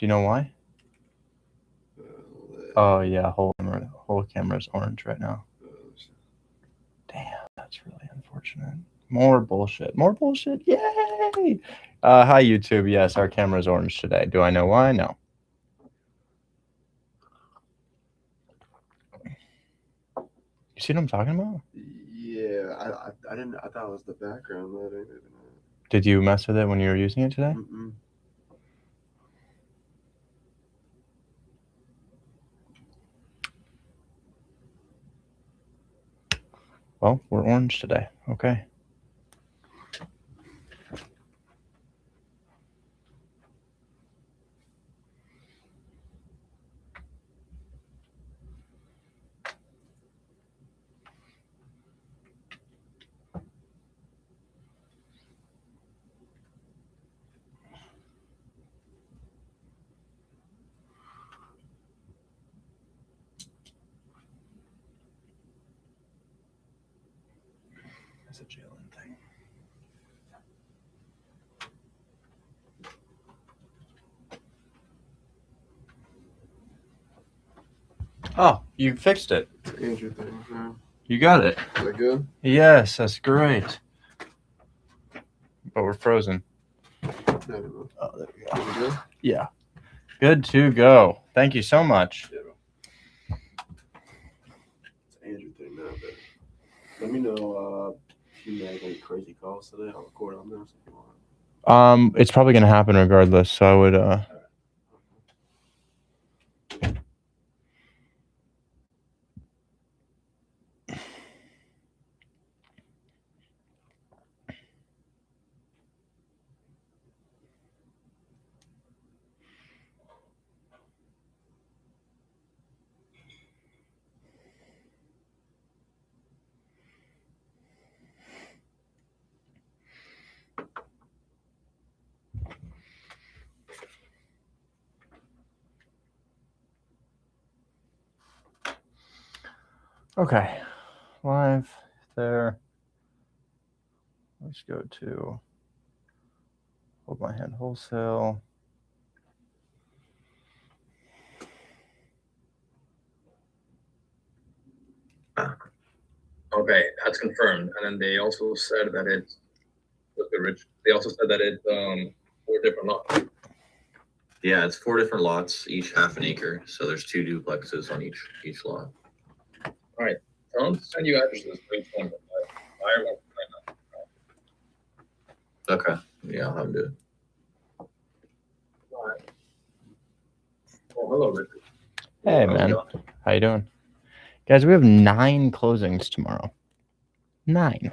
you know why? Oh yeah, whole camera's orange right now. Damn, that's really unfortunate. More bullshit. More bullshit. Yay! Hi YouTube. Yes, our camera's orange today. Do I know why? No. You see what I'm talking about? Yeah, I didn't. I thought it was the background lighting. Did you mess with it when you were using it today? Mm-mm. Well, we're orange today. Okay. That's a Jalen thing. Oh, you fixed it. It's an Andrew thing. Yeah. You got it. Is that good? Yes, that's great. But we're frozen. No, no. Oh, there we go. Is it good? Yeah. Good to go. Thank you so much. Yeah. It's an Andrew thing now, but let me know if you make any crazy calls today. I'll record on this if you want. It's probably gonna happen regardless, so I would okay. Live there. Let's go to Hold My Hand Wholesale. Okay, that's confirmed. And then they also said that it's they also said that it's 4 different lots. Yeah, it's 4 different lots, each half an acre. So there's 2 duplexes on each lot. All right, I'll send you addresses for each one. Okay, yeah, I'll have him do it. All right. Well, hello, Richard. Hey man, how you doing? Guys, we have 9 closings tomorrow. 9.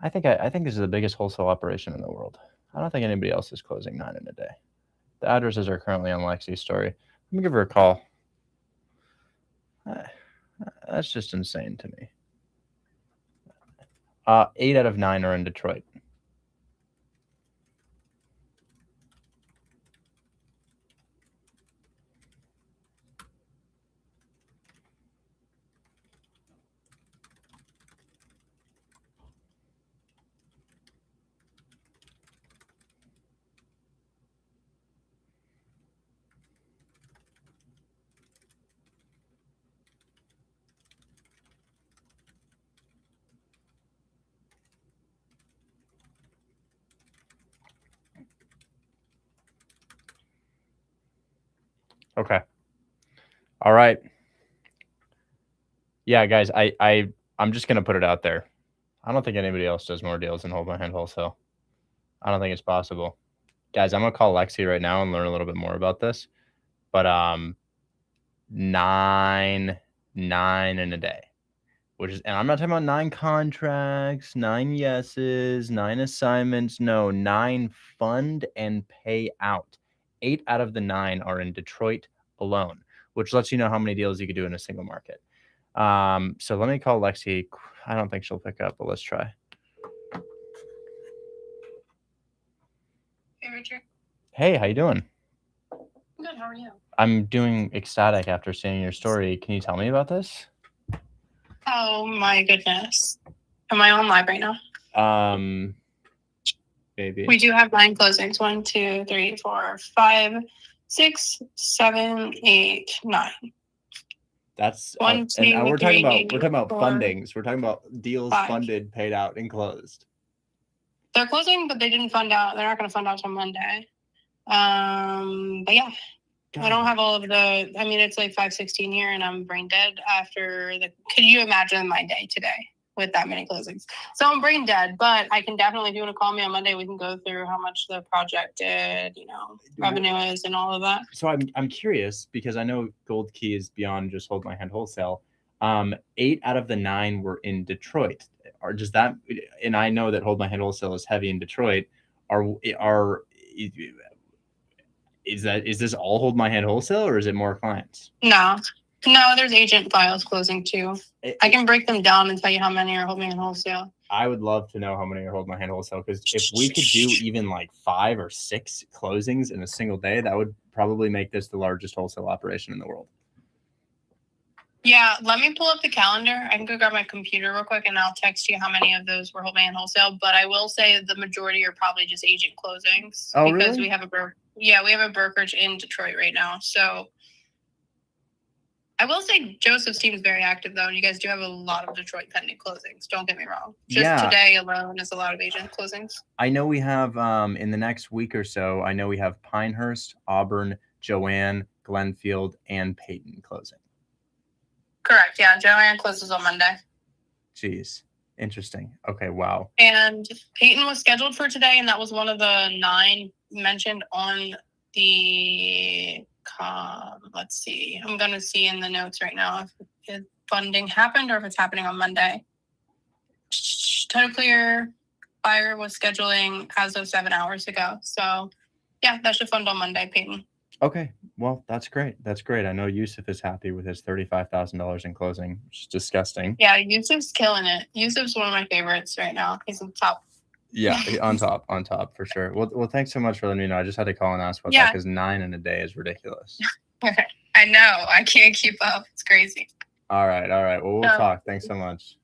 I think this is the biggest wholesale operation in the world. I don't think anybody else is closing 9 in a day. The addresses are currently on Lexi's story. Let me give her a call. That's just insane to me. 8 out of 9 are in Detroit. Okay. All right. Yeah, guys, I'm just gonna put it out there. I don't think anybody else does more deals than Hold My Hand Wholesale. I don't think it's possible. Guys, I'm gonna call Lexi right now and learn a little bit more about this. But 9 in a day. And I'm not talking about 9 contracts, 9 yeses, 9 assignments. No, 9 fund and pay out. 8 out of the 9 are in Detroit alone, which lets you know how many deals you could do in a single market. So let me call Lexi. I don't think she'll pick up, but let's try. Hey, Richard. Hey, how you doing? Good, how are you? I'm doing ecstatic after seeing your story. Can you tell me about this? Oh my goodness. Am I on live right now? baby. We do have 9 closings. 1, 2, 3, 4, 5, 6, 7, 8, 9. That's 1, and 2, we're talking 3, about 4, fundings. We're talking about deals 5. funded, paid out, and closed. They're closing, but they didn't fund out. They're not going to fund out till Monday. But yeah, I don't have all of the. I mean, it's like 5:16 here, and I'm brain dead after the. Could you imagine my day today with that many closings? So I'm brain dead, but I can definitely, if you want to call me on Monday, we can go through how much the project did, revenue is, and all of that. So I'm curious because I know Gold Key is beyond just Hold My Hand Wholesale. 8 out of the 9 were in Detroit. Or does that? And I know that Hold My Hand Wholesale is heavy in Detroit. Is this all Hold My Hand Wholesale, or is it more clients? No, there's agent files closing too. I can break them down and tell you how many are Hold My Hand Wholesale. I would love to know how many are Hold My Hand Wholesale, because if we could do even like 5 or 6 closings in a single day, that would probably make this the largest wholesale operation in the world. Yeah, let me pull up the calendar. I can go grab my computer real quick and I'll text you how many of those were Hold My Hand Wholesale. But I will say the majority are probably just agent closings. Oh, because really? we have a brokerage in Detroit right now. So I will say Joseph's team is very active though, and you guys do have a lot of Detroit pending closings. Don't get me wrong. Just today alone is a lot of agent closings. I know we have in the next week or so, I know we have Pinehurst, Auburn, Joanne, Glenfield, and Peyton closing. Correct. Yeah, Joanne closes on Monday. Jeez. Interesting. Okay, wow. And Peyton was scheduled for today, and that was one of the 9 mentioned on the let's see. I'm going to see in the notes right now if funding happened or if it's happening on Monday. Title clear buyer was scheduling as of 7 hours ago. So, yeah, that should fund on Monday, Peyton. Okay. Well, that's great. That's great. I know Yusuf is happy with his $35,000 in closing, which is disgusting. Yeah, Yusuf's killing it. Yusuf's one of my favorites right now. He's on top. Yeah, on top for sure. Well, thanks so much for letting me know. I just had to call and ask about that because 9 in a day is ridiculous. I know. I can't keep up. It's crazy. All right. Well, we'll talk. Thanks so much.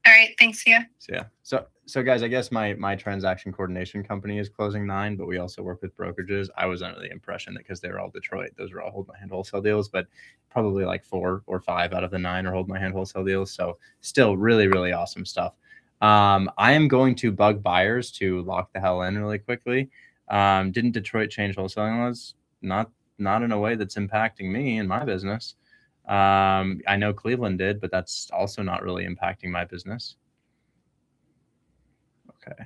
All right. Thanks. See ya. Yeah. So guys, I guess my transaction coordination company is closing 9, but we also work with brokerages. I was under the impression that because they were all Detroit, those were all Hold My Hand Wholesale deals, but probably like 4 or 5 out of the 9 are Hold My Hand Wholesale deals. So still really, really awesome stuff. I am going to bug buyers to lock the hell in really quickly. Didn't Detroit change wholesaling laws? Not in a way that's impacting me and my business. I know Cleveland did, but that's also not really impacting my business. Okay.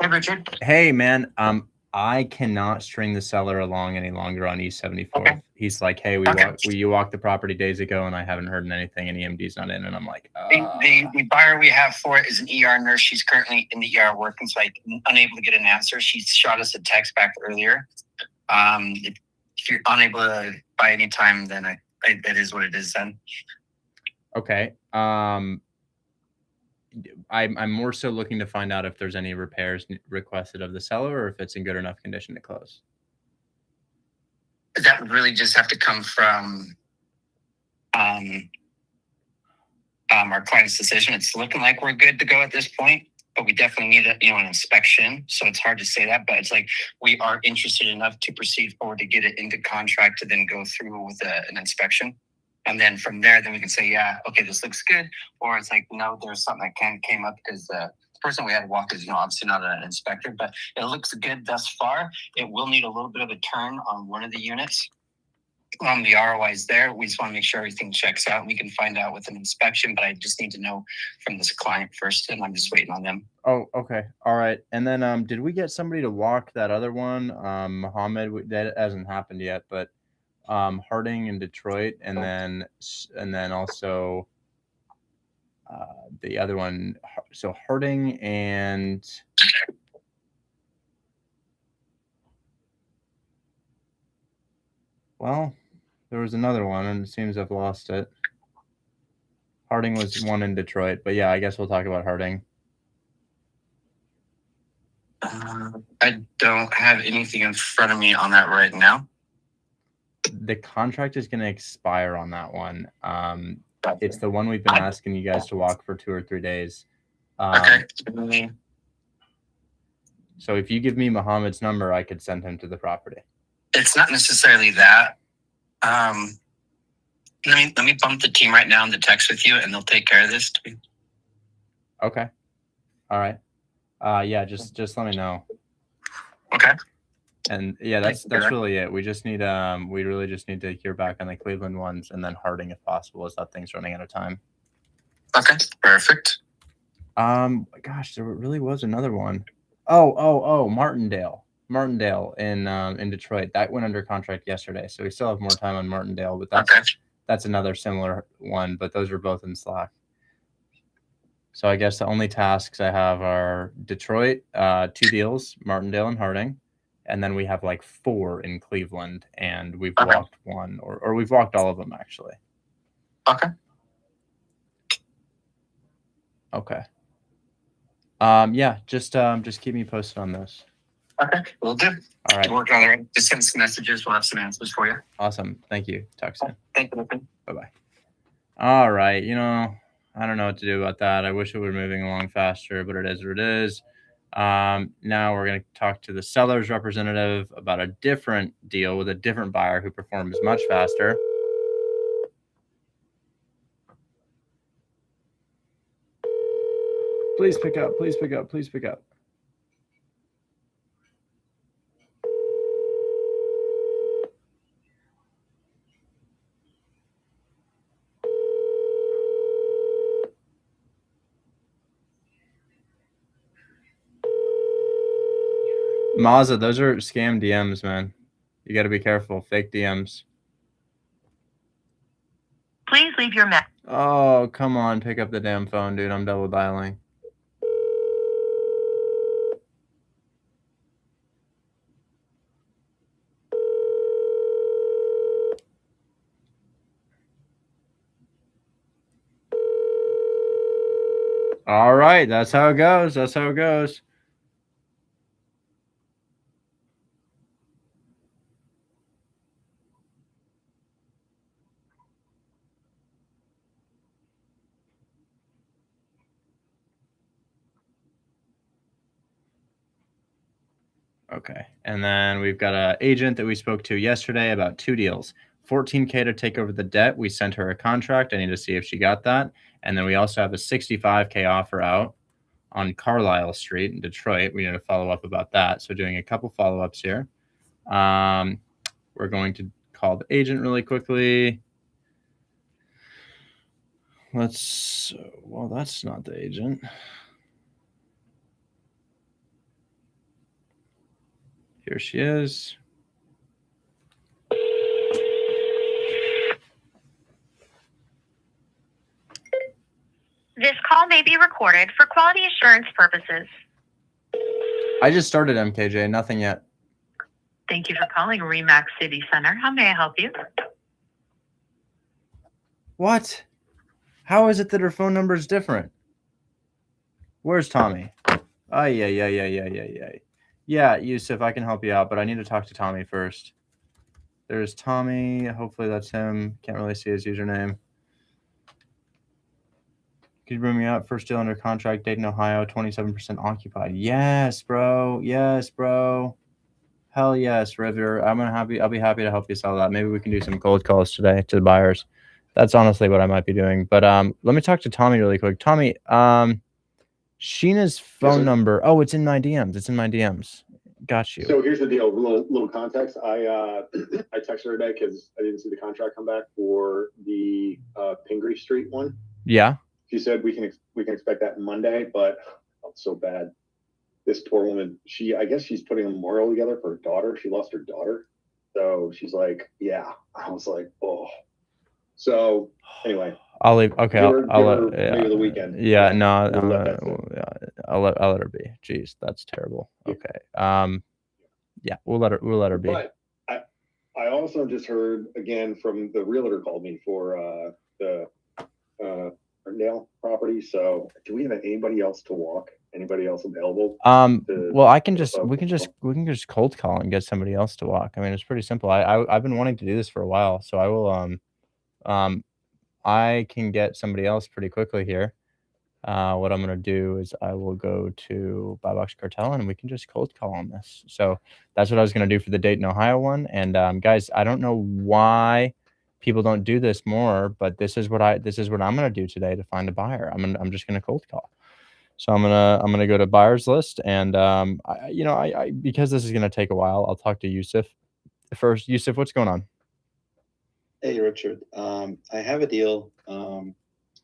Hey, Richard. Hey, man. I cannot string the seller along any longer on E74. Okay. He's like, hey, you walked the property days ago, and I haven't heard anything, and EMD's not in. And I'm like, the buyer we have for it is an ER nurse. She's currently in the ER working, so I'm unable to get an answer. She shot us a text back earlier. If you're unable to by any time, then that is what it is then. Okay. I'm more so looking to find out if there's any repairs requested of the seller or if it's in good enough condition to close. That would really just have to come from our client's decision. It's looking like we're good to go at this point, but we definitely need an inspection. So it's hard to say that, but it's like we are interested enough to proceed forward to get it into contract to then go through with an inspection. And then from there, then we can say, yeah, okay, this looks good. Or it's like, no, there's something that came up because the person we had to walk is, obviously not an inspector, but it looks good thus far. It will need a little bit of a turn on one of the units. The ROI is there. We just want to make sure everything checks out. We can find out with an inspection, but I just need to know from this client first, and I'm just waiting on them. Oh, okay. All right. And then did we get somebody to walk that other one? Muhammad, that hasn't happened yet, but Harding in Detroit, and then also the other one. So Harding and well, there was another one, and it seems I've lost it. Harding was one in Detroit, but yeah, I guess we'll talk about Harding. I don't have anything in front of me on that right now. The contract is going to expire on that one. It's the one we've been asking you guys to walk for 2 or 3 days. Okay. So if you give me Muhammad's number, I could send him to the property. It's not necessarily that. Let me bump the team right now in the text with you, and they'll take care of this. Okay. All right. Yeah, just let me know. Okay. And yeah, that's really it. We just need we really just need to hear back on the Cleveland ones, and then Harding if possible, as that thing's running out of time. Okay. Perfect. Gosh, there really was another one. Oh, Martindale in Detroit. That went under contract yesterday, so we still have more time on Martindale, but that's another similar one. But those are both in Slack. So I guess the only tasks I have are Detroit, 2 deals, Martindale and Harding, and then we have like 4 in Cleveland, and we've walked one, or we've walked all of them actually. Okay. Okay. Yeah, just keep me posted on this. Okay, we'll do. All right. Work on it. Just send some messages. We'll have some answers for you. Awesome. Thank you. Talk soon. Thank you. Bye-bye. All right. I don't know what to do about that. I wish it were moving along faster, but it is what it is. Now we're going to talk to the seller's representative about a different deal with a different buyer who performs much faster. Please pick up. Please pick up. Please pick up. Mazza, those are scam DMs, man. You got to be careful. Fake DMs. Please leave your message. Oh, come on. Pick up the damn phone, dude. I'm double dialing. All right. That's how it goes. That's how it goes. Okay. And then we've got an agent that we spoke to yesterday about 2 deals. $14K to take over the debt. We sent her a contract. I need to see if she got that. And then we also have a $65K offer out on Carlisle Street in Detroit. We need to follow up about that. So doing a couple follow-ups here. We're going to call the agent really quickly. Well, that's not the agent. Here she is. This call may be recorded for quality assurance purposes. I just started MKJ, nothing yet. Thank you for calling Remax City Center. How may I help you? What? How is it that her phone number is different? Where's Tommy? Yeah, Yusuf, I can help you out, but I need to talk to Tommy first. There's Tommy. Hopefully that's him. Can't really see his username. Could you bring me up? First deal under contract, Dayton, Ohio, 27% occupied. Yes, bro. Yes, bro. Hell yes, River. I'll be happy to help you sell that. Maybe we can do some cold calls today to the buyers. That's honestly what I might be doing. But let me talk to Tommy really quick. Tommy, Sheena's phone number. Oh, it's in my DMs. It's in my DMs. Got you. So here's the deal. Little context. I texted her today because I didn't see the contract come back for the Pingree Street one. Yeah. She said we can expect that Monday, but I'm so bad. This poor woman. I guess she's putting a memorial together for her daughter. She lost her daughter, so she's like, yeah. I was like, oh. So anyway. I'll leave. Okay, I'll maybe the weekend. Yeah, no, I'll let her be. Jeez, that's terrible. Okay. Yeah, we'll let her be. But I also just heard again from the realtor called me for the Ferndale property. So do we have anybody else to walk Anybody else available? Well, we can just cold call and get somebody else to walk. I mean, it's pretty simple. I've been wanting to do this for a while, so I will I can get somebody else pretty quickly here. What I'm gonna do is I will go to Buy Box Cartel and we can just cold call on this. So that's what I was gonna do for the Dayton, Ohio one. And guys, I don't know why people don't do this more, but this is what I'm gonna do today to find a buyer. I'm just gonna cold call. So I'm gonna go to buyers list and I because this is gonna take a while, I'll talk to Yusuf first. Yusuf, what's going on? Hey, Richard. I have a deal.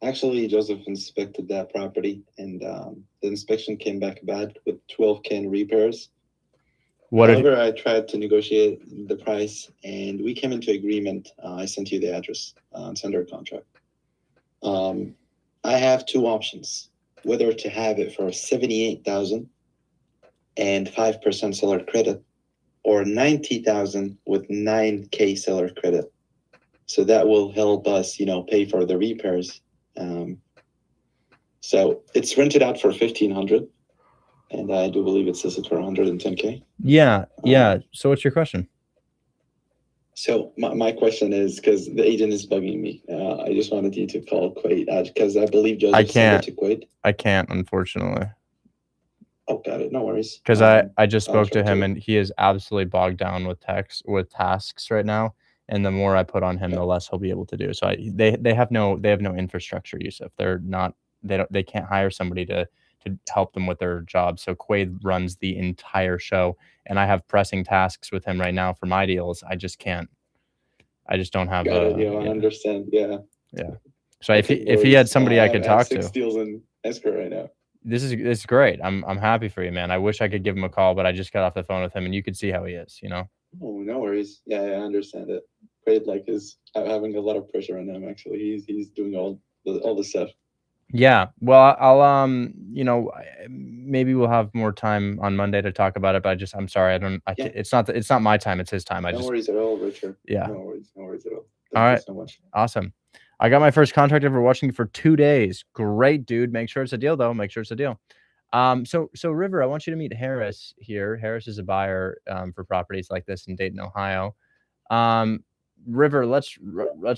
Actually, Joseph inspected that property, and the inspection came back bad with 12K in repairs. However, I tried to negotiate the price, and we came into agreement. I sent you the address. It's under contract. I have two options: whether to have it for $78,000 and 5% seller credit, or $90,000 with 9K seller credit. So that will help us, pay for the repairs. So it's rented out for $1,500, and I do believe it says it for $110K. Yeah. So what's your question? So my question is, because the agent is bugging me, I just wanted you to call Quaid, because I believe Joseph sent it to Quaid. I can't, unfortunately. Oh, got it. No worries. Because I just spoke to him and he is absolutely bogged down with tasks right now. And the more I put on him, the less he'll be able to do. So they have no infrastructure, Yusuf. They can't hire somebody to help them with their job. So Quaid runs the entire show, and I have pressing tasks with him right now for my deals. I just can't. I just don't have. I understand. Yeah. So if he had somebody I could talk to. 6 deals in escrow right now. This is great. I'm happy for you, man. I wish I could give him a call, but I just got off the phone with him, and you could see how he is. Oh, no worries. Yeah, I understand it. Quaid is having a lot of pressure on him. Actually, he's doing all the stuff. Yeah. Well, I'll maybe we'll have more time on Monday to talk about it. But I'm sorry. It's not my time. It's his time. No worries at all, Richard. Yeah. No worries at all. Thank you so much. Awesome. I got my first contract over watching for 2 days. Great, dude. Make sure it's a deal, though. Make sure it's a deal. So River, I want you to meet Harris here. Harris is a buyer for properties like this in Dayton, Ohio. River, let's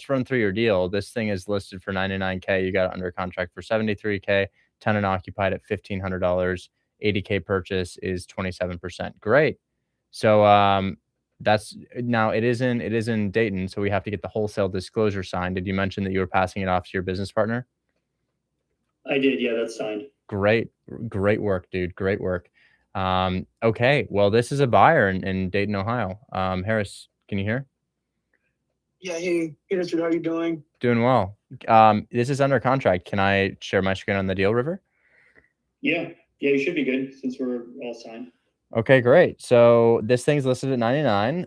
run through your deal. This thing is listed for $99K. You got it under contract for $73K. Tenant occupied at $1,500. 80K purchase is 27%. Great. So that's now it is in Dayton, so we have to get the wholesale disclosure signed. Did you mention that you were passing it off to your business partner? I did. Yeah, that's signed. Great work, dude. Great work. Okay. Well, this is a buyer in Dayton, Ohio. Harris, can you hear? Yeah. Hey, Richard, how are you doing? Doing well. This is under contract. Can I share my screen on the deal, River? Yeah, you should be good since we're all signed. Okay, great. So this thing's listed at 99.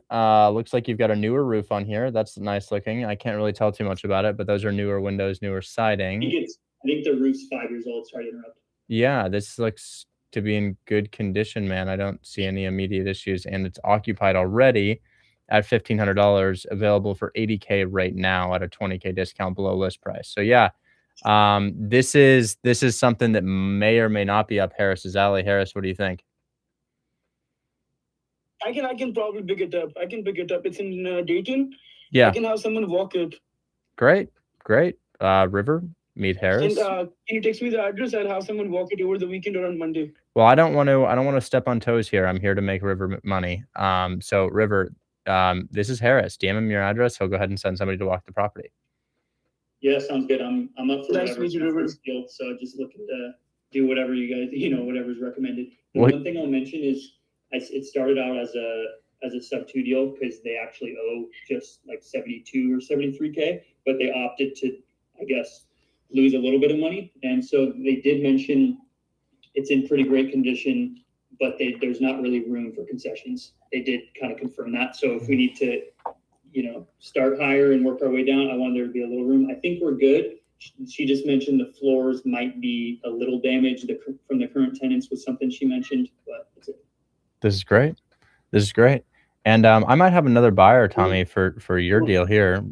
Looks like you've got a newer roof on here. That's nice looking. I can't really tell too much about it, but those are newer windows, newer siding. I think the roof's 5 years old. Sorry to interrupt. Yeah, this looks to be in good condition, man. I don't see any immediate issues, and it's occupied already at $1,500, available for $80K right now at a $20K discount below list price. So yeah, this is something that may or may not be up Harris's alley. Harris, what do you think? I can probably pick it up. It's in Dayton. Yeah. I can have someone walk it. Great. River, meet Harris. And can you text me the address? I'll have someone walk it over the weekend or on Monday. Well, I don't want to step on toes here. I'm here to make River money. So River, this is Harris. DM him your address. He'll go ahead and send somebody to walk the property. Yeah, sounds good. I'm up for whatever's deal. So just looking to do whatever you guys, whatever's recommended. One thing I'll mention is it started out as a sub 2 deal because they actually owe just like 72 or 73K, but they opted to, I guess, lose a little bit of money. And so they did mention it's in pretty great condition, but there's not really room for concessions. They did kind of confirm that. So if we need to, start higher and work our way down, I want there to be a little room. I think we're good. She just mentioned the floors might be a little damaged from the current tenants was something she mentioned, but that's it. This is great. And I might have another buyer, Tommy, for your deal here.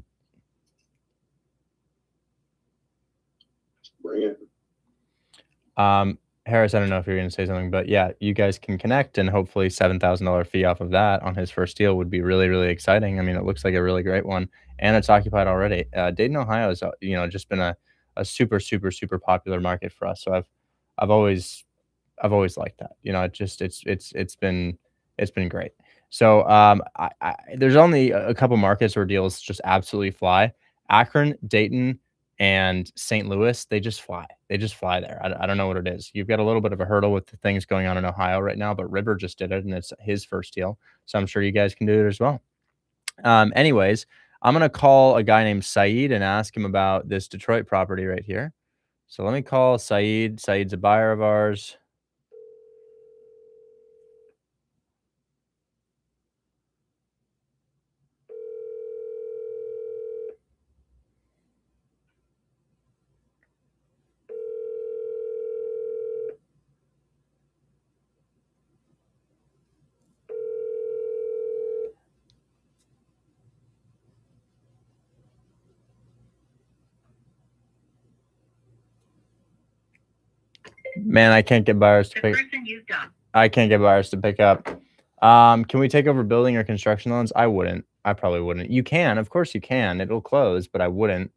Bring it. Harris, I don't know if you're going to say something, but yeah, you guys can connect, and hopefully $7,000 fee off of that on his first deal would be really, really exciting. I mean, it looks like a really great one, and it's occupied already. Dayton, Ohio is, just been a super, super, super popular market for us. So I've always liked that. It's been great. So there's only a couple markets where deals just absolutely fly. Akron, Dayton, and St. Louis, they just fly. They just fly there. I don't know what it is. You've got a little bit of a hurdle with the things going on in Ohio right now, but River just did it, and it's his first deal. So I'm sure you guys can do it as well. Anyways, I'm going to call a guy named Saeed and ask him about this Detroit property right here. So let me call Saeed. Saeed's a buyer of ours. Man, I can't get buyers to pick. I can't get buyers to pick up. Can we take over building or construction loans? I wouldn't. I probably wouldn't. You can, of course you can. It'll close, but I wouldn't.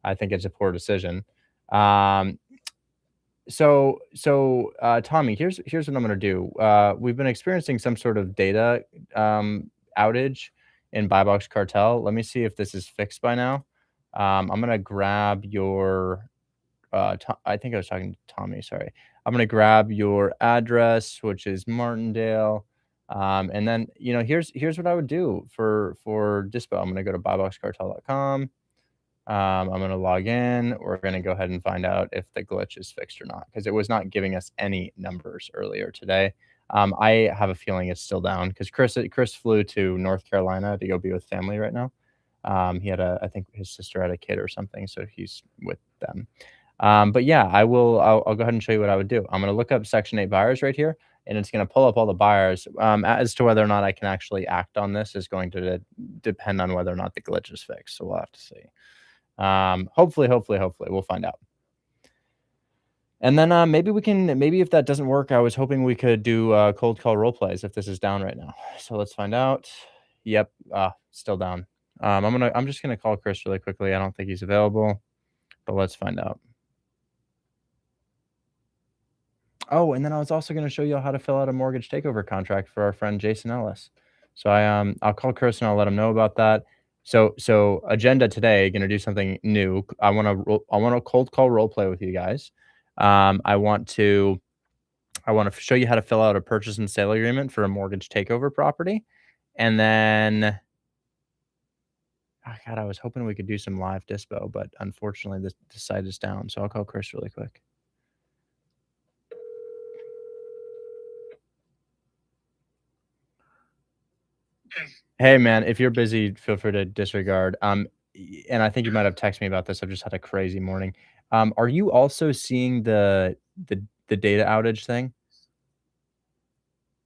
I think it's a poor decision. Tommy, here's what I'm gonna do. We've been experiencing some sort of data outage in Buy Box Cartel. Let me see if this is fixed by now. I'm gonna grab your. I think I was talking to Tommy. Sorry. I'm gonna grab your address, which is Martindale. And then here's what I would do for Dispo. I'm gonna go to buyboxcartel.com. I'm going to log in. We're going to go ahead and find out if the glitch is fixed or not, because it was not giving us any numbers earlier today. I have a feeling it's still down because Chris flew to North Carolina to go be with family right now. He had I think his sister had a kid or something, so he's with them. But yeah, I'll go ahead and show you what I would do. I'm going to look up Section 8 buyers right here, and it's going to pull up all the buyers. As to whether or not I can actually act on this is going to depend on whether or not the glitch is fixed. So we'll have to see. Hopefully we'll find out. And then maybe if that doesn't work, I was hoping we could do cold call role plays if this is down right now. So let's find out. Yep, still down. I'm just gonna call Chris really quickly. I don't think he's available, but let's find out. Oh, and then I was also going to show you how to fill out a mortgage takeover contract for our friend Jason Ellis. So I'll call Chris and I'll let him know about that. So agenda today, going to do something new. I want to cold call role play with you guys. I want to show you how to fill out a purchase and sale agreement for a mortgage takeover property. And then, oh God, I was hoping we could do some live dispo, but unfortunately this site is down. So I'll call Chris really quick. Hey man, if you're busy, feel free to disregard. And I think you might have texted me about this. I've just had a crazy morning. Are you also seeing the data outage thing?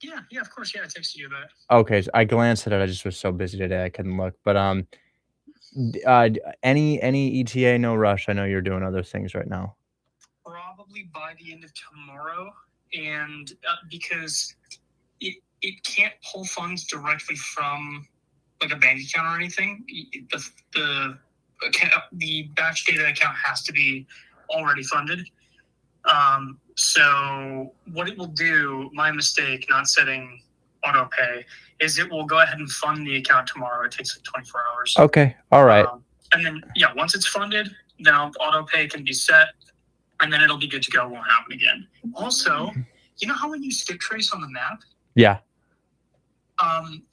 Yeah, of course. Yeah, I texted you about it. Okay, so I glanced at it. I just was so busy today I couldn't look. But any ETA, no rush. I know you're doing other things right now. Probably by the end of tomorrow, and because it can't pull funds directly from like a bank account or anything. The batch data account has to be already funded. So what it will do, my mistake, not setting auto pay, is it will go ahead and fund the account tomorrow. It takes like 24 hours. Okay. All right. And then, yeah, once it's funded, then auto pay can be set, and then it'll be good to go. It won't happen again. Also, you know how when you skip trace on the map? Yeah.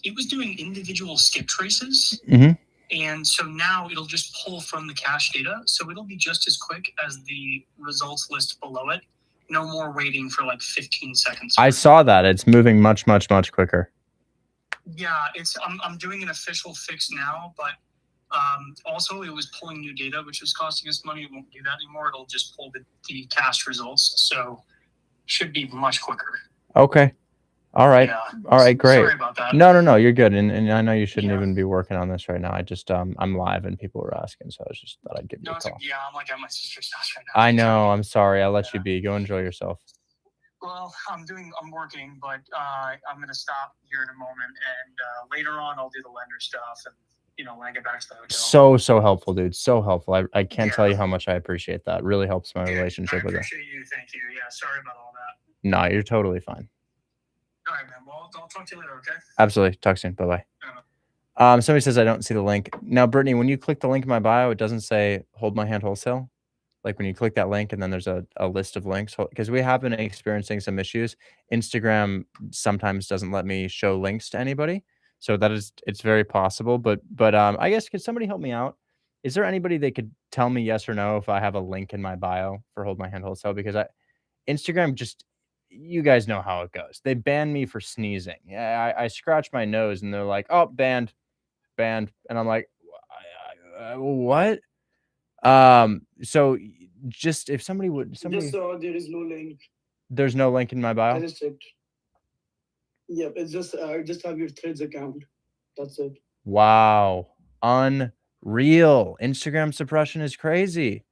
It was doing individual skip traces. Mm-hmm. And so now it'll just pull from the cache data. So it'll be just as quick as the results list below it. No more waiting for like 15 seconds. I saw that. It's moving much quicker. Yeah, I'm doing an official fix now, but also it was pulling new data, which was costing us money. It won't do that anymore. It'll just pull the cache results. So should be much quicker. Okay. All right. Yeah. All right, great. Sorry about that. No, you're good. And I know you shouldn't even be working on this right now. I just I'm live and people were asking, so I was just thought I'd give you a call. Yeah, I'm like at my sister's house right now. I know. I'm sorry. I'll let you be. Go enjoy yourself. Well, I'm working, but I'm gonna stop here in a moment, and later on I'll do the lender stuff, and when I get back to the hotel. So helpful, dude. So helpful. I can't tell you how much I appreciate that. Really helps my relationship with it. I appreciate you. Thank you. Yeah, sorry about all that. No, you're totally fine. All right, man. Well, I'll talk to you later. Okay. Absolutely. Talk soon. Bye bye. Somebody says I don't see the link. Now, Brittany, when you click the link in my bio, it doesn't say Hold My Hand Wholesale. Like when you click that link and then there's a list of links, because we have been experiencing some issues. Instagram sometimes doesn't let me show links to anybody. So it's very possible. But I guess, could somebody help me out? Is there anybody that could tell me yes or no if I have a link in my bio for Hold My Hand Wholesale? Because Instagram just, you guys know how it goes. They ban me for sneezing. Yeah, I scratch my nose and they're like, oh, banned. And I'm like, what? So just if somebody just saw there is no link. There's no link in my bio. I just checked. Yep, it's just just have your Threads account. That's it. Wow, unreal. Instagram suppression is crazy.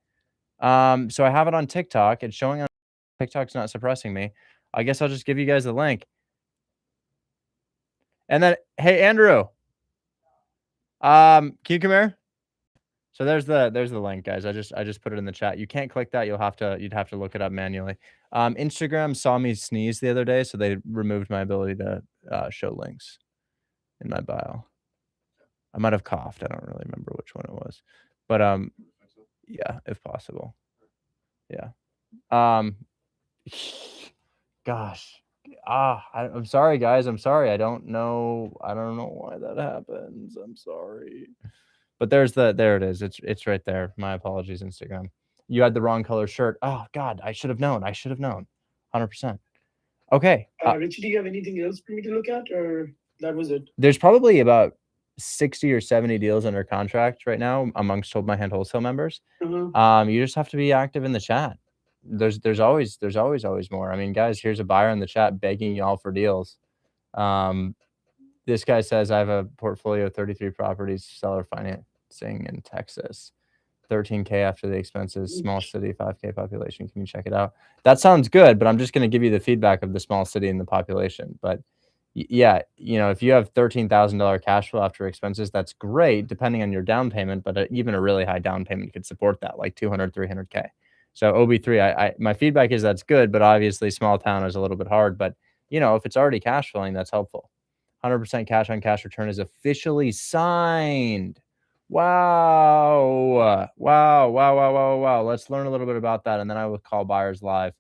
So I have it on TikTok. It's showing on TikTok's not suppressing me. I guess I'll just give you guys the link. And then, hey Andrew, can you come here? So there's the link, guys. I just put it in the chat. You can't click that. You'd have to look it up manually. Instagram saw me sneeze the other day, so they removed my ability to show links in my bio. I might have coughed. I don't really remember which one it was, but yeah, if possible. Yeah. Gosh. I'm sorry, guys. I'm sorry. I don't know why that happens. I'm sorry. But there it is. It's right there. My apologies, Instagram. You had the wrong color shirt. Oh God, I should have known. 100%. Okay. Richie, do you have anything else for me to look at, or that was it? There's probably about 60 or 70 deals under contract right now amongst Hold My Hand Wholesale members. You just have to be active in the chat. There's always more. I mean, guys, here's a buyer in the chat begging y'all for deals. This guy says, I have a portfolio of 33 properties, seller financing in Texas, 13K after the expenses, small city, 5K population. Can you check it out? That sounds good, but I'm just going to give you the feedback of the small city and the population. But yeah, if you have $13,000 cash flow after expenses, that's great, depending on your down payment. But even a really high down payment could support that, like 200, 300K. So OB3, my feedback is that's good, but obviously small town is a little bit hard. But if it's already cash flowing, that's helpful. 100% cash on cash return is officially signed. Wow. Let's learn a little bit about that, and then I will call buyers live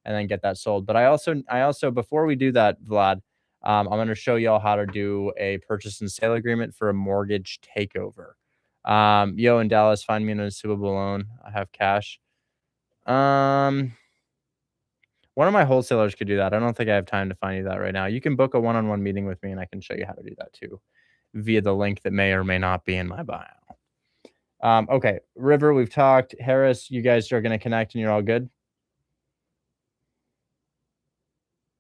and then get that sold. But I also before we do that, Vlad, I'm going to show y'all how to do a purchase and sale agreement for a mortgage takeover. Yo, in Dallas, find me an assumable loan. I have cash. One of my wholesalers could do that. I don't think I have time to find you that right now. You can book a one-on-one meeting with me, and I can show you how to do that too via the link that may or may not be in my bio. Okay, River, we've talked. Harris, you guys are going to connect, and you're all good?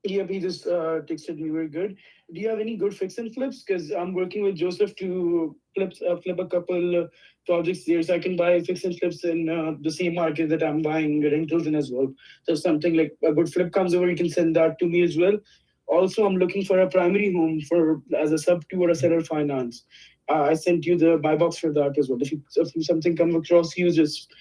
Yep, he just texted me. We're good. Do you have any good fix and flips? Because I'm working with Joseph to flip a couple projects there, so I can buy fix and flips in the same market that I'm buying rentals in as well. So something like a good flip comes over, you can send that to me as well. Also, I'm looking for a primary home as a sub to or a seller finance. I sent you the buy box for that as well. If something comes across you, just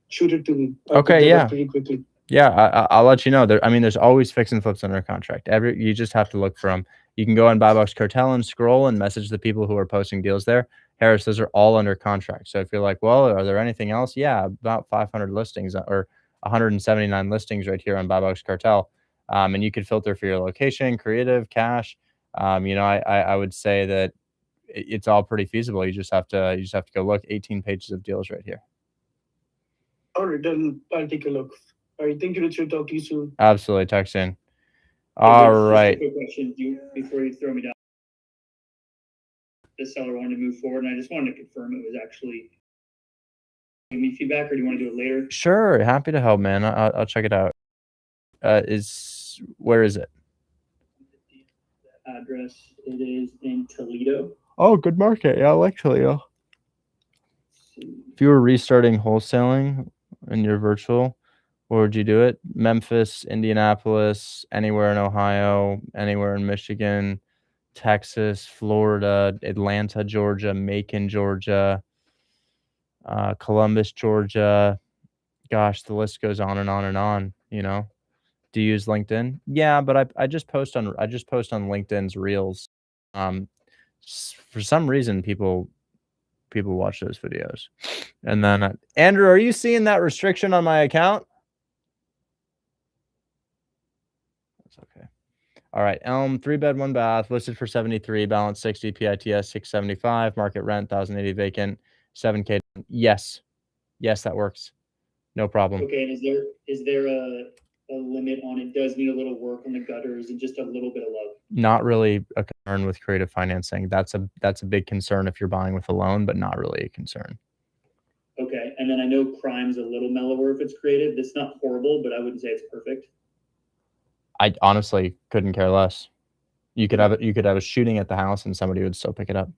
shoot it to me. Okay, yeah. Pretty quickly. Yeah, I'll let you know. There's always fix and flips under contract. You just have to look for them. You can go on Buy Box Cartel and scroll and message the people who are posting deals there. Harris, those are all under contract. So if you're like, well, are there anything else? Yeah, about 500 listings or 179 listings right here on Buy Box Cartel. And you could filter for your location, creative, cash. I would say that it's all pretty feasible. You just have to go look. 18 pages of deals right here. All right, then I'll take a look. All right, thank you, Richard. Talk to you soon. Absolutely. Talk soon. All right. Just a quick question before you throw me down. The seller wanted to move forward, and I just wanted to confirm it was actually give me feedback, or do you want to do it later? Sure, happy to help, man. I'll check it out. Where is it? The address, it is in Toledo. Oh, good market. Yeah, I like Toledo. If you were restarting wholesaling in your virtual, Where would you do it? Memphis, Indianapolis, anywhere in Ohio, anywhere in Michigan, Texas, Florida, Atlanta, Georgia, Macon, Georgia, Columbus, Georgia. Gosh, the list goes on and on and on, you know. Do you use LinkedIn? Yeah, but I just post on LinkedIn's Reels. For some reason people watch those videos. And then Andrew, are you seeing that restriction on my account? That's okay. All right, Elm, 3-bed, 1-bath, listed for 73, balance 60, PITS 675, market rent 1,080 vacant, 7K. Yes. Yes, that works. No problem. Okay, and is there a limit on it? Does need a little work on the gutters and just a little bit of love? Not really a concern with creative financing. That's a big concern if you're buying with a loan, but not really a concern. Okay, and then I know crime's a little mellower if it's creative. It's not horrible, but I wouldn't say it's perfect. I honestly couldn't care less. You could have a shooting at the house and somebody would still pick it up.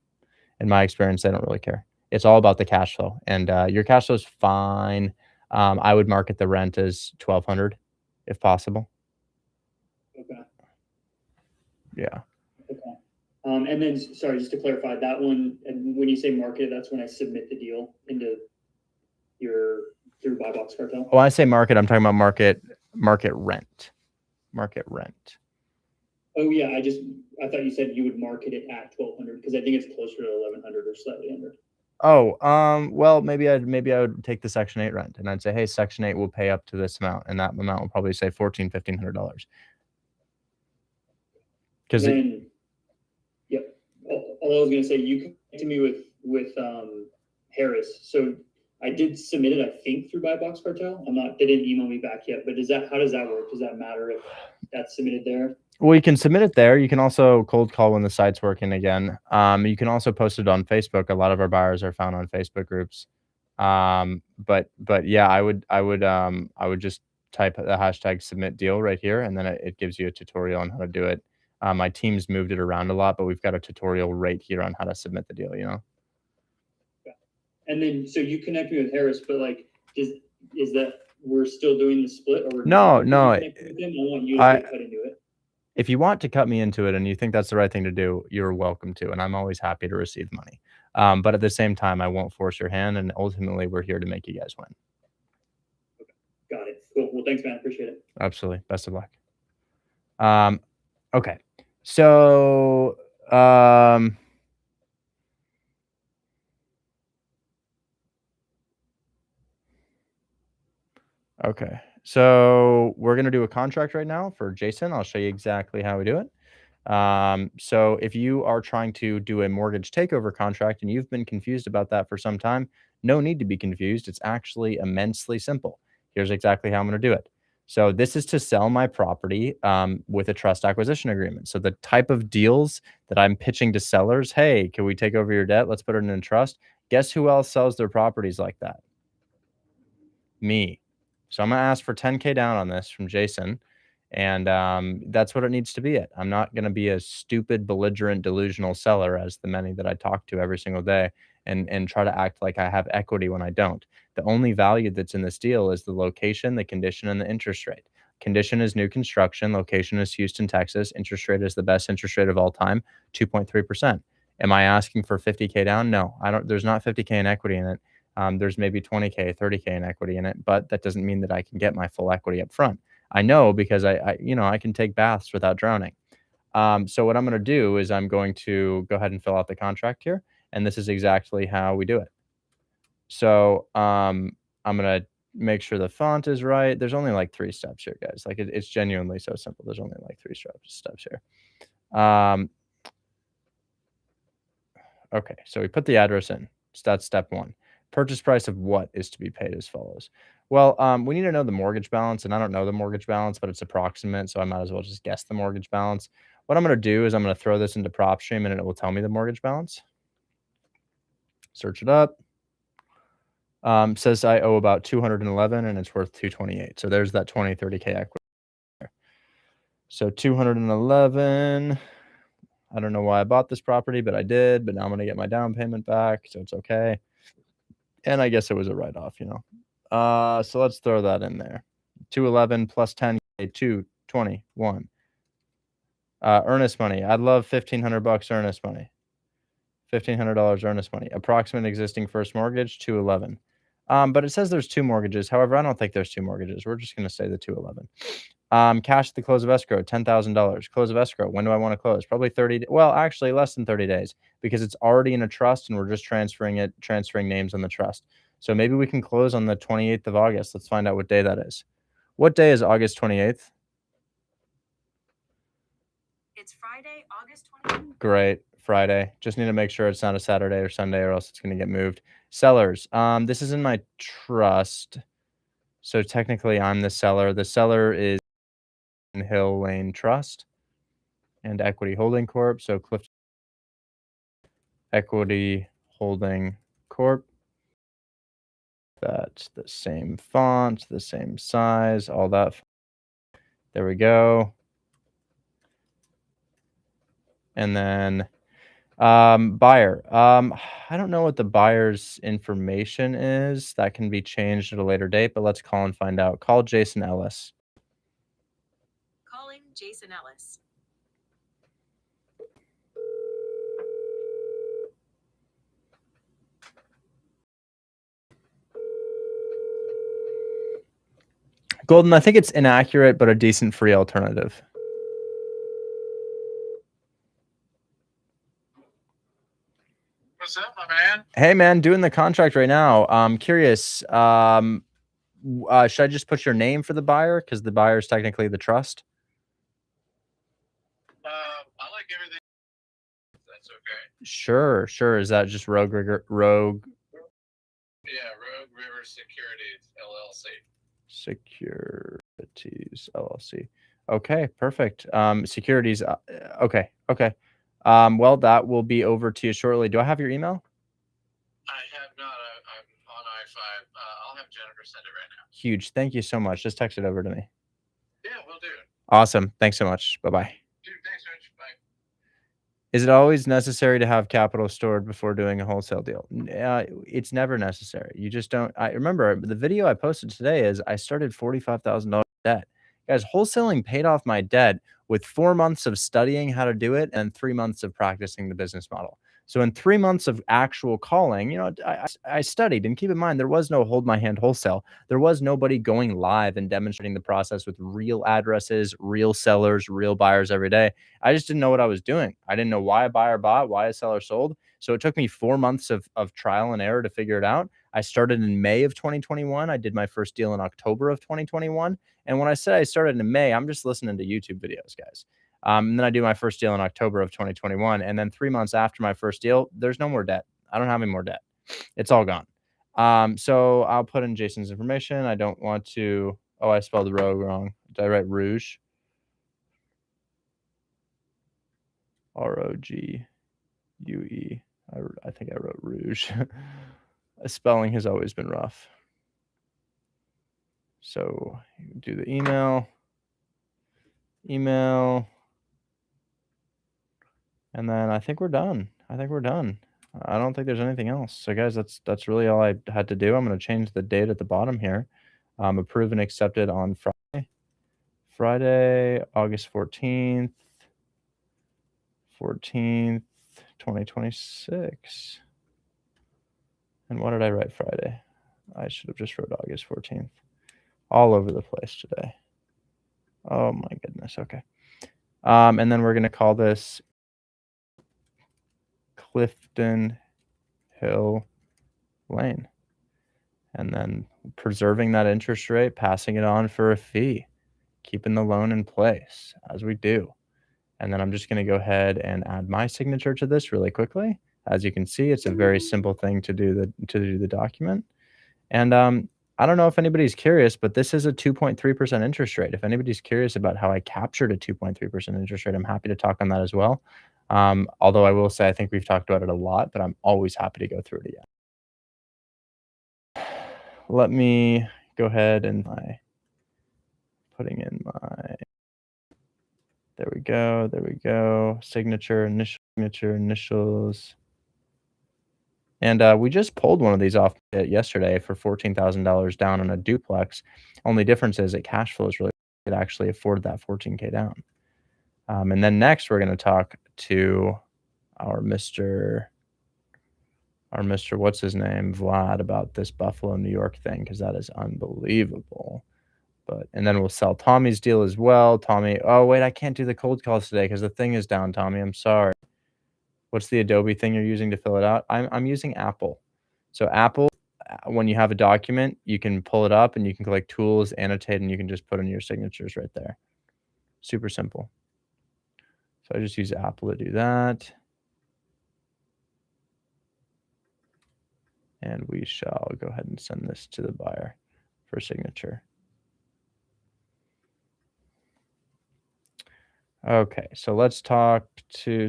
In my experience, they don't really care. It's all about the cash flow, and your cash flow is fine. I would market the rent as $1,200 if possible. Okay. Yeah. Okay. And then, sorry, just to clarify, that one, and when you say market, that's when I submit the deal into through Buy Box Cartel? When I say market, I'm talking about market rent. Market rent. Oh yeah, I thought you said you would market it at 1,200 because I think it's closer to 1,100 or slightly under. Oh, well, maybe I would take the Section 8 rent, and I'd say, hey, Section 8 will pay up to this amount, and that amount will probably say $1,400-$1,500. Because yep. All I was gonna say, you came to me with Harris, so I did submit it, I think, through Buy Box Cartel. They didn't email me back yet, but how does that work? Does that matter if that's submitted there? Well, you can submit it there. You can also cold call when the site's working again. You can also post it on Facebook. A lot of our buyers are found on Facebook groups. But yeah, I would just type the hashtag submit deal right here, and then it gives you a tutorial on how to do it. My team's moved it around a lot, but we've got a tutorial right here on how to submit the deal, you know? Yeah. And then, so you connect me with Harris, but like, is that we're still doing the split, or No. I want you to get cut into it. If you want to cut me into it and you think that's the right thing to do, you're welcome to, and I'm always happy to receive money. But at the same time, I won't force your hand, and ultimately, we're here to make you guys win. Okay. Got it. Cool. Well, thanks, man. Appreciate it. Absolutely. Best of luck. Okay. So, okay. So we're going to do a contract right now for Jason. I'll show you exactly how we do it. So if you are trying to do a mortgage takeover contract and you've been confused about that for some time, no need to be confused. It's actually immensely simple. Here's exactly how I'm going to do it. So this is to sell my property with a trust acquisition agreement. So the type of deals that I'm pitching to sellers, hey, can we take over your debt? Let's put it in a trust. Guess who else sells their properties like that? Me. So I'm going to ask for 10K down on this from Jason. And that's what it needs to be at. I'm not going to be a stupid, belligerent, delusional seller as the many that I talk to every single day and try to act like I have equity when I don't. The only value that's in this deal is the location, the condition, and the interest rate. Condition is new construction. Location is Houston, Texas. Interest rate is the best interest rate of all time, 2.3%. Am I asking for 50K down? No, I don't. There's not 50K in equity in it. There's maybe 20K, 30K in equity in it, but that doesn't mean that I can get my full equity up front. I know because I can take baths without drowning. So what I'm going to do is I'm going to go ahead and fill out the contract here. And this is exactly how we do it. So I'm going to make sure the font is right. There's only like 3 steps here, guys. Like it's genuinely so simple. There's only like 3 steps here. Okay, so we put the address in. So that's step 1. Purchase price of what is to be paid as follows. Well, we need to know the mortgage balance, and I don't know the mortgage balance, but it's approximate, so I might as well just guess the mortgage balance. What I'm going to do is I'm going to throw this into PropStream, and it will tell me the mortgage balance. Search it up. Says I owe about 211, and it's worth 228. So there's that 30K equity there. So 211. I don't know why I bought this property, but I did. But now I'm going to get my down payment back, so it's okay. And I guess it was a write-off, So let's throw that in there. 211 plus 10, 221. Earnest money. I'd love $1,500 earnest money. $1,500 earnest money. Approximate existing first mortgage, 211. But it says there's 2 mortgages. However, I don't think there's 2 mortgages. We're just going to say the 211. Cash at the close of escrow, $10,000. Close of escrow. When do I want to close? Probably 30. Well, actually less than 30 days because it's already in a trust and we're just transferring names on the trust. So maybe we can close on the 28th of August. Let's find out what day that is. What day is August 28th? It's Friday, August 28th. Great. Friday. Just need to make sure it's not a Saturday or Sunday or else it's going to get moved. Sellers. This is in my trust. So technically I'm the seller. The seller is Hill Lane Trust and Equity Holding Corp. So Clifton Equity Holding Corp. That's the same font, the same size, all that. There we go. And then buyer. I don't know what the buyer's information is. That can be changed at a later date, but let's call and find out. Call Jason Ellis. Calling Jason Ellis. Golden, I think it's inaccurate, but a decent free alternative. What's up, my man? Hey, man, doing the contract right now. I'm curious. Should I just put your name for the buyer because the buyer is technically the trust? I like everything. That's okay. Sure. Is that just Rogue? Yeah, Rogue River Securities LLC. Okay, perfect. Securities. Okay. Well, that will be over to you shortly. Do I have your email? I have not. I'm on I-5. I'll have Jennifer send it right now. Huge. Thank you so much. Just text it over to me. Yeah, we'll do it. Awesome. Thanks so much. Bye-bye. Dude, thanks, Rich. Bye. Is it always necessary to have capital stored before doing a wholesale deal? It's never necessary. You just don't. I remember the video I posted today is I started $45,000 debt. Guys, wholesaling paid off my debt with 4 months of studying how to do it and 3 months of practicing the business model. So in 3 months of actual calling, I studied. And keep in mind, there was no hold my hand wholesale. There was nobody going live and demonstrating the process with real addresses, real sellers, real buyers every day. I just didn't know what I was doing. I didn't know why a buyer bought, why a seller sold. So it took me 4 months of trial and error to figure it out. I started in May of 2021. I did my first deal in October of 2021. And when I said I started in May, I'm just listening to YouTube videos, guys. And then I do my first deal in October of 2021. And then 3 months after my first deal, there's no more debt. I don't have any more debt. It's all gone. So I'll put in Jason's information. I don't want to. Oh, I spelled Rogue wrong. Did I write Rouge? ROGUE. I think I wrote Rouge. Spelling has always been rough. So do the email. And then I think we're done. I don't think there's anything else. So guys, that's really all I had to do. I'm going to change the date at the bottom here. Approved and accepted on Friday, August 14th, 2026. And what did I write Friday? I should have just wrote August 14th. All over the place today. Oh my goodness. Okay. And then we're going to call this Clifton Hill Lane. And then preserving that interest rate, passing it on for a fee, keeping the loan in place as we do. And then I'm just going to go ahead and add my signature to this really quickly. As you can see, it's a very simple thing to do the document. And I don't know if anybody's curious, but this is a 2.3% interest rate. If anybody's curious about how I captured a 2.3% interest rate, I'm happy to talk on that as well. Although I will say I think we've talked about it a lot, but I'm always happy to go through it again. Let me go ahead and putting in my, there we go, signature, initials. And we just pulled one of these off yesterday for $14,000 down on a duplex. Only difference is it cash flows really could actually afford that $14K down. And then next we're going to talk to our Mr. What's his name, Vlad, about this Buffalo, New York thing, because that is unbelievable. And then we'll sell Tommy's deal as well. Tommy, oh wait, I can't do the cold calls today because the thing is down, Tommy. I'm sorry. What's the Adobe thing you're using to fill it out? I'm using Apple. So Apple, when you have a document, you can pull it up and you can click Tools, Annotate, and you can just put in your signatures right there. Super simple. So I just use Apple to do that. And we shall go ahead and send this to the buyer for signature. Okay, so let's talk to,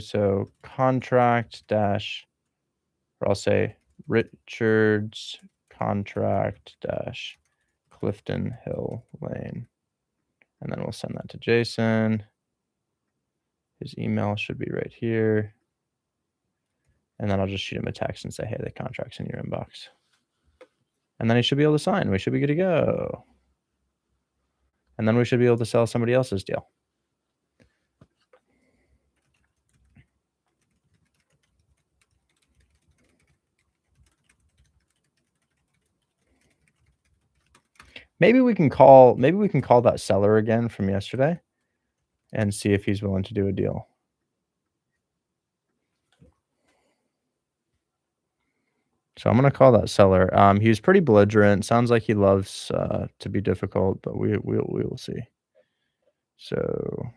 contract dash, or I'll say Richards contract dash Clifton Hill Lane. And then we'll send that to Jason. His email should be right here. And then I'll just shoot him a text and say, hey, the contract's in your inbox. And then he should be able to sign. We should be good to go. And then we should be able to sell somebody else's deal. Maybe we can call that seller again from yesterday and see if he's willing to do a deal. So I'm going to call that seller. He was pretty belligerent. Sounds like he loves to be difficult, but we will see. So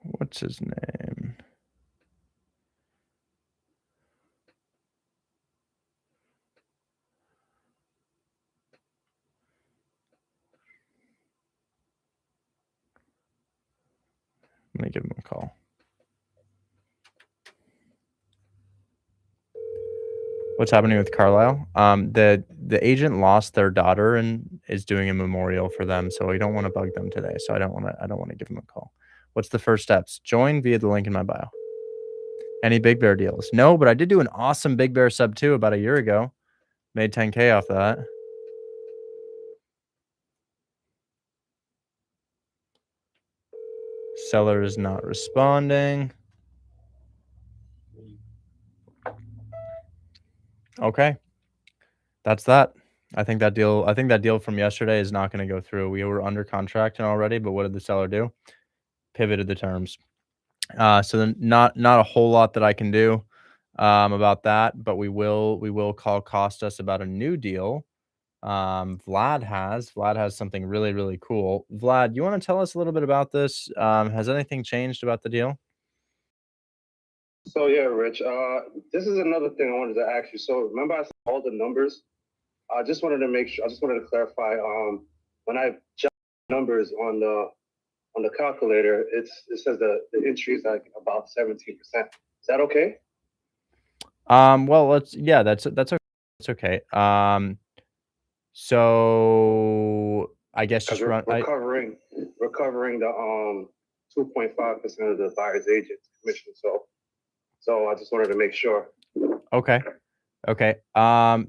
what's his name? Let me give him a call. What's happening with Carlisle? The agent lost their daughter and is doing a memorial for them, so we don't want to bug them today. So I don't want to give them a call. What's the first steps? Join via the link in my bio. Any Big Bear deals? No, but I did do an awesome Big Bear sub 2 about a year ago. Made 10K off that. Seller is not responding. Okay. That's that. I think that deal from yesterday is not going to go through. We were under contract already, but what did the seller do? Pivoted the terms. So then not a whole lot that I can do about that, but we will call Costas about a new deal. Vlad has something really, really cool. Vlad, you want to tell us a little bit about this? Has anything changed about the deal? So yeah, Rich, this is another thing I wanted to ask you. So remember I said all the numbers? I just wanted to make sure, I just wanted to clarify, when I checked numbers on the calculator, it says the entry is like about 17%. Is that okay? Well, that's okay. That's okay. So I guess just recovering the 2.5% of the buyer's agent commission. So I just wanted to make sure. Okay.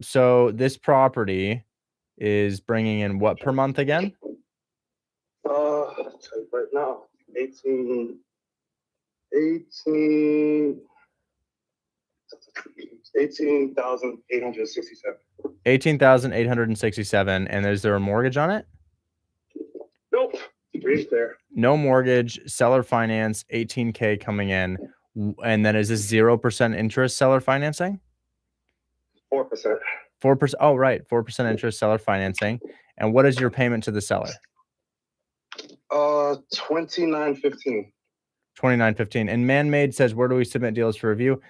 So this property is bringing in what per month again? I'll tell you right now, 18,867. 18,867. And is there a mortgage on it? Nope. Pretty clear. No mortgage, seller finance, 18K coming in. And then is this 0% interest seller financing? 4%. 4%. Oh, right. 4% interest seller financing. And what is your payment to the seller? $29.15. $29.15. And Man-Made says, where do we submit deals for review?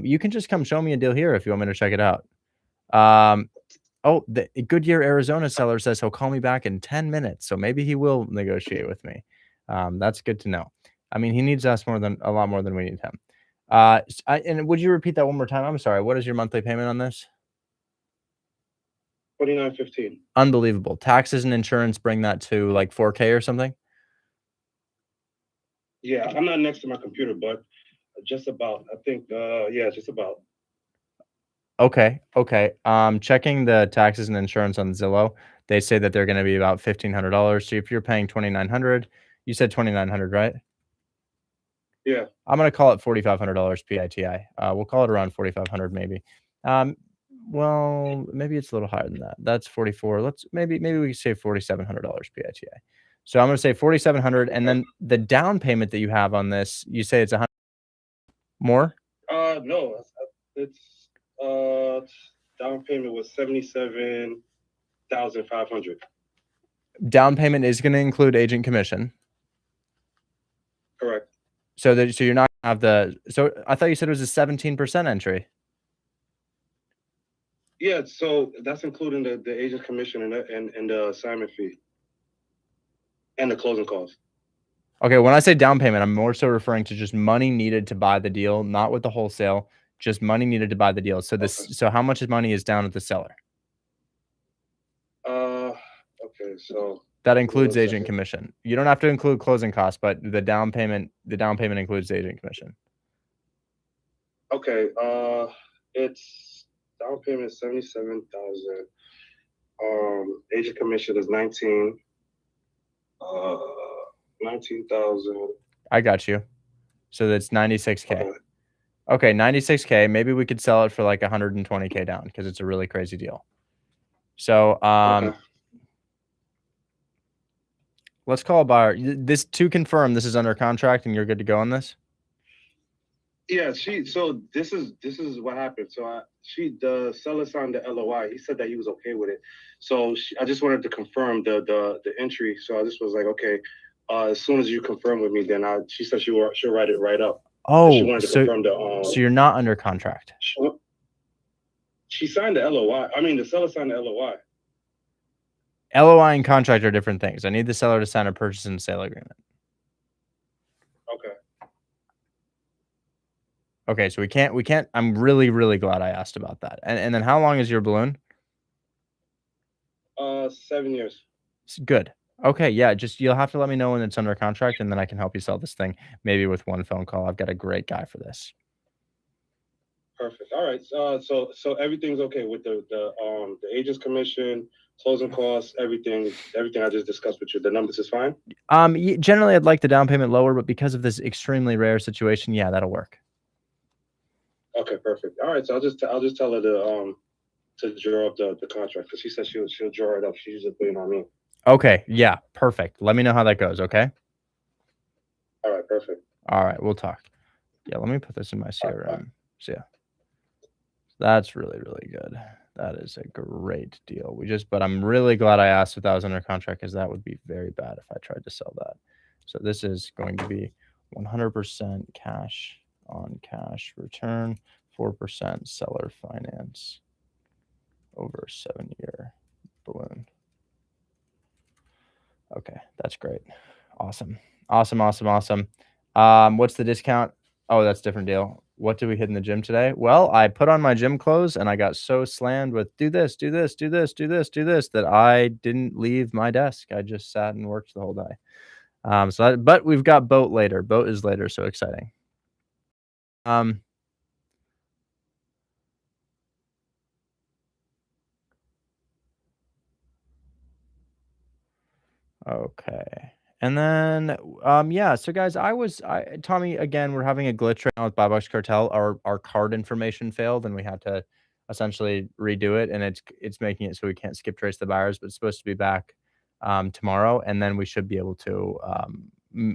You can just come show me a deal here if you want me to check it out. The Goodyear, Arizona seller says he'll call me back in 10 minutes. So maybe he will negotiate with me. That's good to know. I mean, he needs us a lot more than we need him. And would you repeat that one more time? I'm sorry. What is your monthly payment on this? $29.15. Unbelievable. Taxes and insurance bring that to like 4K or something. Yeah, I'm not next to my computer, but just about. I think, yeah, just about. Okay. Checking the taxes and insurance on Zillow, they say that they're going to be about $1,500. So if you're paying $2,900, you said $2,900, right? Yeah. I'm going to call it $4,500 PITI. We'll call it around 4,500 maybe. Well, maybe it's a little higher than that. That's 44. Maybe we say $4,700 PITI. So I'm going to say 4,700, and then the down payment that you have on this, you say it's 100 more? No, it's down payment was 77,500. Down payment is going to include agent commission. Correct. So you're not gonna have the. So I thought you said it was a 17% entry. Yeah, so that's including the agent commission and the assignment fee and the closing costs. Okay, when I say down payment, I'm more so referring to just money needed to buy the deal, not with the wholesale, just money needed to buy the deal. So so how much money is down at the seller? Okay, so that includes agent commission. You don't have to include closing costs, but the down payment includes the agent commission. Okay, it's down payment 77,000. Agent commission is 19. 19,000. I got you. So that's 96K. Okay, 96K. Maybe we could sell it for like 120K down because it's a really crazy deal. So let's call a buyer. This to confirm this is under contract and you're good to go on this? Yeah, so this is what happened. So the seller signed the LOI. He said that he was okay with it. So I just wanted to confirm the entry. So I just was like, okay, as soon as you confirm with me, then she said she'll write it right up. Oh, she wanted to confirm so you're not under contract. She signed the LOI. I mean, the seller signed the LOI. LOI and contract are different things. I need the seller to sign a purchase and sale agreement. Okay. Okay, so we can't. I'm really, really glad I asked about that. And then how long is your balloon? 7 years. Good. Okay, yeah, just you'll have to let me know when it's under contract, and then I can help you sell this thing, maybe with one phone call. I've got a great guy for this. Perfect. All right. So everything's okay with the agent's commission, closing costs, everything I just discussed with you. The numbers is fine. Generally, I'd like the down payment lower, but because of this extremely rare situation, yeah, that'll work. Okay, perfect. All right. So I'll just tell her to draw up the contract because she said she'll draw it up. She's just waiting on me. Okay. Yeah. Perfect. Let me know how that goes. Okay. All right. Perfect. All right. We'll talk. Yeah. Let me put this in my CRM. So yeah, that's really, really good. That is a great deal. But I'm really glad I asked if that was under contract because that would be very bad if I tried to sell that. So this is going to be 100% cash on cash return, 4% seller finance over a 7-year balloon. Okay, that's great. Awesome. What's the discount? Oh, that's a different deal. What did we hit in the gym today? Well, I put on my gym clothes and I got so slammed with do this that I didn't leave my desk. I just sat and worked the whole day. But we've got boat later. Boat is later, so exciting. Okay. And then, yeah. So guys, Tommy, again, we're having a glitch right now with Buy Box Cartel. Our card information failed and we had to essentially redo it. And it's making it so we can't skip trace the buyers, but it's supposed to be back tomorrow. And then we should be able to,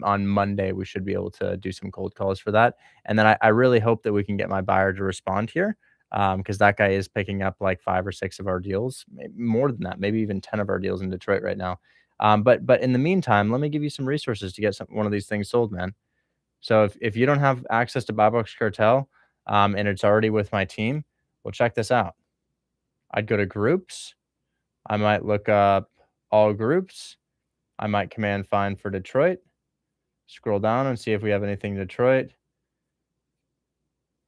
on Monday, we should be able to do some cold calls for that. And then I really hope that we can get my buyer to respond here. Because that guy is picking up like 5 or 6 of our deals, more than that, maybe even 10 of our deals in Detroit right now. But in the meantime, let me give you some resources to get one of these things sold, man. So if you don't have access to Buy Box Cartel, and it's already with my team, well, check this out. I'd go to groups. I might look up all groups. I might command find for Detroit. Scroll down and see if we have anything in Detroit.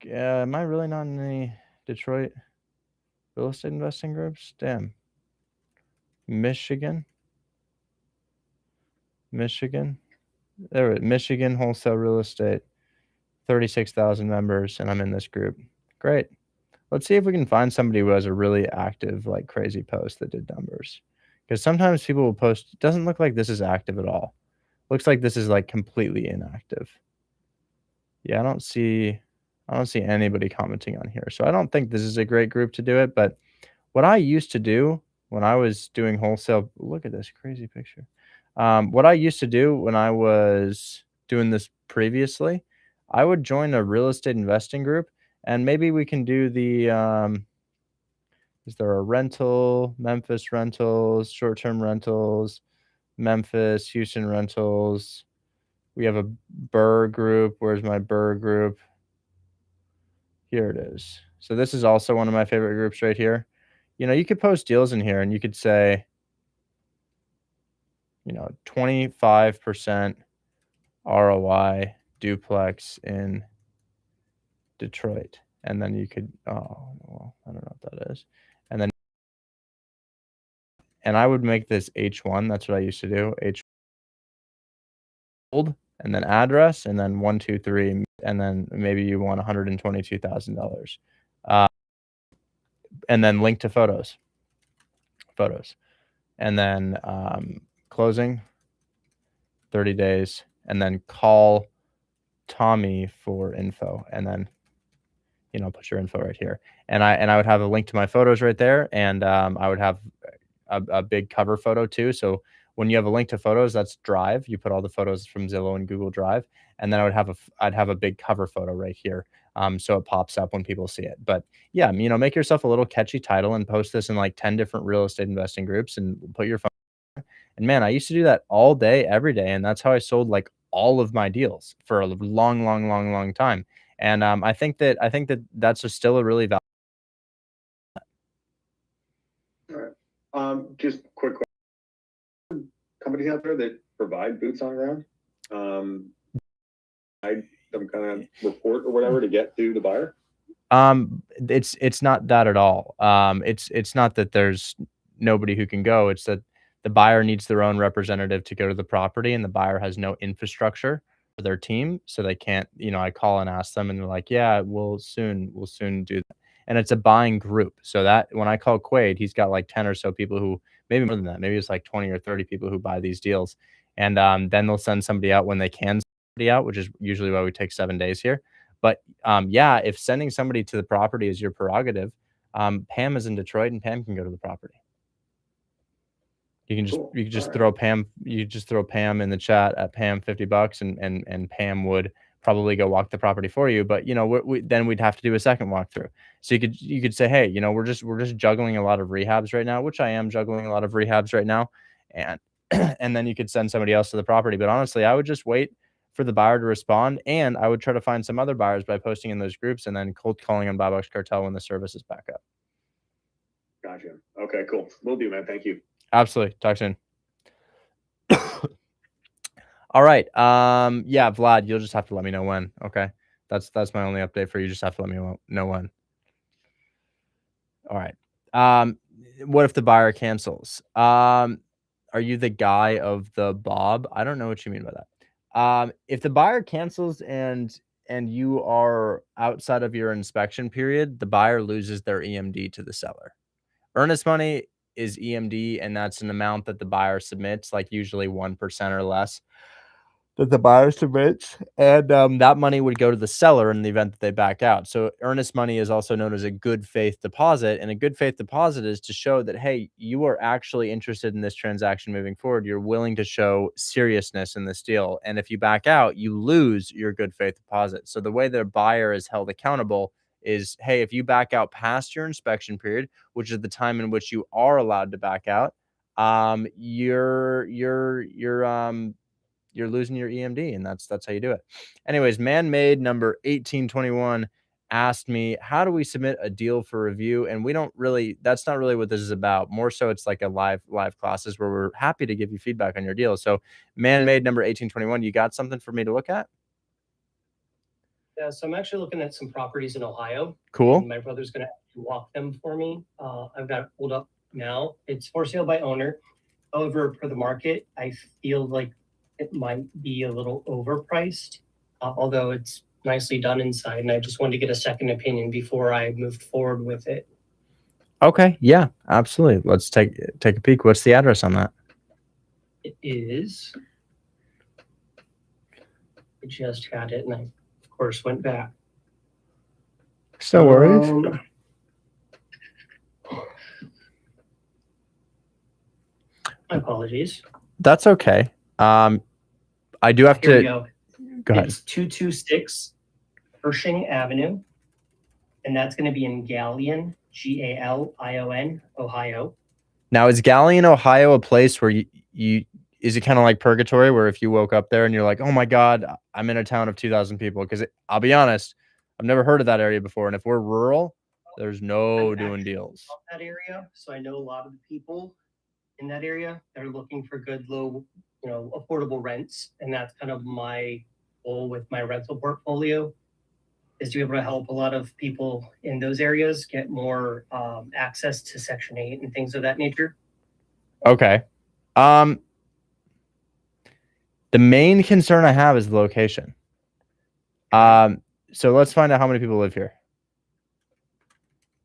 Am I really not in any Detroit real estate investing groups? Damn. Michigan. There, Michigan Wholesale Real Estate, 36,000 members, and I'm in this group. Great. Let's see if we can find somebody who has a really active, like crazy post that did numbers. Because sometimes people will post, it doesn't look like this is active at all. Looks like this is like completely inactive. Yeah, I don't see anybody commenting on here. So I don't think this is a great group to do it. But what I used to do when I was doing wholesale, look at this crazy picture. What I used to do when I was doing this previously, I would join a real estate investing group, and maybe we can do the is there a rental, Memphis rentals, short-term rentals, Memphis, Houston rentals. We have a Burr group. Where's my Burr group? Here it is. So this is also one of my favorite groups right here. You know, you could post deals in here and you could say, you know, 25% ROI duplex in Detroit. And then you could, oh, well, I don't know what that is. And then, and I would make this H1. That's what I used to do. H and then address, and then 1, 2, 3, and then maybe you want $122,000. And then link to photos. And then closing, 30 days, and then call Tommy for info, and then, you know, put your info right here. And I would have a link to my photos right there, and I would have a big cover photo too. So when you have a link to photos, that's Drive. You put all the photos from Zillow and Google Drive, and then I'd have a big cover photo right here, so it pops up when people see it. But yeah, you know, make yourself a little catchy title and post this in like 10 different real estate investing groups, and put your phone. And man, I used to do that all day, every day, and that's how I sold like all of my deals for a long time. And I think that that's still a really valuable. All right. Just quick question. Companies out there that provide boots on the ground. Some kind of report or whatever to get to the buyer. It's not that at all. It's not that there's nobody who can go. It's that the buyer needs their own representative to go to the property, and the buyer has no infrastructure for their team, so they can't. You know, I call and ask them, and they're like, "Yeah, we'll soon do that." And it's a buying group, so that when I call Quaid, he's got like 10 or so people who, maybe more than that, maybe it's like 20 or 30 people who buy these deals, and then they'll send somebody out when they can send somebody out, which is usually why we take 7 days here. But yeah, if sending somebody to the property is your prerogative, Pam is in Detroit, and Pam can go to the property. You can just throw Pam in the chat at Pam $50, and Pam would probably go walk the property for you. But you know, then we'd have to do a second walkthrough. So you could say, hey, you know, we're just juggling a lot of rehabs right now, which I am juggling a lot of rehabs right now, and and then you could send somebody else to the property. But honestly, I would just wait for the buyer to respond, and I would try to find some other buyers by posting in those groups, and then cold calling on Buy Box Cartel when the service is back up. Gotcha. Okay, cool. Will do, man. Thank you. Absolutely. Talk soon. All right. Yeah, Vlad, you'll just have to let me know when. Okay. That's my only update for you. Just have to let me know when. All right. What if the buyer cancels? Are you the guy of the Bob? I don't know what you mean by that. If the buyer cancels and you are outside of your inspection period, the buyer loses their EMD to the seller. Earnest money is EMD, and that's an amount that the buyer submits, like usually 1% or less that the buyer submits, and that money would go to the seller in the event that they back out. So earnest money is also known as a good faith deposit, and a good faith deposit is to show that, hey, you are actually interested in this transaction moving forward. You're willing to show seriousness in this deal, and if you back out, you lose your good faith deposit. So the way the buyer is held accountable is, hey, if you back out past your inspection period, which is the time in which you are allowed to back out, you're losing your EMD, and that's how you do it. Anyways, man-made number 1821 asked me, how do we submit a deal for review? And that's not really what this is about. More so it's like a live classes where we're happy to give you feedback on your deal. So man-made number 1821, you got something for me to look at? Yeah, so I'm actually looking at some properties in Ohio. Cool. My brother's going to walk them for me. I've got it pulled up now. It's for sale by owner. However, for the market, I feel like it might be a little overpriced, although it's nicely done inside. And I just wanted to get a second opinion before I moved forward with it. Okay, yeah, absolutely. Let's take a peek. What's the address on that? It is. I just got it, and I, of course, went back. No worries. My apologies. That's okay. I do have Here we to go. Go ahead. It's 226 Pershing Avenue, and that's going to be in Galion, Galion, Ohio. Now, is Galion, Ohio, a place where you is it kind of like purgatory, where if you woke up there and you're like, oh my God, I'm in a town of 2,000 people? Because I'll be honest, I've never heard of that area before, and if we're rural, there's no doing deals. That area, so I know a lot of the people in that area that are looking for good, low, affordable rents, and that's kind of my goal with my rental portfolio, is to be able to help a lot of people in those areas get more access to Section 8 and things of that nature. Okay. The main concern I have is the location. So let's find out how many people live here.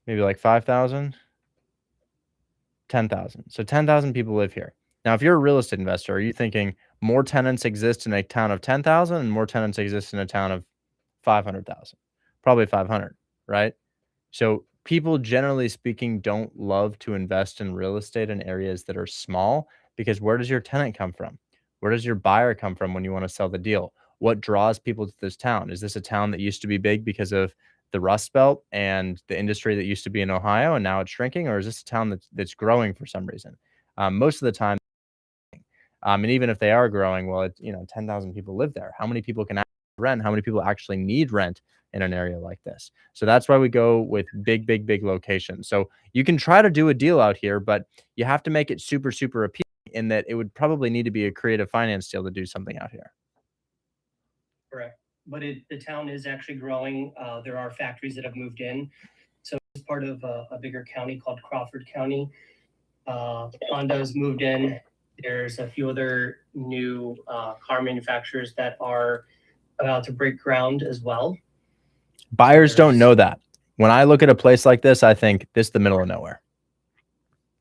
Maybe like 5,000, 10,000. So 10,000 people live here. Now, if you're a real estate investor, are you thinking more tenants exist in a town of 10,000 and more tenants exist in a town of 500,000? Probably 500, right? So people, generally speaking, don't love to invest in real estate in areas that are small, because where does your tenant come from? Where does your buyer come from when you want to sell the deal? What draws people to this town? Is this a town that used to be big because of the Rust Belt and the industry that used to be in Ohio and now it's shrinking? Or is this a town that's growing for some reason? Most of the time, and even if they are growing, well, 10,000 people live there. How many people can rent? How many people actually need rent in an area like this? So that's why we go with big locations. So you can try to do a deal out here, but you have to make it super appealing, in that it would probably need to be a creative finance deal to do something out here. Correct. But the town is actually growing. There are factories that have moved in. So it's part of a bigger county called Crawford County. Honda's moved in. There's a few other new car manufacturers that are about to break ground as well. Buyers don't know that. When I look at a place like this, I think this is the middle of nowhere.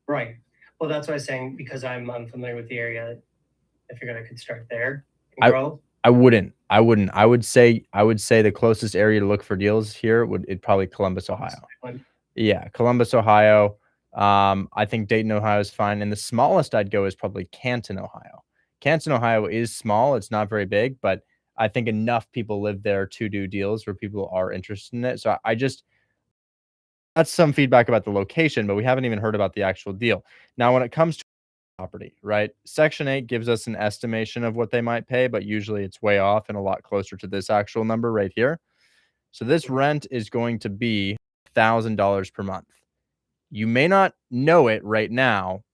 Right. Well, that's what I was saying, because I'm unfamiliar with the area. I figured I could start there and grow. I wouldn't. I would say the closest area to look for deals here it'd probably Columbus, Ohio. Yeah, Columbus, Ohio. I think Dayton, Ohio is fine. And the smallest I'd go is probably Canton, Ohio. Canton, Ohio is small. It's not very big, but I think enough people live there to do deals where people are interested in it. So that's some feedback about the location, but we haven't even heard about the actual deal. Now, when it comes to property, right? Section 8 gives us an estimation of what they might pay, but usually it's way off and a lot closer to this actual number right here. So this rent is going to be $1,000 per month. You may not know it right now,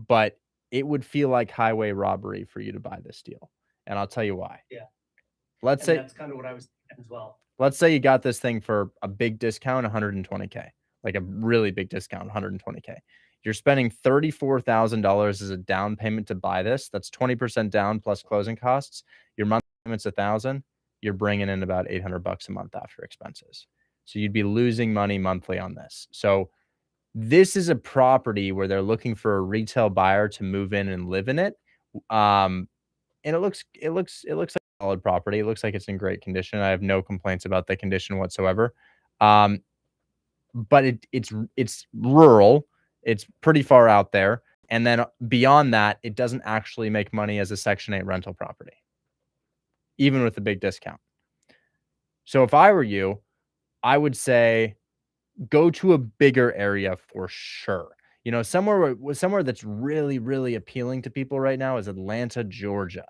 but it would feel like highway robbery for you to buy this deal. And I'll tell you why. Yeah. Let's say that's kind of what I was thinking as well. Let's say you got this thing for a big discount, 120K, like a really big discount, 120K. You're spending $34,000 as a down payment to buy this. That's 20% down plus closing costs. Your monthly payment's $1,000. You're bringing in about $800 a month after expenses. So you'd be losing money monthly on this. So this is a property where they're looking for a retail buyer to move in and live in it. And it looks like a solid property. It looks like it's in great condition. I have no complaints about the condition whatsoever. But it's rural. It's pretty far out there. And then beyond that, it doesn't actually make money as a Section 8 rental property, even with the big discount. So if I were you, I would say go to a bigger area for sure. Somewhere that's really appealing to people right now is Atlanta, Georgia.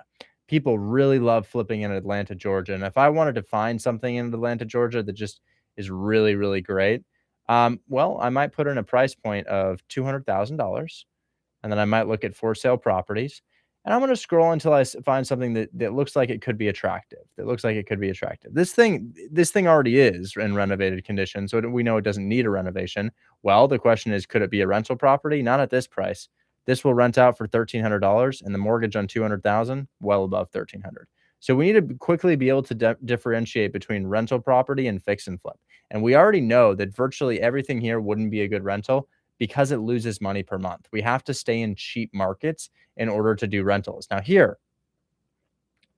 People really love flipping in Atlanta, Georgia. And if I wanted to find something in Atlanta, Georgia that just is really great, well, I might put in a price point of $200,000, and then I might look at for sale properties. And I'm going to scroll until I find something that looks like it could be attractive. This thing already is in renovated condition, so we know it doesn't need a renovation. Well, the question is, could it be a rental property? Not at this price. This will rent out for $1,300, and the mortgage on $200,000 well above $1,300. So we need to quickly be able to differentiate between rental property and fix and flip. And we already know that virtually everything here wouldn't be a good rental because it loses money per month. We have to stay in cheap markets in order to do rentals. Now here,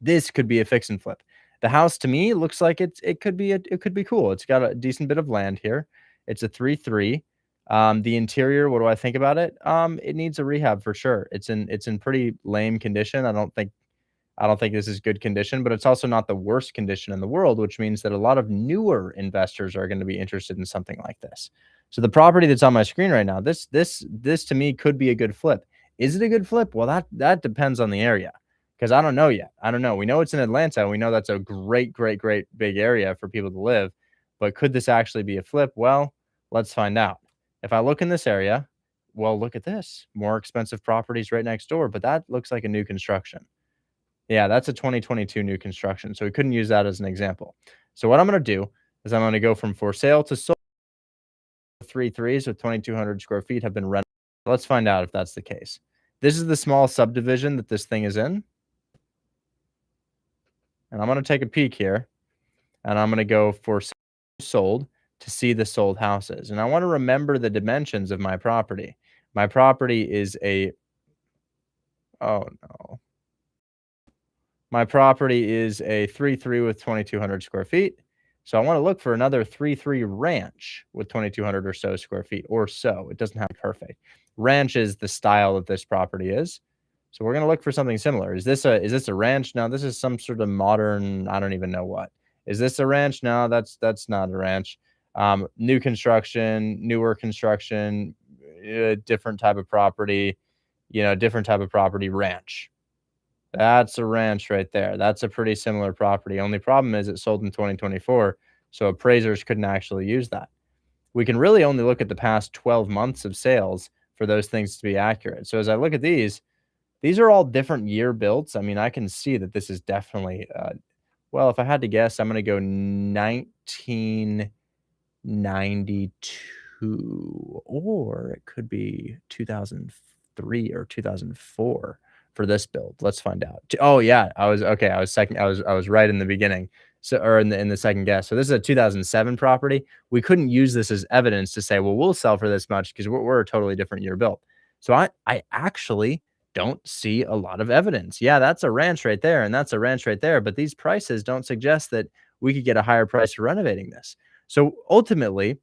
this could be a fix and flip. The house to me looks like it could be cool. It's got a decent bit of land here. It's a 3-3. The interior, what do I think about it? It needs a rehab for sure. It's in pretty lame condition. I don't think this is good condition, but it's also not the worst condition in the world, which means that a lot of newer investors are going to be interested in something like this. So the property that's on my screen right now, this to me could be a good flip. Is it a good flip? Well, that depends on the area, because I don't know yet. I don't know. We know it's in Atlanta. We know that's a great big area for people to live, but could this actually be a flip? Well, let's find out. If I look in this area, well, look at this. More expensive properties right next door, but that looks like a new construction. Yeah, that's a 2022 new construction, so we couldn't use that as an example. So what I'm going to do is I'm going to go from for sale to sold. 3-3s with 2,200 square feet have been rented. Let's find out if that's the case. This is the small subdivision that this thing is in. And I'm going to take a peek here, and I'm going to go for sold to see the sold houses. And I want to remember the dimensions of my property. My property is my property is a 3-3 with 2,200 square feet. So I want to look for another 3-3 ranch with 2,200 or so square feet or so. It doesn't have to be perfect. Ranch is the style that this property is. So we're going to look for something similar. Is this a ranch? No, this is some sort of modern, I don't even know what. Is this a ranch? No, that's not a ranch. New construction, newer construction, different type of property, ranch. That's a ranch right there. That's a pretty similar property. Only problem is it sold in 2024, so appraisers couldn't actually use that. We can really only look at the past 12 months of sales for those things to be accurate. So as I look at these are all different year builds. I mean, I can see that this is definitely, well, if I had to guess, I'm going to go 1992, or it could be 2003 or 2004 for this build. Let's find out. Oh yeah, I was second. I was right in the beginning. So, or in the second guess. So this is a 2007 property. We couldn't use this as evidence to say, well, we'll sell for this much because we're a totally different year build. So I actually don't see a lot of evidence. Yeah, that's a ranch right there, and that's a ranch right there. But these prices don't suggest that we could get a higher price for renovating this. So ultimately,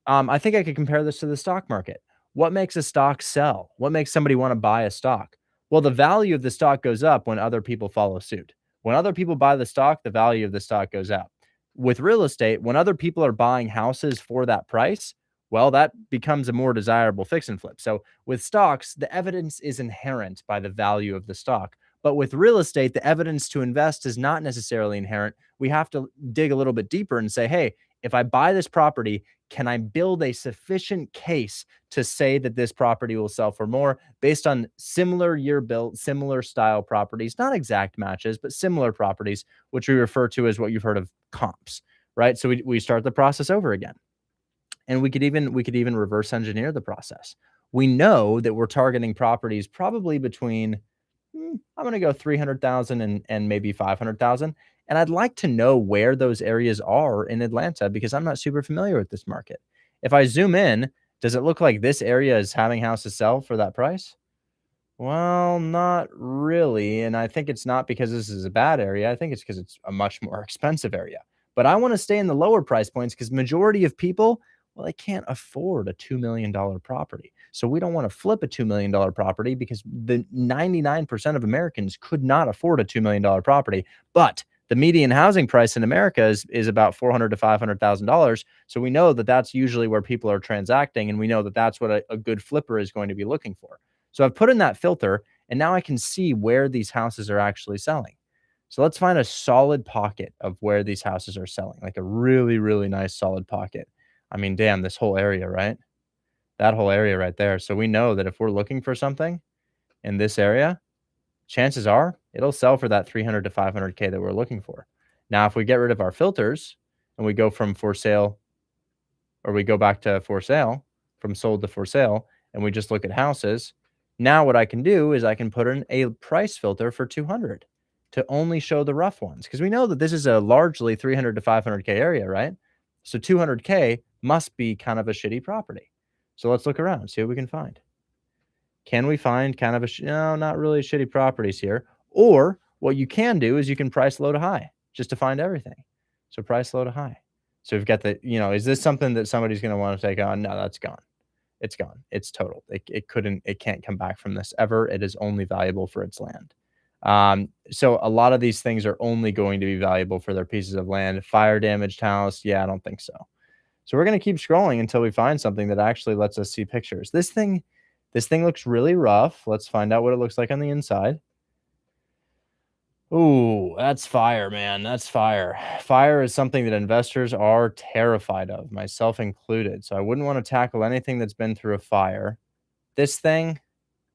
I think I could compare this to the stock market. What makes a stock sell? What makes somebody want to buy a stock? Well, the value of the stock goes up when other people follow suit. When other people buy the stock, the value of the stock goes up. With real estate, when other people are buying houses for that price, well, that becomes a more desirable fix and flip. So with stocks, the evidence is inherent by the value of the stock. But with real estate, the evidence to invest is not necessarily inherent. We have to dig a little bit deeper and say, hey, if I buy this property, can I build a sufficient case to say that this property will sell for more based on similar year built, similar style properties, not exact matches, but similar properties, which we refer to as what you've heard of comps, right? So we start the process over again. And we could even reverse engineer the process. We know that we're targeting properties probably between, I'm going to go 300,000 and maybe 500,000. And I'd like to know where those areas are in Atlanta because I'm not super familiar with this market. If I zoom in, does it look like this area is having houses sell for that price? Well, not really. And I think it's not because this is a bad area. I think it's because it's a much more expensive area. But I want to stay in the lower price points because majority of people, well, they can't afford a $2 million property. So we don't want to flip a $2 million property because the 99% of Americans could not afford a $2 million property. But the median housing price in America is about $400,000 to $500,000. So we know that that's usually where people are transacting. And we know that that's what a good flipper is going to be looking for. So I've put in that filter and now I can see where these houses are actually selling. So let's find a solid pocket of where these houses are selling, like a really, really nice solid pocket. I mean, damn, this whole area, right? That whole area right there. So we know that if we're looking for something in this area, chances are it'll sell for that 300 to 500K that we're looking for. Now, if we get rid of our filters and we go from for sale, or we go back to for sale, from sold to for sale, and we just look at houses, Now what I can do is I can put in a price filter for 200 to only show the rough ones, because we know that this is a largely 300 to 500K area, right? So 200K must be kind of a shitty property. So let's look around, see what we can find. Can we find kind of no, not really shitty properties here? Or what you can do is you can price low to high just to find everything. So price low to high. So we've got the, is this something that somebody's going to want to take on? No, that's gone. It's gone. It's total. It can't come back from this ever. It is only valuable for its land. So a lot of these things are only going to be valuable for their pieces of land. Fire damaged house. Yeah, I don't think so. So we're going to keep scrolling until we find something that actually lets us see pictures. This thing looks really rough. Let's find out what it looks like on the inside. Ooh, that's fire, man. That's fire. Fire is something that investors are terrified of, myself included. So I wouldn't want to tackle anything that's been through a fire. This thing,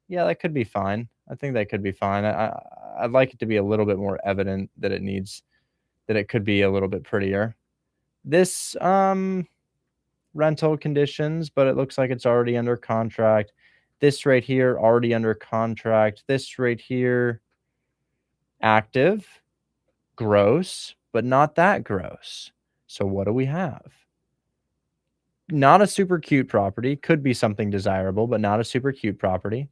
yeah, that could be fine. I think that could be fine. I'd like it to be a little bit more evident that it could be a little bit prettier. This, rental conditions, but it looks like it's already under contract. This right here, already under contract. This right here, active, gross, but not that gross. So what do we have? Not a super cute property. Could be something desirable, but not a super cute property.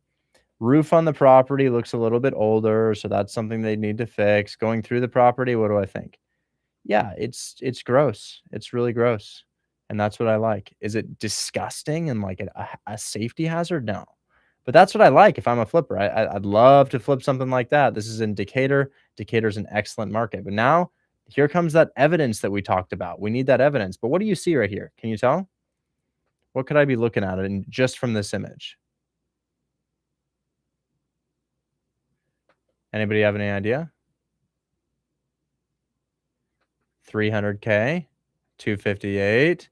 Roof on the property looks a little bit older, so that's something they need to fix. Going through the property, what do I think? Yeah, it's gross. It's really gross. And that's what I like. Is it disgusting and like a safety hazard? No. But that's what I like if I'm a flipper. I'd love to flip something like that. This is in Decatur. Decatur's an excellent market. But now here comes that evidence that we talked about. We need that evidence. But what do you see right here? Can you tell? What could I be looking at just from this image? Anybody have any idea? 300K, 258,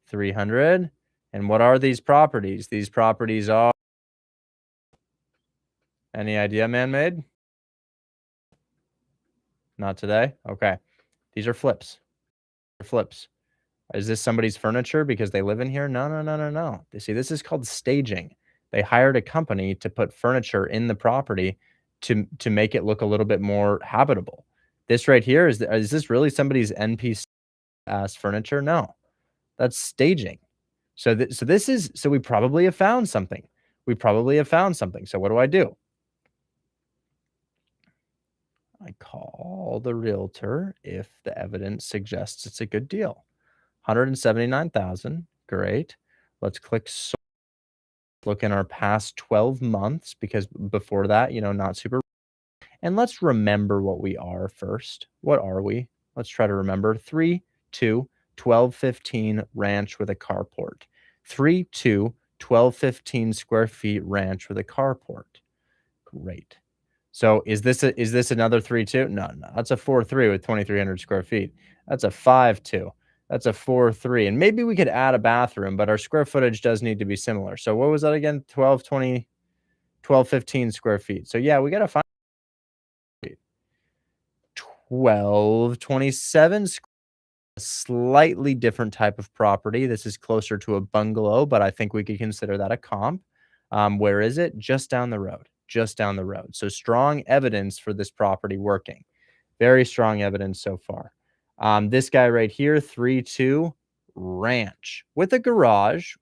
300. And what are these properties? These properties are... Any idea, man-made? Not today? Okay. These are flips. They're flips. Is this somebody's furniture because they live in here? No, no, no, no, no. You see, this is called staging. They hired a company to put furniture in the property to make it look a little bit more habitable. This right here, is this really somebody's NPC ass furniture? No. That's staging. So we probably have found something. So what do? I call the realtor if the evidence suggests it's a good deal. 179,000. Great. Let's click look in our past 12 months, because before that, not super. And let's remember what we are first. What are we? Let's try to remember. 1215 ranch with a carport. 1215 square feet ranch with a carport. Great. So is this another 3.2? No. That's a 4.3 with 2,300 square feet. That's a 5.2. That's a 4.3. And maybe we could add a bathroom, but our square footage does need to be similar. So what was that again? 1215 square feet. So yeah, we got to find 1227 square. A slightly different type of property. This is closer to a bungalow, but I think we could consider that a comp. Where is it? Just down the road. So strong evidence for this property working. Very strong evidence so far. This guy right here, 3.2 ranch with a garage,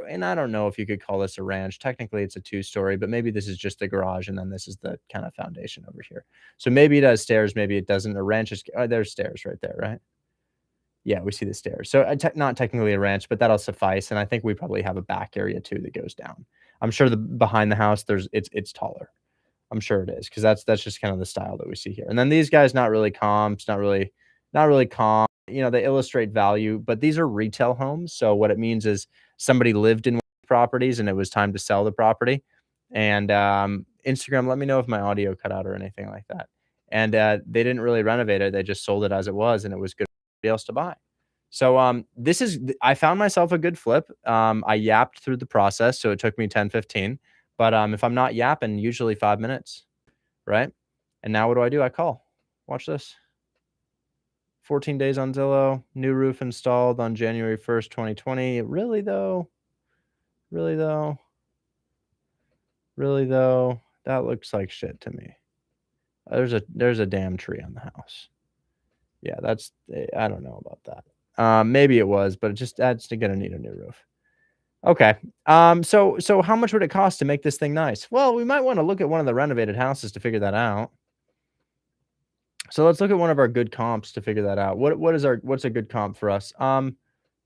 and I don't know if you could call this a ranch. Technically, it's a 2-story, but maybe this is just the garage, and then this is the kind of foundation over here. So maybe it has stairs, maybe it doesn't. A ranch is there's stairs right there, right? Yeah, we see the stairs. So not technically a ranch, but that'll suffice. And I think we probably have a back area too that goes down. I'm sure behind the house it's taller. I'm sure it is, because that's just kind of the style that we see here. And then these guys, not really comps, not really comp. They illustrate value, but these are retail homes. So what it means is somebody lived in one of the properties and it was time to sell the property. And Instagram, let me know if my audio cut out or anything like that. And they didn't really renovate it. They just sold it as it was, and it was good for else to buy. So I found myself a good flip. I yapped through the process, so it took me 10-15. But if I'm not yapping, usually 5 minutes, right? And now what do? I call. Watch this. 14 days on Zillow. New roof installed on January 1st, 2020. Really though? Really though, that looks like shit to me. There's a damn tree on the house. Yeah, that's I don't know about that. Maybe it was, but it just adds to gonna need a new roof. Okay. So how much would it cost to make this thing nice? Well, we might want to look at one of the renovated houses to figure that out. So let's look at one of our good comps to figure that out. What's a good comp for us?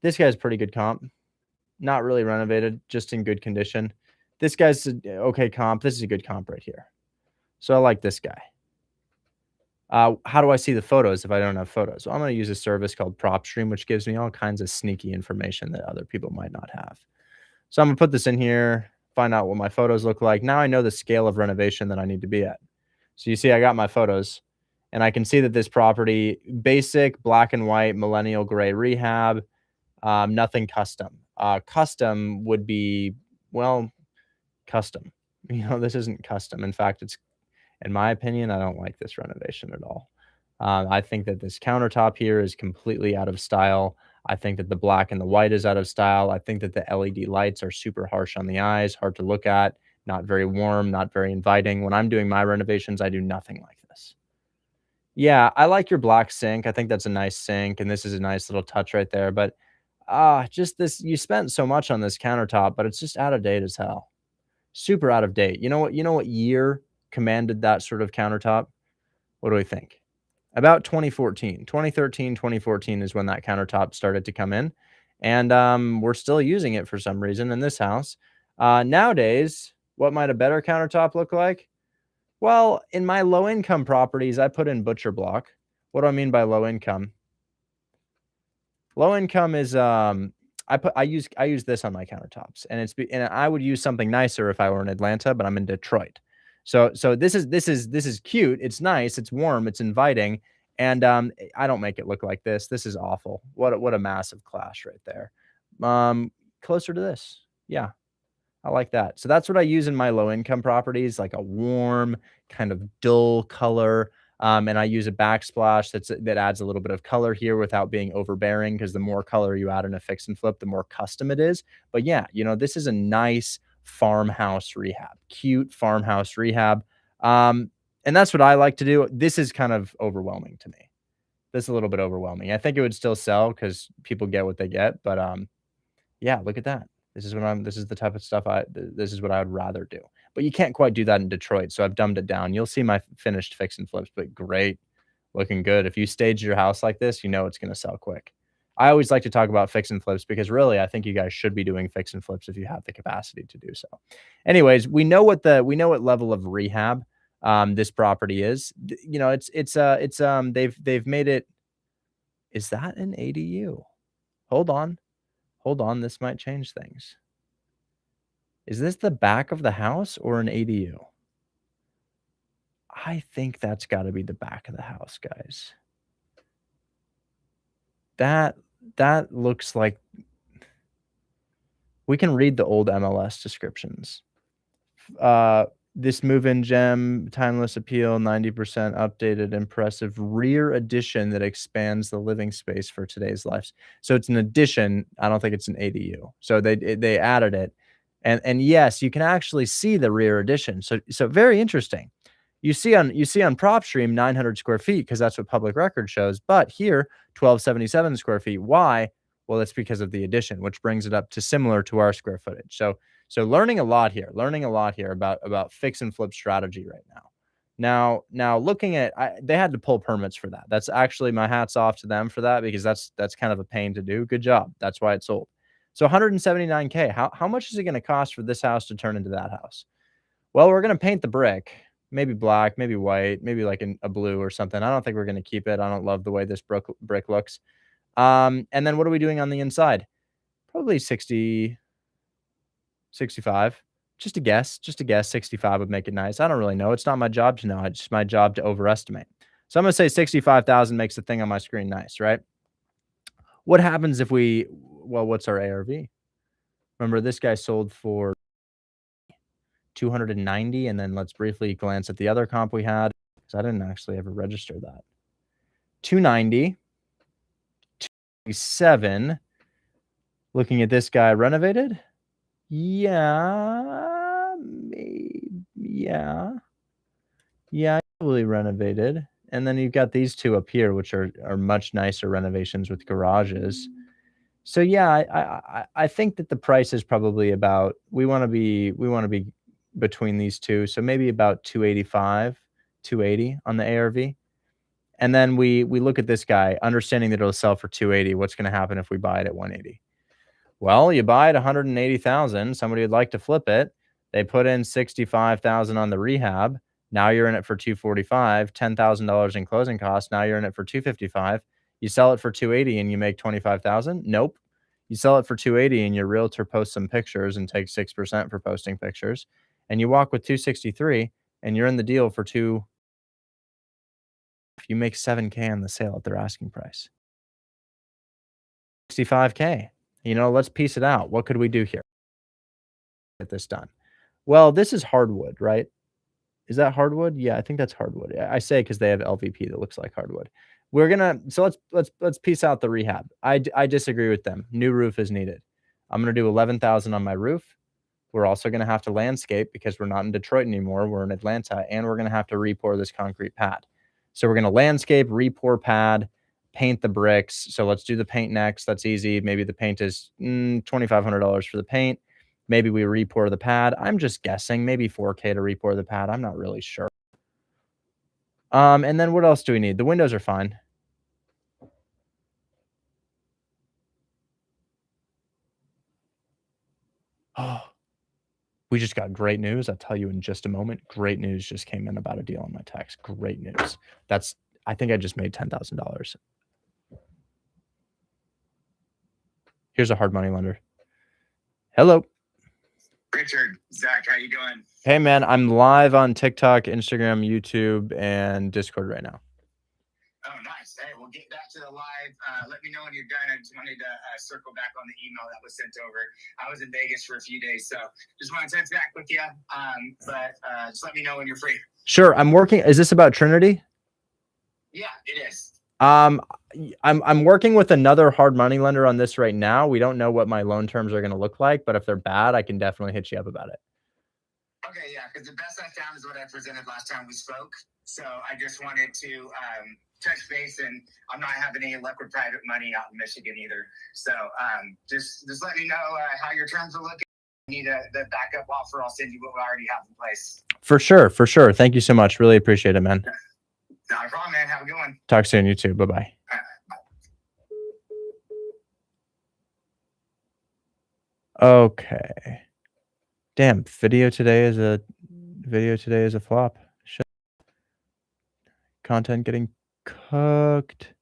This guy's pretty good comp. Not really renovated, just in good condition. This guy's okay comp. This is a good comp right here. So I like this guy. How do I see the photos if I don't have photos? Well, I'm going to use a service called PropStream, which gives me all kinds of sneaky information that other people might not have. So I'm going to put this in here, find out what my photos look like. Now I know the scale of renovation that I need to be at. So you see I got my photos, and I can see that this property, basic, black and white, millennial gray rehab, nothing custom. Custom would be, well, custom. This isn't custom. In fact, it's, in my opinion, I don't like this renovation at all. I think that this countertop here is completely out of style. I think that the black and the white is out of style. I think that the LED lights are super harsh on the eyes, hard to look at, not very warm, not very inviting. When I'm doing my renovations, I do nothing like this. Yeah, I like your black sink. I think that's a nice sink, and this is a nice little touch right there. But just this, you spent so much on this countertop, but it's just out of date as hell. Super out of date. You know what year commanded that sort of countertop? What do we think? About 2014. 2013, 2014 is when that countertop started to come in. And we're still using it for some reason in this house. Nowadays, what might a better countertop look like? Well, in my low-income properties, I put in butcher block. What do I mean by low income? Low income is I use this on my countertops, and and I would use something nicer if I were in Atlanta, but I'm in Detroit. So this is cute. It's nice. It's warm. It's inviting. And I don't make it look like this. This is awful. What a massive clash right there. Closer to this. Yeah. I like that. So that's what I use in my low income properties, like a warm kind of dull color. And I use a backsplash that adds a little bit of color here without being overbearing, because the more color you add in a fix and flip, the more custom it is. But yeah, this is a nice farmhouse rehab, cute farmhouse rehab. And that's what I like to do. This is kind of overwhelming to me. This is a little bit overwhelming. I think it would still sell because people get what they get. But yeah, look at that. This is the type of stuff this is what I would rather do. But you can't quite do that in Detroit, so I've dumbed it down. You'll see my finished fix and flips, but great. Looking good. If you stage your house like this, it's going to sell quick. I always like to talk about fix and flips because really I think you guys should be doing fix and flips if you have the capacity to do so. Anyways, we know what level of rehab this property is. They've made it. Is that an ADU? Hold on, this might change things. Is this the back of the house or an ADU? I think that's got to be the back of the house, guys. That looks like, we can read the old MLS descriptions. This move-in gem, timeless appeal, 90% updated, impressive rear addition that expands the living space for today's lives. So it's an addition. I don't think it's an ADU. So they added it, and yes, you can actually see the rear addition. So very interesting. You see on PropStream 900 square feet because that's what public record shows. But here 1277 square feet. Why? Well, it's because of the addition, which brings it up to similar to our square footage. So learning a lot here about fix and flip strategy right now. Now looking at, they had to pull permits for that. That's actually, my hat's off to them for that, because that's kind of a pain to do. Good job. That's why it sold. So $179K. How much is it going to cost for this house to turn into that house? Well, we're going to paint the brick, maybe black, maybe white, maybe like a blue or something. I don't think we're going to keep it. I don't love the way this brick looks. And then what are we doing on the inside? Probably 60, 65. Just a guess. 65 would make it nice. I don't really know. It's not my job to know. It's just my job to overestimate. So I'm going to say 65,000 makes the thing on my screen nice, right? What happens if what's our ARV? Remember, this guy sold for 290, and then let's briefly glance at the other comp we had, because I didn't actually ever register that. 290, 297. Looking at this guy renovated. Yeah, maybe Yeah. Yeah, probably renovated. And then you've got these two up here, which are much nicer renovations with garages. So yeah, I think that the price is probably about we want to be between these two. So maybe about 285, 280 on the ARV. And then we look at this guy, understanding that it'll sell for 280. What's going to happen if we buy it at 180? Well, you buy it 180,000. Somebody would like to flip it. They put in 65,000 on the rehab. Now you're in it for 245, $10,000 in closing costs. Now you're in it for 255. You sell it for 280 and you make 25,000. Nope. You sell it for 280 and your realtor posts some pictures and takes 6% for posting pictures. And you walk with 263 and you're in the deal for you make 7K on the sale at their asking price. 65K. You know, let's piece it out. What could we do here? Get this done. Well, this is hardwood, right? Is that hardwood? Yeah, I think that's hardwood. I say because they have LVP that looks like hardwood. We're gonna let's piece out the rehab. I disagree with them. New roof is needed. I'm gonna do 11,000 on my roof. We're also gonna have to landscape because we're not in Detroit anymore. We're in Atlanta, and we're gonna have to re-pour this concrete pad. So we're gonna landscape, re-pour pad, paint the bricks. So let's do the paint next. That's easy. Maybe the paint is $2,500 for the paint. Maybe we re-pour the pad. I'm just guessing. Maybe 4K to re-pour the pad. I'm not really sure. And then what else do we need? The windows are fine. Oh, we just got great news. I'll tell you in just a moment. Great news just came in about a deal on my text. Great news. I think I just made $10,000. Here's a hard money lender. Hello. Richard, Zach, how you doing? Hey, man, I'm live on TikTok, Instagram, YouTube, and Discord right now. Oh, nice. Hey, we'll get back to the live. Let me know when you're done. I just wanted to circle back on the email that was sent over. I was in Vegas for a few days, so just wanted to touch back with you. But just let me know when you're free. Sure. I'm working. Is this about Trinity? Yeah, it is. I'm working with another hard money lender on this right now. We don't know what my loan terms are going to look like, but if they're bad, I can definitely hit you up about it. Okay, yeah, because the best I found is what I presented last time we spoke. So I just wanted to touch base, and I'm not having any luck with private money out in Michigan either. So just let me know how your terms are looking. If you need the backup offer, I'll send you what we already have in place. For sure. For sure. Thank you so much. Really appreciate it, man. Not a problem, man. Have a good one. Talk soon. You too. Bye-bye. Okay. Damn, video today is a flop. Shit. Content getting cooked.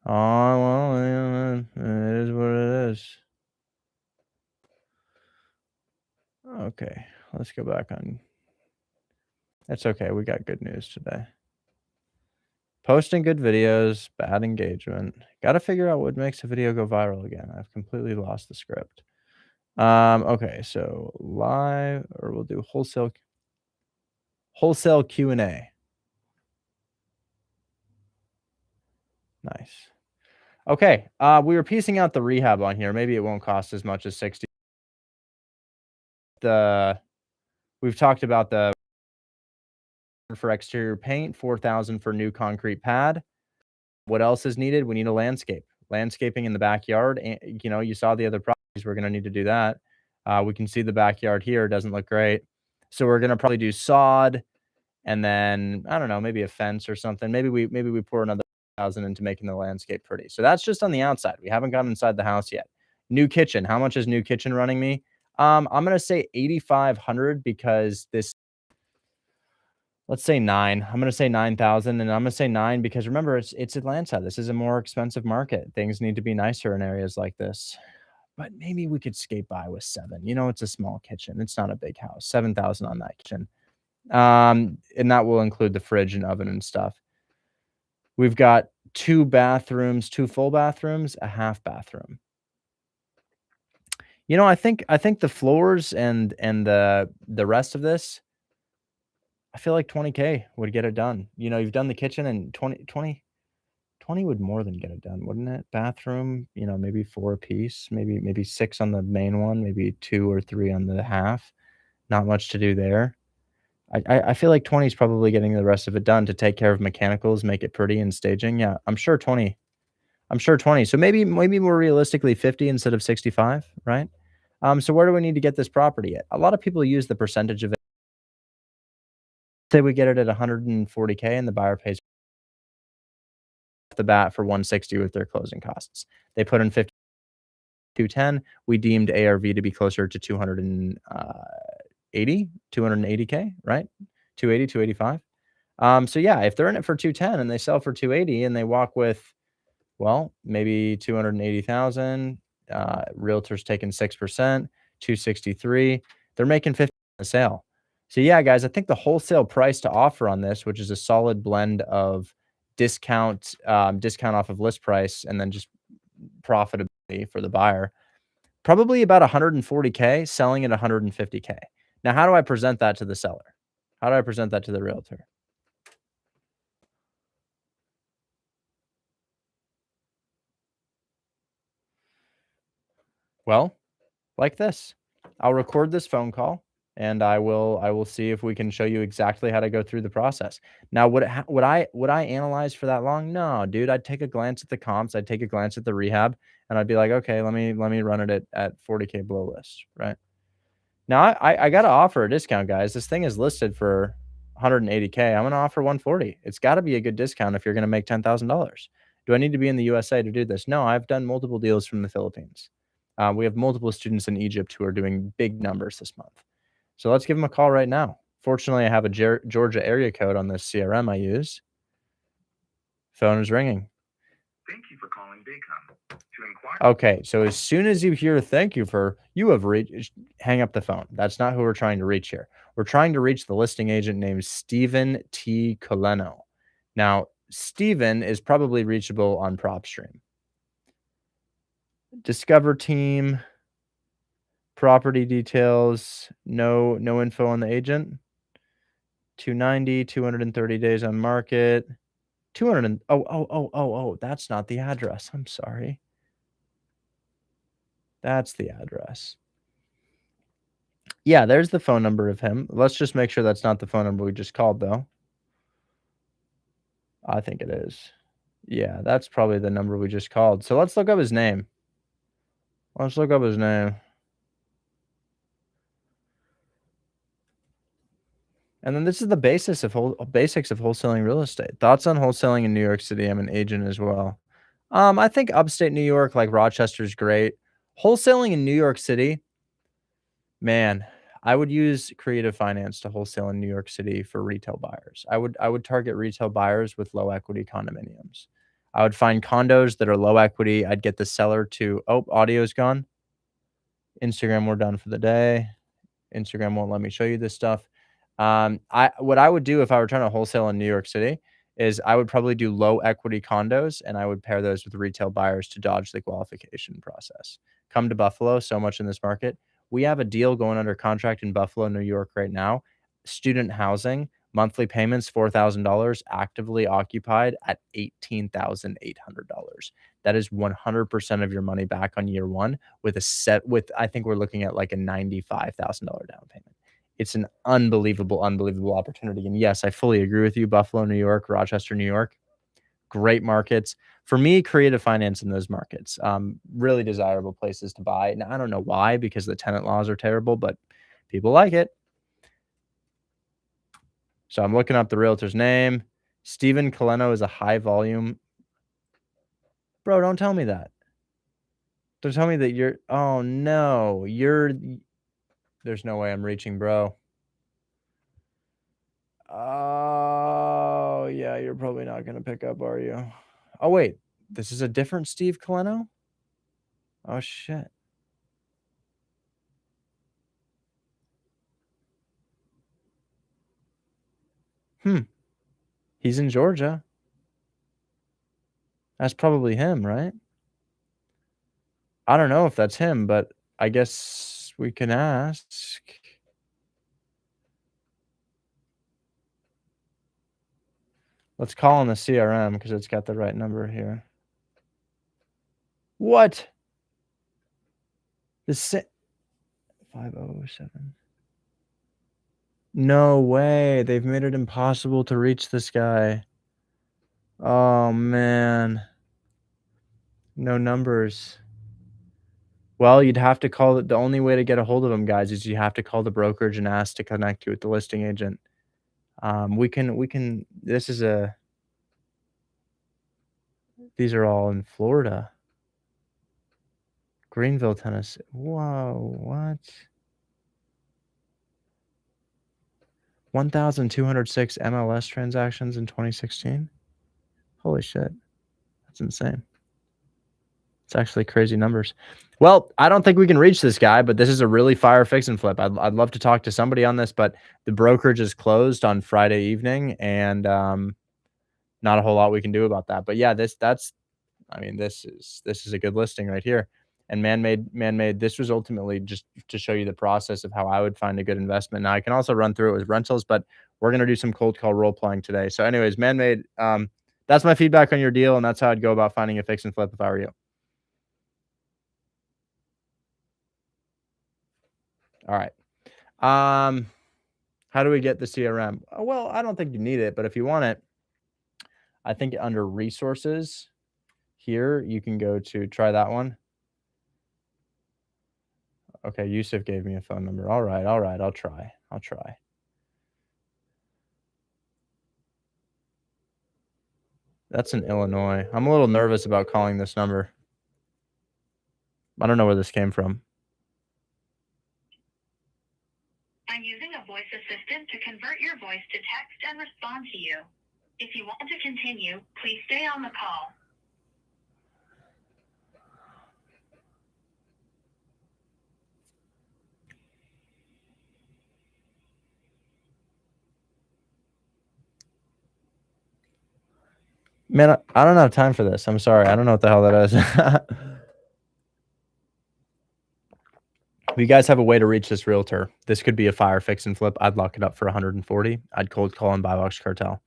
Oh, well, it is what it is. Okay, let's go back on. That's okay. We got good news today. Posting good videos, bad engagement. Got to figure out what makes a video go viral again. I've completely lost the script. Okay, so live, or we'll do wholesale Q&A. Nice. Okay, we were piecing out the rehab on here. Maybe it won't cost as much as 60. We've talked about the for exterior paint, 4,000 for new concrete pad. What else is needed? We need a landscaping in the backyard. And you saw the other properties. We're going to need to do that. We can see the backyard here. It doesn't look great. So we're going to probably do sod, and then I don't know, maybe a fence or something. Maybe we pour another 1,000 into making the landscape pretty. So that's just on the outside. We haven't gotten inside the house yet. New kitchen. How much is new kitchen running me? I'm going to say 8,500 because this. Let's say 9. I'm going to say 9,000, and I'm going to say 9 because remember, it's Atlanta. This is a more expensive market. Things need to be nicer in areas like this. But maybe we could skate by with 7. It's a small kitchen. It's not a big house. 7,000 on that kitchen. And that will include the fridge and oven and stuff. We've got 2 bathrooms, 2 full bathrooms, a half bathroom. I think the floors and the rest of this, I feel like 20K would get it done. You've done the kitchen, and 20 would more than get it done, wouldn't it? Bathroom, maybe 4 a piece, maybe 6 on the main one, maybe 2 or 3 on the half. Not much to do there. I feel like 20 is probably getting the rest of it done to take care of mechanicals, make it pretty and staging. Yeah, I'm sure 20. So maybe more realistically 50 instead of 65, right? So where do we need to get this property at? A lot of people use the percentage of it. Say we get it at 140K and the buyer pays off the bat for 160 with their closing costs. They put in 50, 210. We deemed ARV to be closer to 280K, right? 280, 285. So yeah, if they're in it for 210 and they sell for 280 and they walk with, well, maybe 280,000, realtors taking 6%, 263, they're making 50 on the sale. So yeah, guys, I think the wholesale price to offer on this, which is a solid blend of discount off of list price and then just profitability for the buyer, probably about 140K, selling at 150K. Now, how do I present that to the seller? How do I present that to the realtor? Well, like this. I'll record this phone call and I will see if we can show you exactly how to go through the process. Now, would I analyze for that long? No, dude. I'd take a glance at the comps. I'd take a glance at the rehab, and I'd be like, okay, let me run it at 40K below list, right? Now, I got to offer a discount, guys. This thing is listed for 180K. I'm going to offer 140. It's got to be a good discount if you're going to make $10,000. Do I need to be in the USA to do this? No, I've done multiple deals from the Philippines. We have multiple students in Egypt who are doing big numbers this month. So let's give them a call right now. Fortunately, I have a Georgia area code on this CRM I use. Phone is ringing. Thank you for calling Baycom. To inquire. Okay, so as soon as you hear thank you for, you have reached, hang up the phone. That's not who we're trying to reach here. We're trying to reach the listing agent named Stephen T. Coleno. Now, Stephen is probably reachable on PropStream. Discover team, property details, no info on the agent. 290, 230 days on market. 200 that's not the address. I'm sorry. That's the address. Yeah, there's the phone number of him. Let's just make sure that's not the phone number we just called, though. I think it is. Yeah, that's probably the number we just called. So let's look up his name. Let's look up his name. And then this is the basics of wholesaling real estate. Thoughts on wholesaling in New York City? I'm an agent as well. I think upstate New York, like Rochester, is great. Wholesaling in New York City, man, I would use creative finance to wholesale in New York City for retail buyers. I would target retail buyers with low equity condominiums. I would find condos that are low equity. I'd get the seller to, oh, audio's gone. Instagram, we're done for the day. Instagram won't let me show you this stuff. What I would do if I were trying to wholesale in New York City is I would probably do low equity condos and I would pair those with retail buyers to dodge the qualification process. Come to Buffalo, so much in this market. We have a deal going under contract in Buffalo, New York right now. Student housing, monthly payments $4,000, actively occupied at $18,800. That is 100% of your money back on year one with I think we're looking at like a $95,000 down payment. It's an unbelievable opportunity. And yes, I fully agree with you. Buffalo, New York, Rochester, New York, great markets. For me, creative finance in those markets, really desirable places to buy. Now, I don't know why, because the tenant laws are terrible, but people like it. So I'm looking up the realtor's name. Stephen Coleno is a high volume. Bro, don't tell me that. Don't tell me that you're, oh no, there's no way I'm reaching, bro. Oh, yeah, you're probably not going to pick up, are you? Oh, wait, this is a different Steve Coleno? Oh, shit. He's in Georgia. That's probably him, right? I don't know if that's him, but I guess we can ask. Let's call on the CRM because it's got the right number here. What? The 507. No way. They've made it impossible to reach this guy. Oh, man. No numbers. Well, you'd have to call it. The only way to get a hold of him, guys, is you have to call the brokerage and ask to connect you with the listing agent. These are all in Florida. Greenville, Tennessee. Whoa, what? 1,206 MLS transactions in 2016? Holy shit. That's insane. It's actually crazy numbers. Well, I don't think we can reach this guy, but this is a really fire fix and flip. I'd love to talk to somebody on this, but the brokerage is closed on Friday evening, and not a whole lot we can do about that. But yeah, this is a good listing right here. And man-made, this was ultimately just to show you the process of how I would find a good investment. Now I can also run through it with rentals, but we're going to do some cold call role playing today. So anyways, man-made, that's my feedback on your deal. And that's how I'd go about finding a fix and flip if I were you. All right. How do we get the CRM? Well, I don't think you need it, but if you want it, I think under resources here, you can go to try that one. Okay, Yusuf gave me a phone number. All right. I'll try. That's in Illinois. I'm a little nervous about calling this number. I don't know where this came from. I'm using a voice assistant to convert your voice to text and respond to you. If you want to continue, please stay on the call. Man, I don't have time for this. I'm sorry. I don't know what the hell that is. If you guys have a way to reach this realtor, this could be a fire fix and flip. I'd lock it up for 140. I'd cold call and buy box cartel.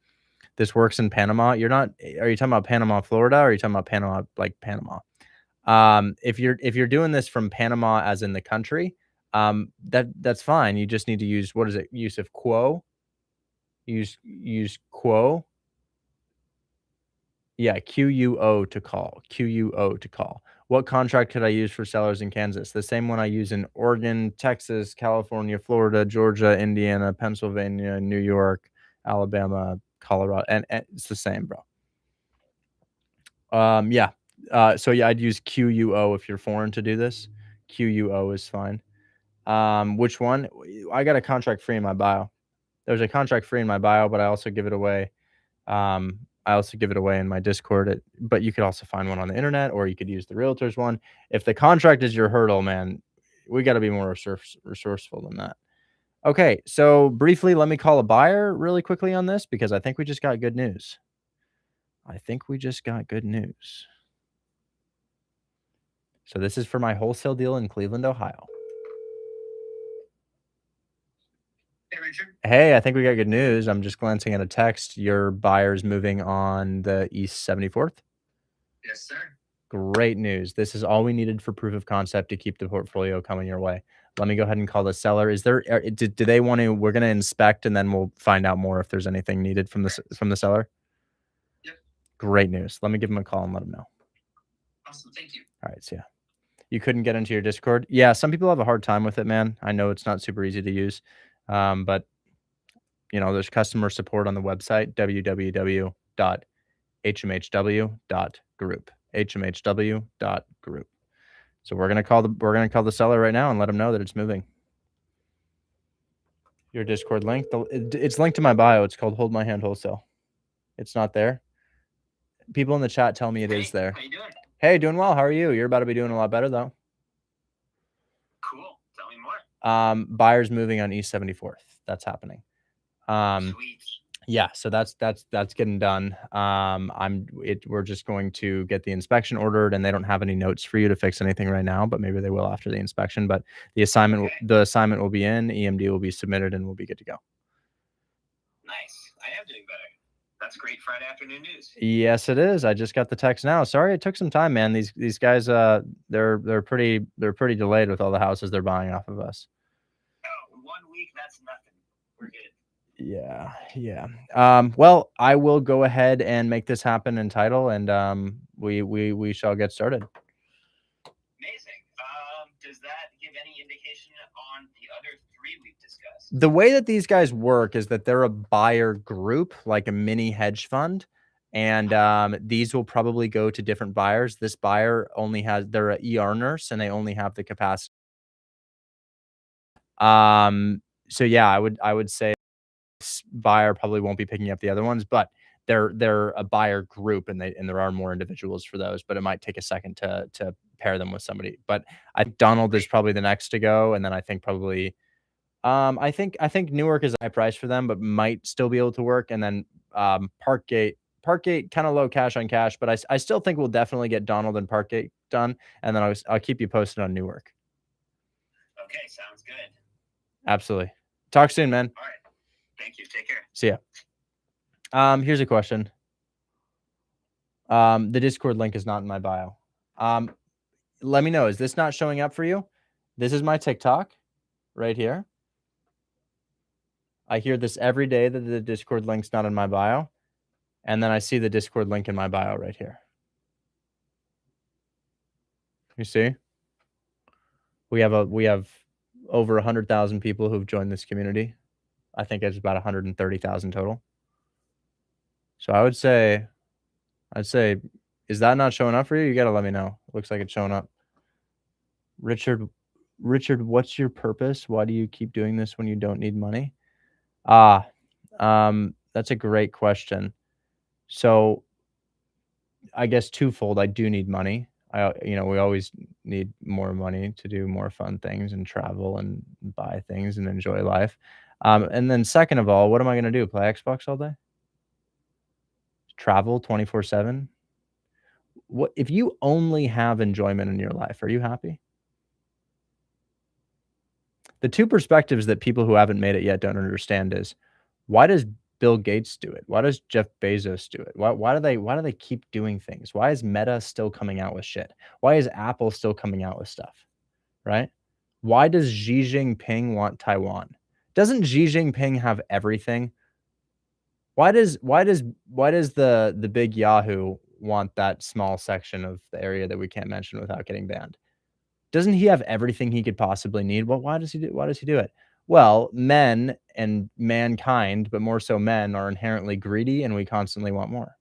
This works in Panama. Are you talking about Panama, Florida, or are you talking about Panama, like Panama? If you're doing this from Panama as in the country, that's fine. You just need to use, what is it? Use of Quo. Use Quo. Yeah, QUO to call. QUO to call. What contract could I use for sellers in Kansas? The same one I use in Oregon, Texas, California, Florida, Georgia, Indiana, Pennsylvania, New York, Alabama, Colorado, and it's the same, bro. Yeah. So yeah, I'd use QUO if you're foreign to do this. QUO is fine. Which one? I got a contract free in my bio. There's a contract free in my bio, but I also give it away. I also give it away in my Discord, but you could also find one on the internet, or you could use the realtor's one. If the contract is your hurdle, man, we got to be more resourceful than that. Okay, so briefly, let me call a buyer really quickly on this because I think we just got good news. So this is for my wholesale deal in Cleveland, Ohio. Hey, Richard. Hey, I think we got good news. I'm just glancing at a text. Your buyer's moving on the East 74th. Yes, sir. Great news. This is all we needed for proof of concept to keep the portfolio coming your way. Let me go ahead and call the seller. Is there, do they want to, we're going to inspect and then we'll find out more if there's anything needed from the seller? Yep. Great news. Let me give him a call and let him know. Awesome. Thank you. All right. So yeah. You couldn't get into your Discord. Yeah. Some people have a hard time with it, man. I know it's not super easy to use. But you know, there's customer support on the website, www.hmhw.group. hmhw.group. So we're gonna call the seller right now and let them know that it's moving. Your Discord link, it's linked to my bio. It's called Hold My Hand Wholesale. It's not there. People in the chat tell me it is there. How you doing? Hey, doing well. How are you? You're about to be doing a lot better though. Cool. Tell me more. Buyers moving on East 74th. That's happening. Sweet. Yeah, so that's getting done. We're just going to get the inspection ordered, and they don't have any notes for you to fix anything right now, but maybe they will after the inspection. But the assignment will be in, EMD will be submitted, and we'll be good to go. Nice. I am doing better. That's great Friday afternoon news. Yes, it is. I just got the text now. Sorry, it took some time, man. These guys, they're pretty delayed with all the houses they're buying off of us. Oh, 1 week, that's nothing. We're good. Yeah. Well, I will go ahead and make this happen in title, and we shall get started. Amazing. Does that give any indication on the other three we've discussed? The way that these guys work is that they're a buyer group, like a mini hedge fund, and these will probably go to different buyers. This buyer they're a ER nurse, and they only have the capacity. So yeah, I would say this buyer probably won't be picking up the other ones, but they're a buyer group, and there are more individuals for those, but it might take a second to pair them with somebody. But I think Donald is probably the next to go, and then I think probably I think Newark is a high price for them, but might still be able to work. And then Parkgate kind of low cash on cash, but I still think we'll definitely get Donald and Parkgate done, and then I'll keep you posted on Newark. Okay, sounds good. Absolutely. Talk soon, man. All right. Thank you. Take care. See ya. Here's a question. The Discord link is not in my bio. Let me know. Is this not showing up for you? This is my TikTok right here. I hear this every day that the Discord link's not in my bio. And then I see the Discord link in my bio right here. You see? We have over 100,000 people who've joined this community. I think it's about 130,000 total. So I'd say, is that not showing up for you? You got to let me know. It looks like it's showing up. Richard, what's your purpose? Why do you keep doing this when you don't need money? That's a great question. So I guess twofold. I do need money. We always need more money to do more fun things and travel and buy things and enjoy life. And then second of all, what am I going to do? Play Xbox all day? Travel 24/7? What if you only have enjoyment in your life? Are you happy? The two perspectives that people who haven't made it yet don't understand is, why does Bill Gates do it? Why does Jeff Bezos do it? Why do they keep doing things? Why is Meta still coming out with shit? Why is Apple still coming out with stuff? Right? Why does Xi Jinping want Taiwan? Doesn't Xi Jinping have everything? Why does the big Yahoo want that small section of the area that we can't mention without getting banned? Doesn't he have everything he could possibly need? Well, why does he do it? Well, men and mankind, but more so men, are inherently greedy, and we constantly want more.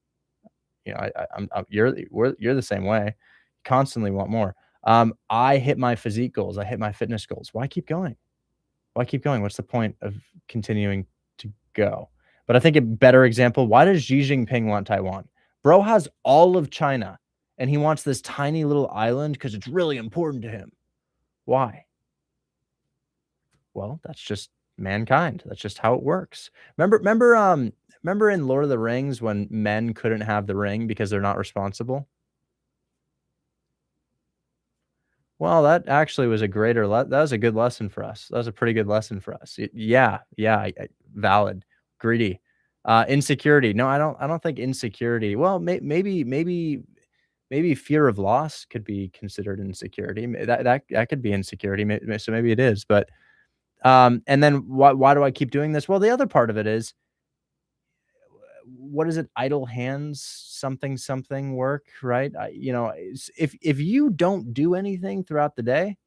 You're the same way. Constantly want more. I hit my physique goals. I hit my fitness goals. Why keep going? What's the point of continuing to go? But I think a better example, why does Xi Jinping want Taiwan? Bro has all of China, and he wants this tiny little island because it's really important to him. Why? Well, that's just mankind. That's just how it works. Remember in Lord of the Rings when men couldn't have the ring because they're not responsible? Well, that actually was that was a good lesson for us. That was a pretty good lesson for us. Valid. Greedy. Insecurity. No, I don't think insecurity. Well, maybe fear of loss could be considered insecurity. That could be insecurity. So maybe it is. But and then why do I keep doing this? Well, the other part of it is, what is it? Idle hands, something work, right? If you don't do anything throughout the day,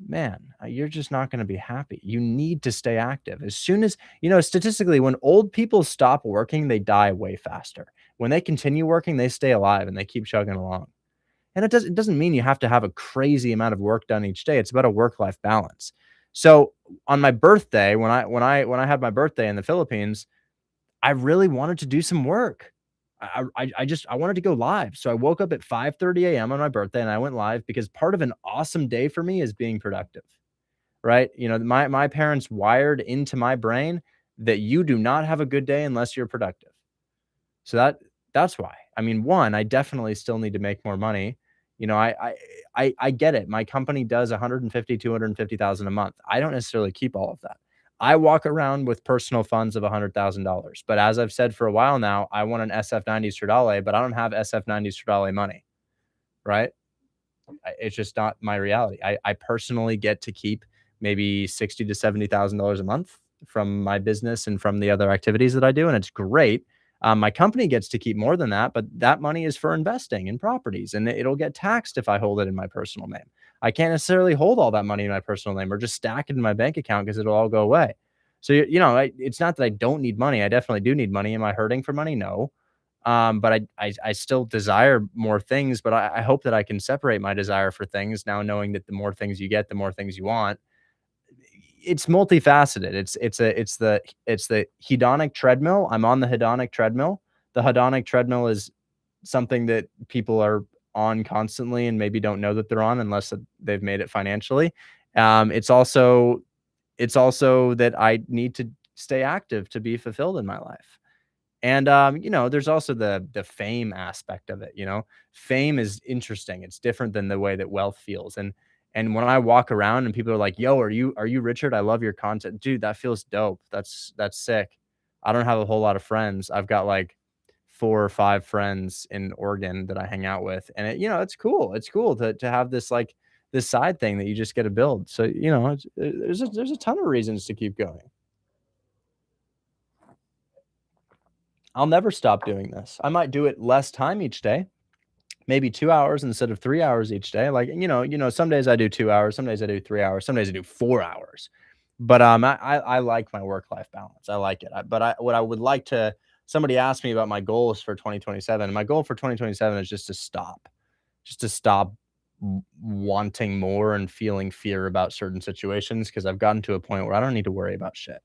man, you're just not going to be happy. You need to stay active. As soon as, statistically, when old people stop working, they die way faster. When they continue working, they stay alive and they keep chugging along. And it doesn't mean you have to have a crazy amount of work done each day. It's about a work-life balance. So on my birthday, when I had my birthday in the Philippines, I really wanted to do some work. I wanted to go live. So I woke up at 5:30 a.m. on my birthday and I went live, because part of an awesome day for me is being productive, right? My parents wired into my brain that you do not have a good day unless you're productive. So that's why. I mean, one, I definitely still need to make more money. I get it. My company does 150, 250,000 a month. I don't necessarily keep all of that. I walk around with personal funds of $100,000. But as I've said for a while now, I want an SF90 Stradale, but I don't have SF90 Stradale money, right? It's just not my reality. I personally get to keep maybe $60,000 to $70,000 a month. from my business and from the other activities that I do, and it's great. My company gets to keep more than that, but that money is for investing in properties, and it'll get taxed if I hold it in my personal name. I can't necessarily hold all that money in my personal name or just stack it in my bank account because it'll all go away. So, it's not that I don't need money. I definitely do need money. Am I hurting for money? No. But I still desire more things, but I hope that I can separate my desire for things now, knowing that the more things you get, the more things you want. It's multifaceted. It's the hedonic treadmill. I'm on the hedonic treadmill. The hedonic treadmill is something that people are on constantly and maybe don't know that they're on unless they've made it financially. It's also that I need to stay active to be fulfilled in my life. And there's also the fame aspect of it. Fame is interesting. It's different than the way that wealth feels. And when I walk around and people are like, "Yo, are you Richard? I love your content." Dude, that feels dope. That's sick. I don't have a whole lot of friends. I've got like 4 or 5 friends in Oregon that I hang out with. And it's cool. It's cool to have this like this side thing that you just get to build. So, there's a ton of reasons to keep going. I'll never stop doing this. I might do it less time each day, maybe 2 hours instead of 3 hours each day. Like, some days I do 2 hours, some days I do 3 hours, some days I do 4 hours. But I like my work-life balance. I like it. What I would like to, somebody asked me about my goals for 2027. My goal for 2027 is just to stop wanting more and feeling fear about certain situations, because I've gotten to a point where I don't need to worry about shit.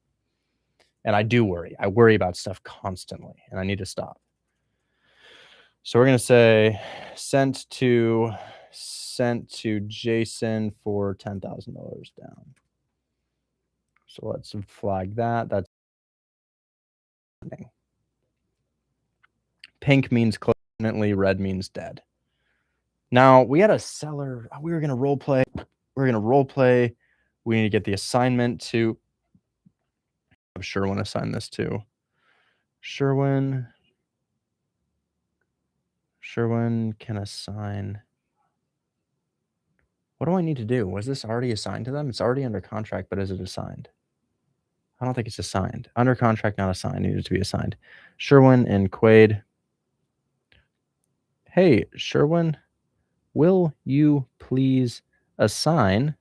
And I do worry. I worry about stuff constantly, and I need to stop. So we're going to say sent to Jason for $10,000 down. So let's flag that. That's pink means close, red means dead. Now we had a seller. We were going to role play. We need to get the assignment to Sherwin. Assign this to Sherwin. Sherwin can assign. What do I need to do? Was this already assigned to them? It's already under contract, but is it assigned? I don't think it's assigned. Under contract, not assigned. Needed to be assigned. Sherwin and Quaid. Hey, Sherwin, will you please assign?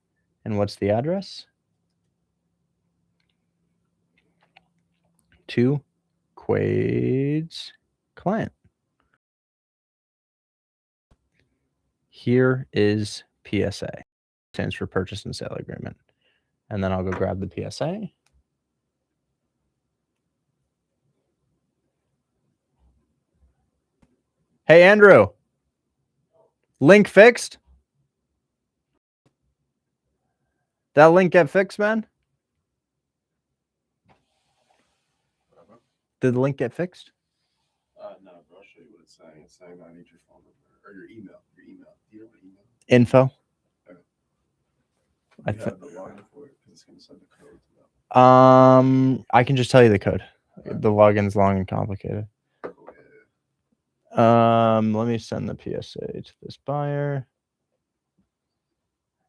And what's the address? To Quaid's client. Here is PSA. Stands for purchase and sale agreement. And then I'll go grab the PSA. Hey, Andrew. Link fixed? That link get fixed, man? Did the link get fixed? No, bro. I'll show you what it's saying. It's saying I need your phone number or your email. Your email. Do you know what email? Info. Okay. I You have the login for it because it's going to send the code to them. I can just tell you the code. The login's long and complicated. Let me send the PSA to this buyer.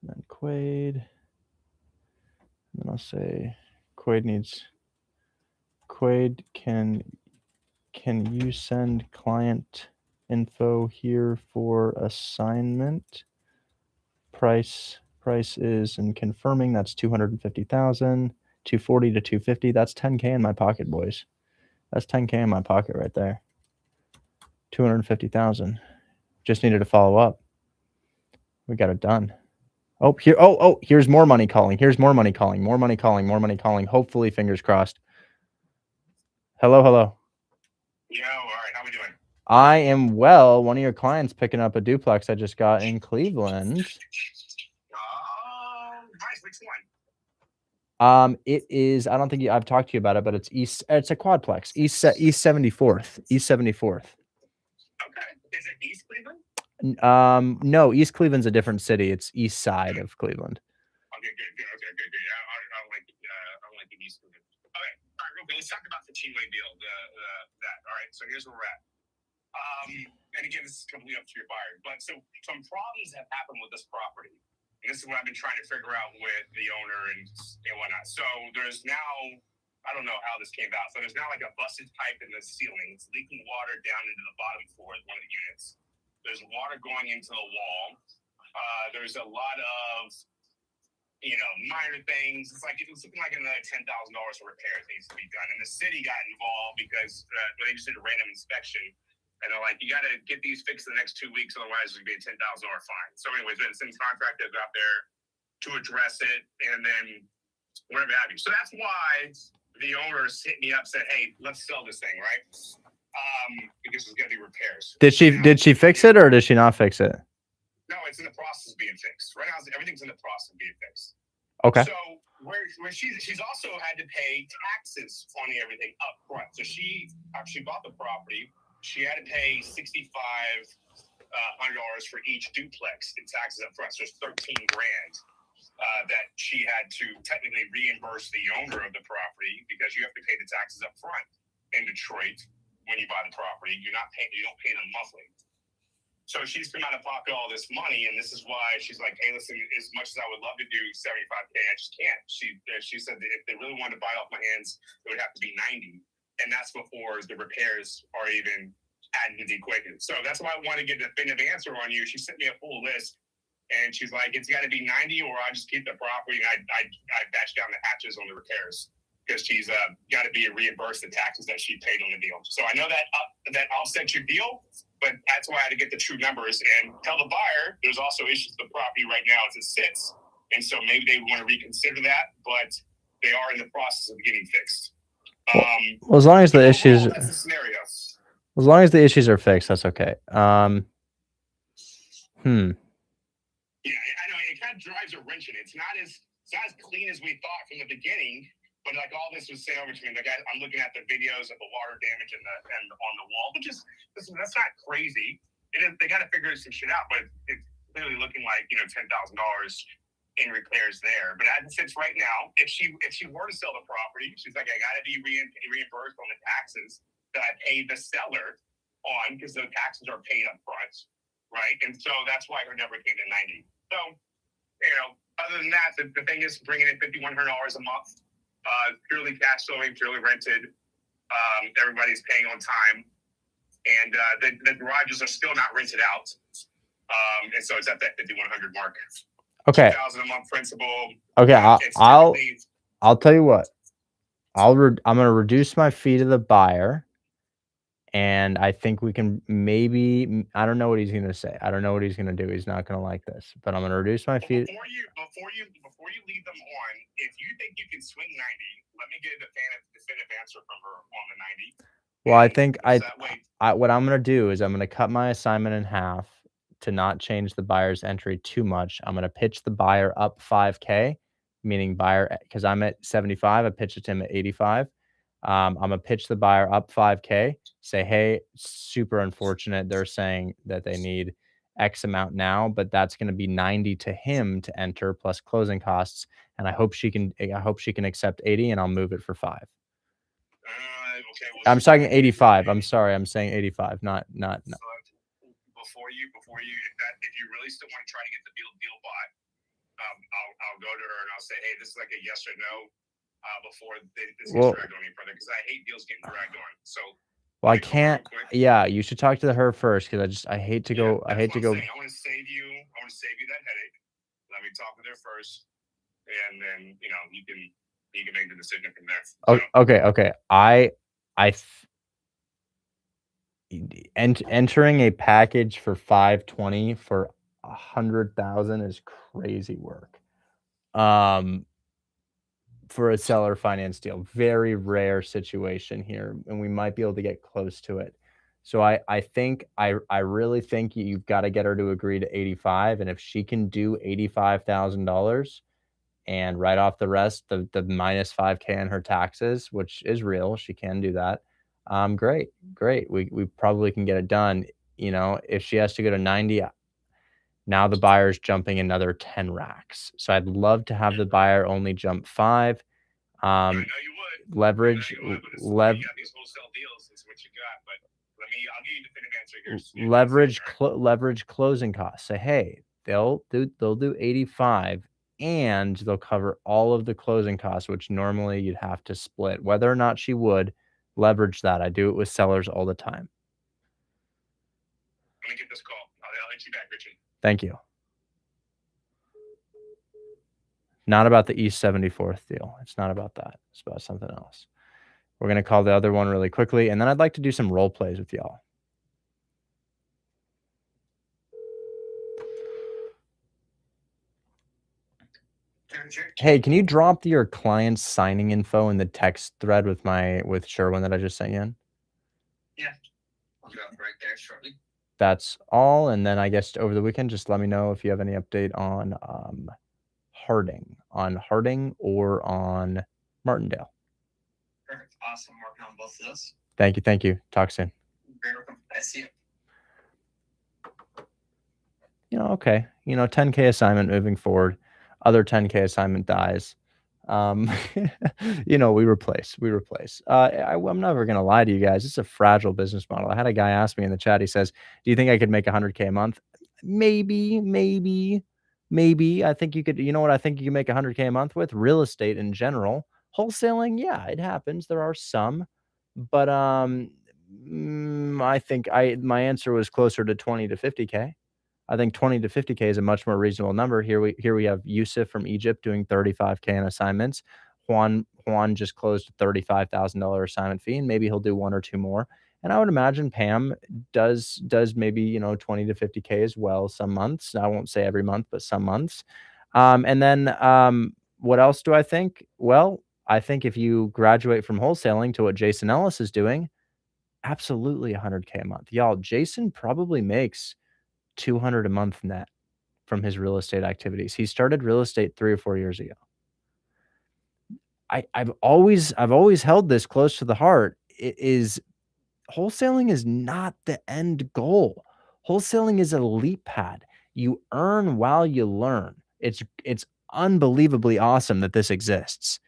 And then Quaid. And then I'll say Quaid, can you send client info here for assignment? Price is, and confirming that's 250,000, 240 to 250. That's 10K in my pocket, boys. That's 10K in my pocket right there. 250,000. Just needed to follow up. We got it done. Oh, here. Oh, here's more money calling. More money calling. Hopefully, fingers crossed. Hello. Yo, all right. How we doing? I am well. One of your clients picking up a duplex I just got in Cleveland. Nice. Which one? It is. I don't think I've talked to you about it, but it's east. It's a quadplex. East 74th. East 74th. Okay. Is it East Cleveland? No. East Cleveland's a different city. It's east side of Cleveland. Okay, good. I don't like the East Cleveland. Okay. All right, real quick. Let's talk about the Chinway deal. All right. So here's where we're at. And again, this is completely up to your buyer. But so some problems have happened with this property. And this is what I've been trying to figure out with the owner and whatnot. So there's now I don't know how this came out. So there's now like a busted pipe in the ceiling. It's leaking water down into the bottom floor of one of the units. There's water going into the wall. There's a lot of, minor things. It's looking like another $10,000 for repairs needs to be done. And the city got involved because they just did a random inspection. And they're like, you got to get these fixed in the next 2 weeks, otherwise there's going to be a $10,000 fine. So anyways, the city's contractors out there to address it, and then whatever have you. So that's why the owners hit me up, said, hey, let's sell this thing, right? Because there's going to be repairs. Did she fix it or did she not fix it? No, it's in the process of being fixed. Right now, everything's in the process of being fixed. Okay. So where she's also had to pay taxes on everything up front. So she actually bought the property. She had to pay $6,500 for each duplex in taxes up front. So there's $13,000 that she had to technically reimburse the owner of the property, because you have to pay the taxes up front in Detroit when you buy the property. You don't pay them monthly. So she's come out of pocket all this money, and this is why she's like, hey, listen, as much as I would love to do $75,000, I just can't. She said that if they really wanted to buy off my hands, it would have to be $90,000. And that's before the repairs are even added to the equation. So that's why I want to get a definitive answer on you. She sent me a full list, and she's like, it's got to be 90, or I just keep the property and I batch down the hatches on the repairs, because she's got to be reimbursed the taxes that she paid on the deal. So I know that offsets your deal, but that's why I had to get the true numbers and tell the buyer there's also issues with the property right now as it sits. And so maybe they want to reconsider that, but they are in the process of getting fixed. Well, as long as the issues, that's the scenario. as long as the issues are fixed, that's okay. Yeah, I know. It kind of drives a wrench in it. It's not as clean as we thought from the beginning. But like all this was sent over to me, like I'm looking at the videos of the water damage and on the wall, which is that's not crazy. They got to figure some shit out, but it's clearly looking like $10,000 in repairs there. But as it sits right now, if she were to sell the property, she's like, I got to be reimbursed on the taxes that I paid the seller on, because the taxes are paid up front, right? And so that's why her number came to 90. So other than that, the thing is bringing in $5,100 a month. Purely cash flowing, purely rented. Everybody's paying on time, and the garages are still not rented out. And so it's at that 5,100 mark. Okay. 2,000 a month principal. Okay, I'll tell you what. I'm gonna reduce my fee to the buyer, and I think we can maybe. I don't know what he's gonna say. I don't know what he's gonna do. He's not gonna like this, but I'm gonna reduce my fee. Before you leave them on, if you think you can swing 90, let me get a definitive answer from her on the 90. Well, I think what I'm gonna do is I'm gonna cut my assignment in half to not change the buyer's entry too much. I'm gonna pitch the buyer up $5,000, meaning buyer, because I'm at 75, I pitched it to him at 85. I'm gonna pitch the buyer up $5,000. Say, hey, super unfortunate. They're saying that they need X amount now, but that's going to be 90 to him to enter plus closing costs. And I hope she can accept 80, and I'll move it for 5. Okay. Well, I'm talking 85. I'm sorry. I'm saying 85, not. So before you, if you really still want to try to get the deal bought, I'll go to her and I'll say, hey, this is like a yes or no, before this gets dragged on any further, because I hate deals getting dragged on. So. Well, I can't. Yeah, you should talk to her first, because I hate to go. I hate to go. I want to save you that headache. Let me talk with her first, and then you can make the decision from there. Okay. Entering a package for $520 for $100,000 is crazy work. For a seller finance deal, very rare situation here, and we might be able to get close to it. So I really think you've got to get her to agree to 85, and if she can do $85,000 and write off the rest, the minus $5,000 in her taxes, which is real, she can do that. Great. We probably can get it done. If she has to go to 90, now the buyer's jumping another 10 racks. So I'd love to have the buyer only jump 5. I know you would. Leverage. You got these wholesale deals. It's what you got, but I'll give you a definitive answer here. Leverage closing costs. Say, hey, they'll do 85 and they'll cover all of the closing costs, which normally you'd have to split. Whether or not she would leverage that, I do it with sellers all the time. Let me get this call. I'll let you back, Richard. Thank you. Not about the East 74th deal. It's not about that. It's about something else. We're going to call the other one really quickly, and then I'd like to do some role plays with y'all. Hey, can you drop your client's signing info in the text thread with Sherwin that I just sent you in? Yeah. I'll do that right there shortly. That's all. And then I guess over the weekend, just let me know if you have any update on Harding or on Martindale. Perfect. Awesome. Working on both of those. Thank you. Thank you. Talk soon. Very welcome. I see you. Okay. 10K assignment moving forward. Other 10K assignment dies. We replace. I'm never going to lie to you guys. It's a fragile business model. I had a guy ask me in the chat. He says, do you think I could make 100K a month? Maybe. I think you could, what I think you can make 100K a month with? Real estate in general. Wholesaling, yeah, it happens. There are some, but I think my answer was closer to 20 to 50K. I think 20 to 50K is a much more reasonable number. Here we have Yusuf from Egypt doing 35K in assignments. Juan just closed a $35,000 assignment fee, and maybe he'll do one or two more. And I would imagine Pam does maybe 20 to 50K as well some months. I won't say every month, but some months. And then what else do I think? Well, I think if you graduate from wholesaling to what Jason Ellis is doing, absolutely 100K a month. Y'all, Jason probably makes 200 a month net from his real estate activities. He started real estate 3 or 4 years ago. I've always held this close to the heart. It is wholesaling is not the end goal. Wholesaling is a leap pad. You earn while you learn. It's unbelievably awesome that this exists.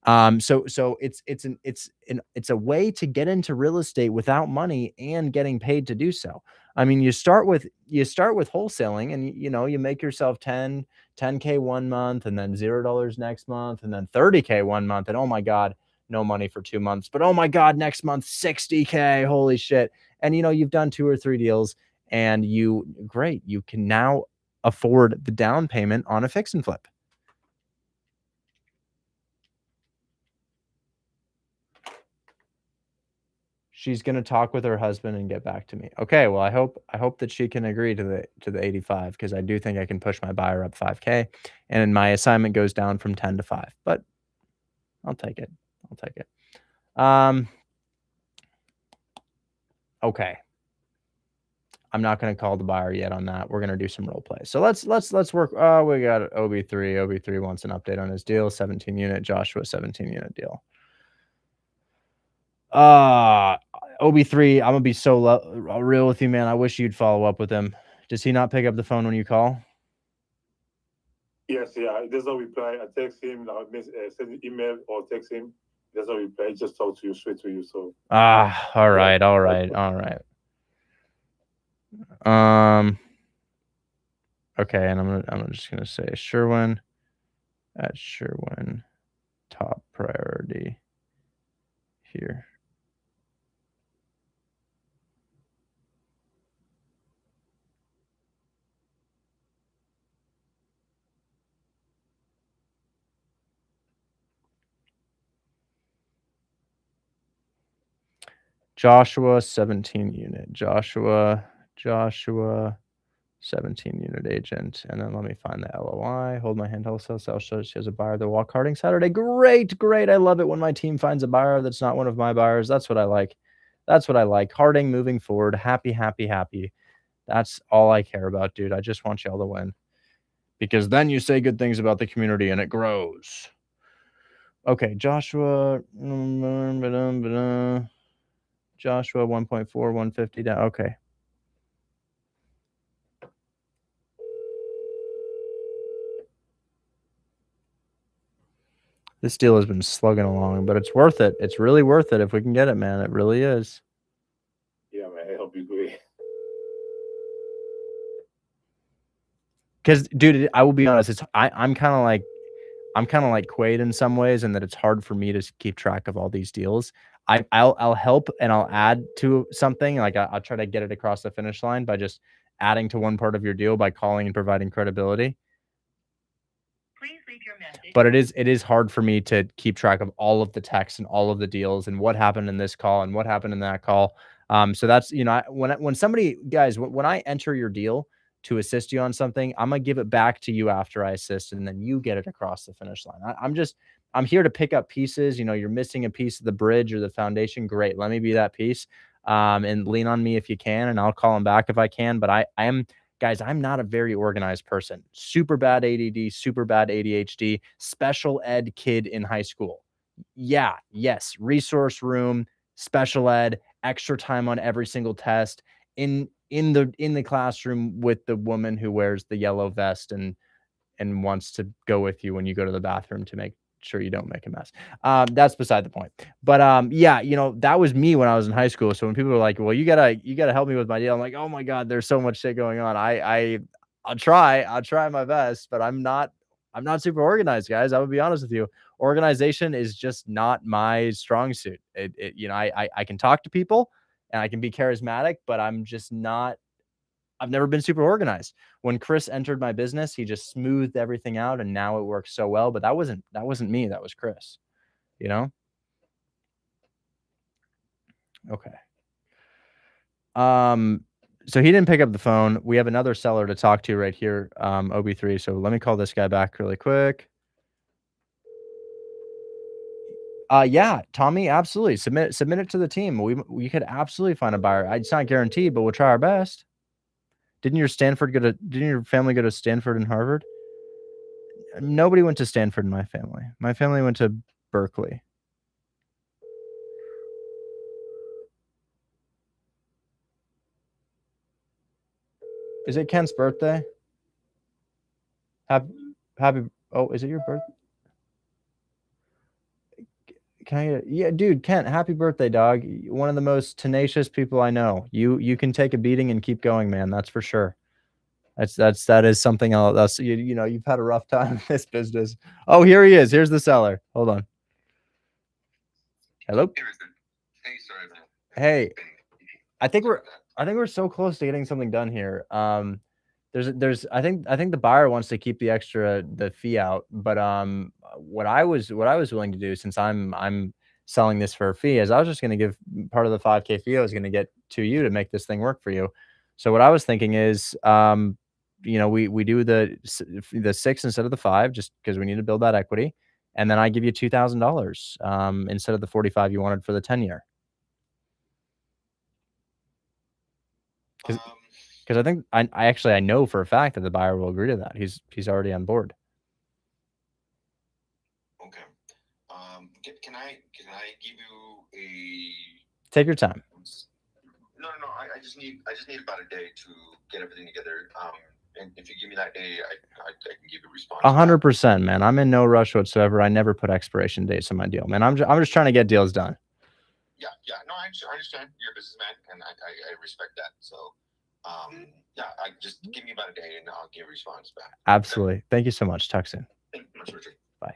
So it's a way to get into real estate without money and getting paid to do so. I mean, you start with wholesaling, and you make yourself 10K one month, and then $0 next month, and then 30K one month, and oh my God, no money for 2 months, but oh my God, next month 60K, holy shit. And you've done 2 or 3 deals, and you can now afford the down payment on a fix and flip. She's going to talk with her husband and get back to me. Okay, well, I hope that she can agree to the 85, because I do think I can push my buyer up 5K, and my assignment goes down from 10 to 5. But I'll take it. Okay. I'm not going to call the buyer yet on that. We're going to do some role play. So let's work. Oh, we got OB3. OB3 wants an update on his deal. 17 unit. Joshua 17 unit deal. OB3, I'm gonna be so real with you, man. I wish you'd follow up with him. Does he not pick up the phone when you call? Yes, yeah. There's no reply. I text him, send an email or text him. There's no reply. He just talk to you, straight to you. So all right. Okay, and I'm just gonna say Sherwin top priority here. Joshua 17 unit. Joshua 17 unit agent. And then let me find the LOI. Hold my hand, wholesale sell. She has a buyer. They walk harding Saturday. Great. I love it when my team finds a buyer that's not one of my buyers. That's what I like. Harding moving forward. Happy. That's all I care about, dude. I just want y'all to win, because then you say good things about the community and it grows. Okay, Joshua 1.4, 150 down. Okay. This deal has been slugging along, but it's worth it. It's really worth it if we can get it, man. It really is. Yeah, man. I hope you agree. Because, dude, I will be honest. I'm kind of like Quaid in some ways, and that it's hard for me to keep track of all these deals. I'll help and I'll add to something. Like I'll try to get it across the finish line by just adding to one part of your deal by calling and providing credibility. Please leave your message. But it is hard for me to keep track of all of the texts and all of the deals and what happened in this call and what happened in that call. So that's, when somebody, guys, when I enter your deal to assist you on something, I'm gonna give it back to you after I assist, and then you get it across the finish line. I'm here to pick up pieces. You're missing a piece of the bridge or the foundation. Great, let me be that piece, and lean on me if you can, and I'll call them back if I can. But I am. Guys, I'm not a very organized person. Super bad ADD, super bad ADHD, special ed kid in high school. Yeah, yes, resource room, special ed, extra time on every single test, in the classroom with the woman who wears the yellow vest and wants to go with you when you go to the bathroom to make sure you don't make a mess. That's beside the point. But yeah, that was me when I was in high school. So when people are like, "Well, you gotta help me with my deal," I'm like, "Oh my God, there's so much shit going on." I'll try my best, but I'm not super organized, guys. I would be honest with you. Organization is just not my strong suit. I can talk to people and I can be charismatic, but I've never been super organized. When Chris entered my business, he just smoothed everything out, and now it works so well. But that wasn't me. That was Chris. Okay. So he didn't pick up the phone. We have another seller to talk to right here, OB3. So let me call this guy back really quick. Yeah, Tommy, absolutely. Submit it to the team. We could absolutely find a buyer. It's not guaranteed, but we'll try our best. Didn't your family go to Stanford and Harvard? Nobody went to Stanford in my family. My family went to Berkeley. Is it Kent's birthday? Happy. Oh, is it your birthday? Can I get yeah, dude, Kent, happy birthday, dog. One of the most tenacious people I know. You can take a beating and keep going, man. That's for sure. That is something else. That's you've had a rough time in this business. Oh, here he is. Here's the seller. Hold on. Hello. Hey, I think we're so close to getting something done here. There's I think the buyer wants to keep the fee out, but what I was willing to do, since I'm selling this for a fee, is I was just going to give part of the 5K fee I was going to get to you to make this thing work for you. So what I was thinking is, we do the 6 instead of the 5, just because we need to build that equity, and then I give you $2,000 instead of the 45 you wanted for the 10-year. Because I think I know for a fact that the buyer will agree to that. He's already on board. Okay. Can I give you a? Take your time. No. I just need about a day to get everything together. And if you give me that day, I can give you a response. 100%, man. I'm in no rush whatsoever. I never put expiration dates on my deal, man. I'm just trying to get deals done. Yeah. No, I understand. You're a businessman, and I respect that. So. Yeah, I just give me about a day and I'll give a response back. Absolutely. Okay. Thank you so much. Talk soon. Thank you much, Richard. Bye.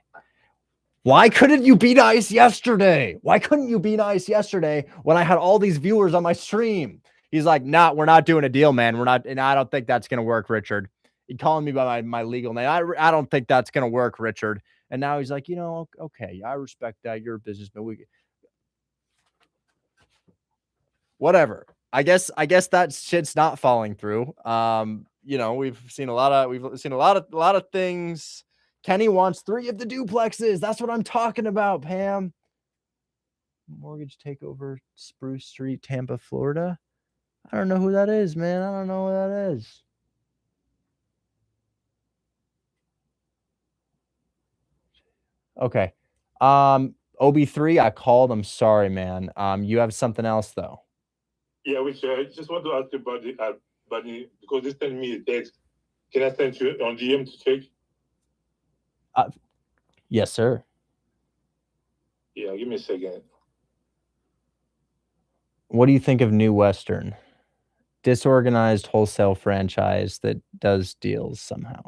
Why couldn't you be nice yesterday? Why couldn't you be nice yesterday when I had all these viewers on my stream? He's like, nah, we're not doing a deal, man. We're not, and I don't think that's gonna work, Richard. He calling me by my legal name. I don't think that's gonna work, Richard. And now he's like, okay, I respect that. You're a businessman. Whatever. I guess that shit's not falling through. We've seen a lot of things. Kenny wants 3 of the duplexes. That's what I'm talking about, Pam. Mortgage takeover, Spruce Street, Tampa, Florida. I don't know who that is, man. I don't know who that is. Okay. OB3, I called. I'm sorry, man. You have something else though. Yeah, I just want to ask you about the because they sent me a text. Can I send you on DM to check? Yes, sir. Yeah, give me a second. What do you think of New Western? disorganized wholesale franchise that does deals somehow.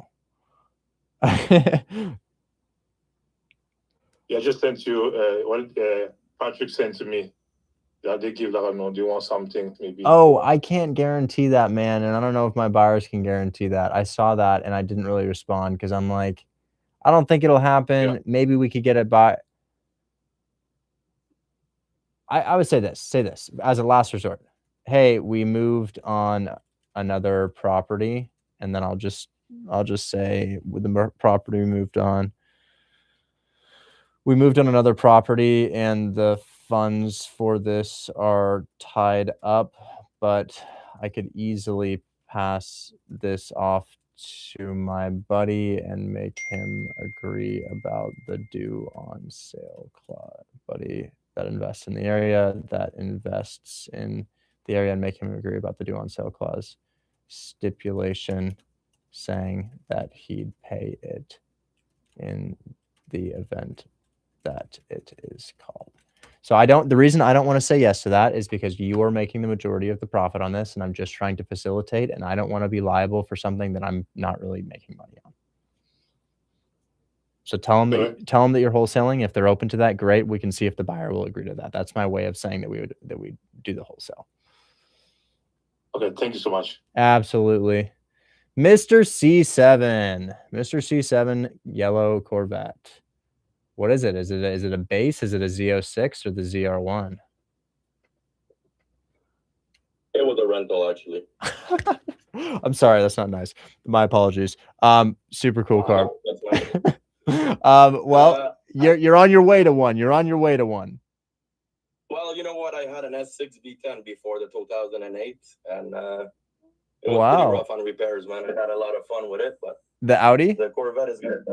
Yeah, just sent you what Patrick sent to me. Yeah, they give like, no, do you want something maybe? Oh, I can't guarantee that, man, and I don't know if my buyers can guarantee that. I saw that and I didn't really respond because I'm like, I don't think it'll happen. Yeah. Maybe we could get it by. I would say this as a last resort. Hey, we moved on another property, and then I'll just say with the property we moved on. We moved on another property and the funds for this are tied up, but I could easily pass this off to my buddy and make him agree about the due on sale clause. Buddy that invests in the area, and make him agree about the due on sale clause stipulation saying that he'd pay it in the event that it is called. So the reason I don't want to say yes to that is because you are making the majority of the profit on this and I'm just trying to facilitate, and I don't want to be liable for something that I'm not really making money on. So tell them that you're wholesaling. If they're open to that, great. We can see if the buyer will agree to that. That's my way of saying that we do the wholesale. Okay, thank you so much. Absolutely. Mr. C7, yellow Corvette. What is it? Is it a base? Is it a Z06 or the ZR1? It was a rental, actually. I'm sorry, that's not nice. My apologies. Super cool car. Well, you're on your way to one. Well, you know what? I had an S6 V10 before the 2008, and it was pretty rough on repairs, man. I had a lot of fun with it, but the Audi, the Corvette is good.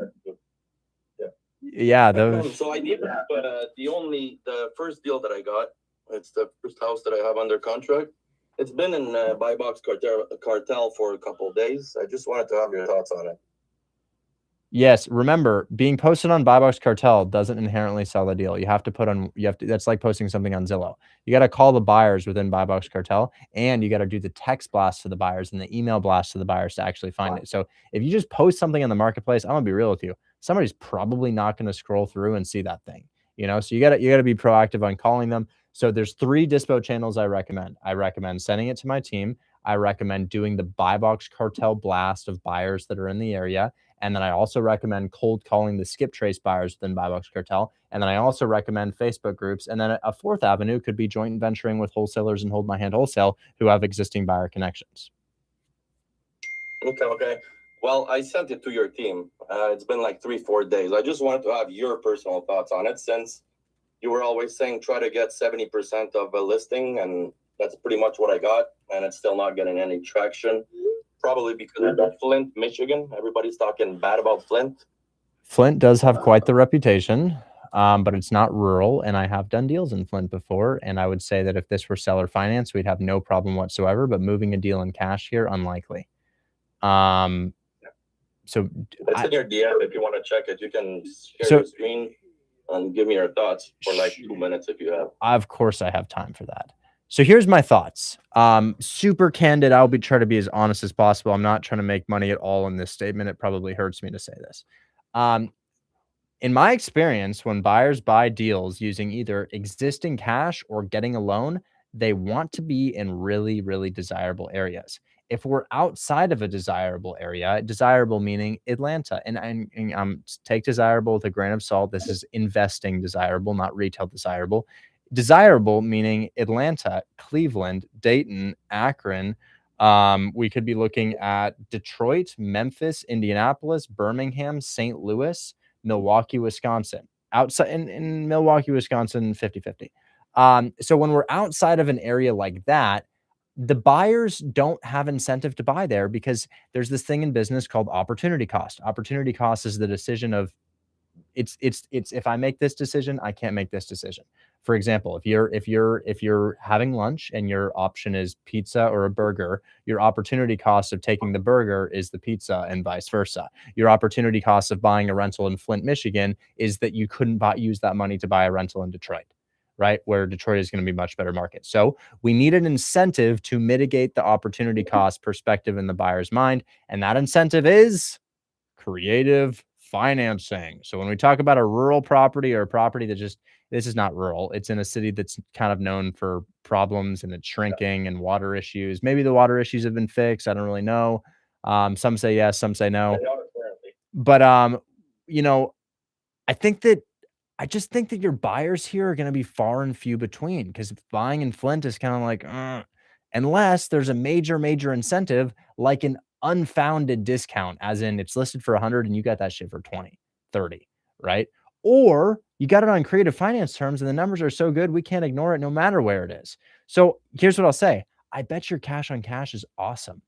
Yeah, So I did that, but the first deal that I got, it's the first house that I have under contract. It's been in Buy Box Cartel for a couple of days. I just wanted to have your thoughts on it. Yes, remember, being posted on Buy Box Cartel doesn't inherently sell the deal. That's like posting something on Zillow. You got to call the buyers within Buy Box Cartel, and you got to do the text blast to the buyers and the email blast to the buyers to actually find it. So if you just post something on the marketplace, I'm gonna be real with you, somebody's probably not going to scroll through and see that thing, so you got to be proactive on calling them. So there's 3 dispo channels I recommend. I recommend sending it to my team. I recommend doing the Buy Box Cartel blast of buyers that are in the area. And then I also recommend cold calling the skip trace buyers within Buy Box Cartel. And then I also recommend Facebook groups. And then a 4th avenue could be joint venturing with wholesalers and Hold My Hand Wholesale who have existing buyer connections. Okay. Well, I sent it to your team. It's been like 3-4 days. I just wanted to have your personal thoughts on it, since you were always saying try to get 70% of a listing, and that's pretty much what I got, and it's still not getting any traction. Probably because of Flint, Michigan. Everybody's talking bad about Flint. Flint does have quite the reputation, but it's not rural, and I have done deals in Flint before, and I would say that if this were seller finance, we'd have no problem whatsoever, but moving a deal in cash here, unlikely. So it's in your DM if you want to check it. You can share your screen and give me your thoughts for like 2 minutes if you have. Of course I have time for that. So here's my thoughts. Super candid. I'll try to be as honest as possible. I'm not trying to make money at all in this statement. It probably hurts me to say this. In my experience, when buyers buy deals using either existing cash or getting a loan, they want to be in really, really desirable areas. If we're outside of a desirable area, desirable meaning Atlanta, and take desirable with a grain of salt. This is investing desirable, not retail desirable. Desirable meaning Atlanta, Cleveland, Dayton, Akron. We could be looking at Detroit, Memphis, Indianapolis, Birmingham, St. Louis, Milwaukee, Wisconsin. Outside in Milwaukee, Wisconsin, 50-50. So when we're outside of an area like that, the buyers don't have incentive to buy there because there's this thing in business called opportunity cost. Opportunity cost is the decision of it's if I make this decision, I can't make this decision. For example, if you're having lunch and your option is pizza or a burger, your opportunity cost of taking the burger is the pizza and vice versa. Your opportunity cost of buying a rental in Flint, Michigan is that you couldn't use that money to buy a rental in Detroit. right? Where Detroit is going to be a much better market. So we need an incentive to mitigate the opportunity cost perspective in the buyer's mind. And that incentive is creative financing. So when we talk about a rural property or a property that just, this is not rural, it's in a city that's kind of known for problems and it's shrinking and water issues. Maybe the water issues have been fixed. I don't really know. Some say yes, some say no. But you know, I just think that your buyers here are going to be far and few between, because buying in Flint is kind of like, unless there's a major incentive, like an unfounded discount, as in it's listed for 100 and you got that shit for 20, 30, right? Or you got it on creative finance terms and the numbers are so good, we can't ignore it no matter where it is. So here's what I'll say. I bet your cash on cash is awesome.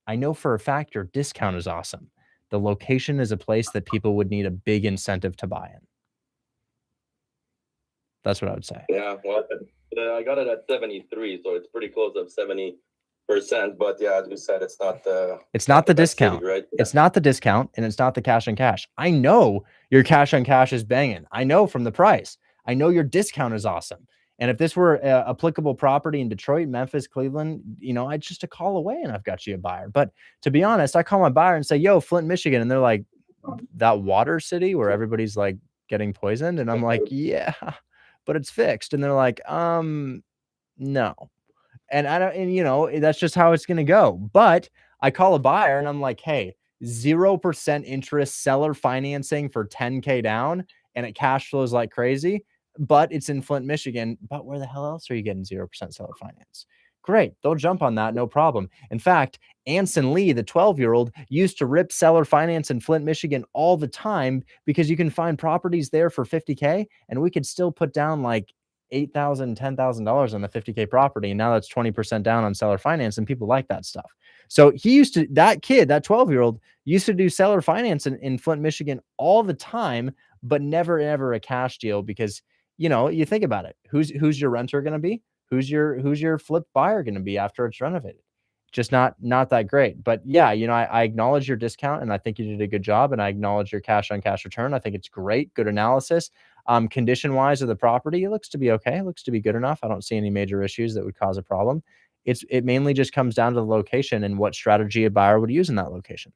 I know for a fact your discount is awesome. The location is a place that people would need a big incentive to buy in. That's what I would say. Yeah, well, I got it at 73, so it's pretty close to 70%. But yeah, as we said, it's not the discount, right? It's not the discount, and it's not the cash on cash. I know your cash on cash is banging. I know from the price. I know your discount is awesome. And if this were a applicable property in Detroit, Memphis, Cleveland, you know, I'd just a call away and I've got you a buyer. But to be honest, I call my buyer and say, yo, Flint, Michigan. And they're like, that water city where everybody's like getting poisoned. And I'm like, yeah, but it's fixed. And they're like, no. And I don't, and you know, that's just how it's going to go. But I call a buyer and I'm like, hey, 0% interest seller financing for 10K down, and it cash flows like crazy, but it's in Flint, Michigan. But where the hell else are you getting 0% seller finance? Great. They'll jump on that. No problem. In fact, Anson Lee, the 12-year-old, used to rip seller finance in Flint, Michigan all the time, because you can find properties there for 50K and we could still put down like $8,000, $10,000 on the 50K property. And now that's 20% down on seller finance, and people like that stuff. So he used to, that kid, that 12-year-old used to do seller finance in Flint, Michigan all the time, but never, ever a cash deal, because, you know, you think about it. Who's your renter going to be? Who's your flip buyer going to be after it's renovated? Just not that great. But yeah, you know, I acknowledge your discount and I think you did a good job, and I acknowledge your cash on cash return. I think it's great. Good analysis. Condition wise of the property, it looks to be okay. It looks to be good enough. I don't see any major issues that would cause a problem. It mainly just comes down to the location and what strategy a buyer would use in that location.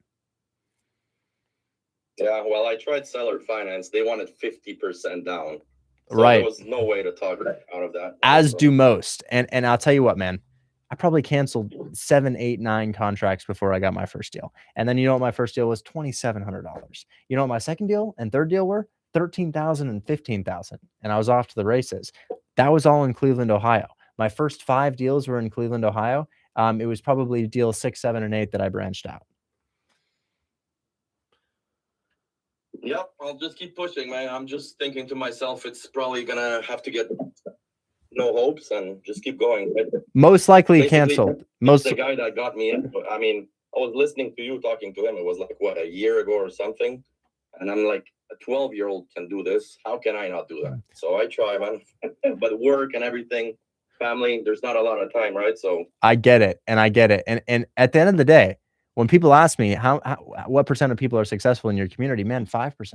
Yeah, well, I tried seller finance. They wanted 50% down. So right. There was no way to talk out of that. As do most. And I'll tell you what, man, I probably canceled 7, 8, 9 contracts before I got my first deal. And then you know what my first deal was? $2,700. You know what my second deal and third deal were? $13,000 and $15,000. And I was off to the races. That was all in Cleveland, Ohio. My first 5 deals were in Cleveland, Ohio. It was probably deal 6, 7, and 8 that I branched out. Yep, I'll just keep pushing, man. I'm just thinking to myself, it's probably gonna have to get no hopes and just keep going. Most likely basically canceled. The guy that got me in, I mean, I was listening to you talking to him. It was like, what, a year ago or something? And I'm like, a 12-year-old can do this. How can I not do that? So I try, man. But work and everything, family, there's not a lot of time, right? So I get it. And I get it. And at the end of the day, when people ask me what percent of people are successful in your community, man, 5%.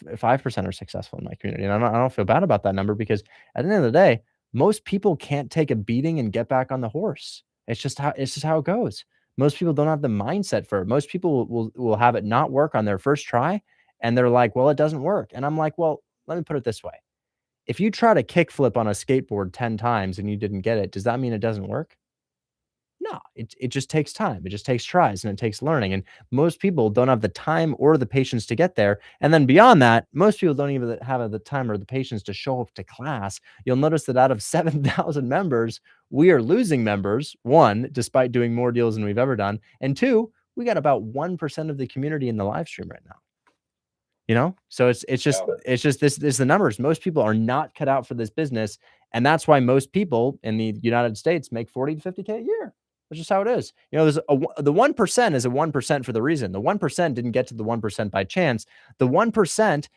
5% are successful in my community. And I don't feel bad about that number, because at the end of the day, most people can't take a beating and get back on the horse. It's just how it goes. Most people don't have the mindset for it. Most people will have it not work on their first try, and they're like, well, it doesn't work. And I'm like, well, let me put it this way. If you try to kickflip on a skateboard 10 times and you didn't get it, does that mean it doesn't work? No, it just takes time. It just takes tries and it takes learning. And most people don't have the time or the patience to get there. And then beyond that, most people don't even have the time or the patience to show up to class. You'll notice that out of 7,000 members, we are losing members. 1, despite doing more deals than we've ever done. And 2, we got about 1% of the community in the live stream right now. You know, so it's just this is the numbers. Most people are not cut out for this business. And that's why most people in the United States make 40 to 50K a year. That's just how it is. You know, the 1% is a 1% for the reason. The 1% didn't get to the 1% by chance. The 1%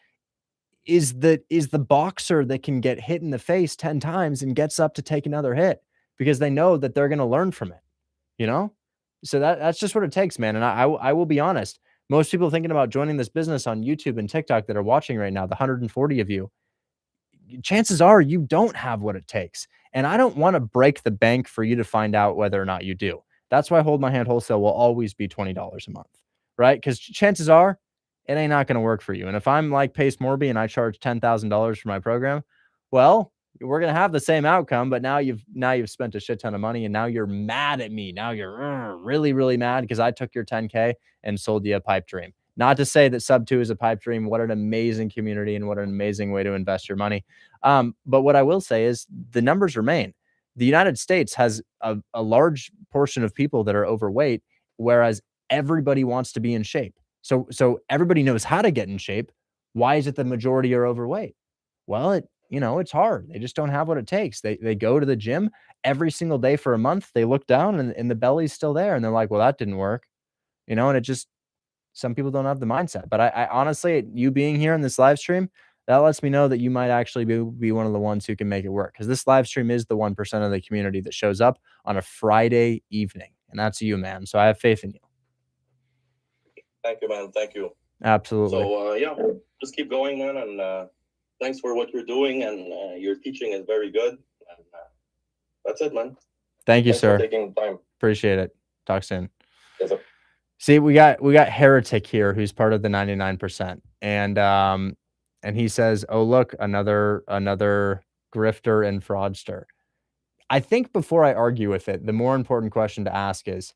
is the boxer that can get hit in the face 10 times and gets up to take another hit, because they know that they're going to learn from it, you know? So that's just what it takes, man. And I will be honest. Most people thinking about joining this business on YouTube and TikTok that are watching right now, the 140 of you, chances are you don't have what it takes. And I don't want to break the bank for you to find out whether or not you do. That's why Hold My Hand Wholesale will always be $20 a month, right? Because chances are it ain't not going to work for you. And if I'm like Pace Morby and I charge $10,000 for my program, well, we're going to have the same outcome, but now you've spent a shit ton of money and now you're mad at me. Now you're really, really mad because I took your 10K and sold you a pipe dream. Not to say that Sub 2 is a pipe dream. What an amazing community and what an amazing way to invest your money. But what I will say is the numbers remain. The United States has a large portion of people that are overweight, whereas everybody wants to be in shape. So everybody knows how to get in shape. Why is it the majority are overweight? Well, it's hard. They just don't have what it takes. They go to the gym every single day for a month. They look down and the belly's still there. And they're like, well, that didn't work. And it just, some people don't have the mindset. But I honestly, you being here in this live stream, that lets me know that you might actually be one of the ones who can make it work. Because this live stream is the 1% of the community that shows up on a Friday evening. And that's you, man. So I have faith in you. Thank you, man. Thank you. Absolutely. So, just keep going, man. And thanks for what you're doing. And your teaching is very good. And, that's it, man. Thank you, Thanks sir. for taking the time. Appreciate it. Talk soon. Yes, sir. See, we got Heretic here, who's part of the 99%. And he says, oh, look, another grifter and fraudster. I think before I argue with it, the more important question to ask is,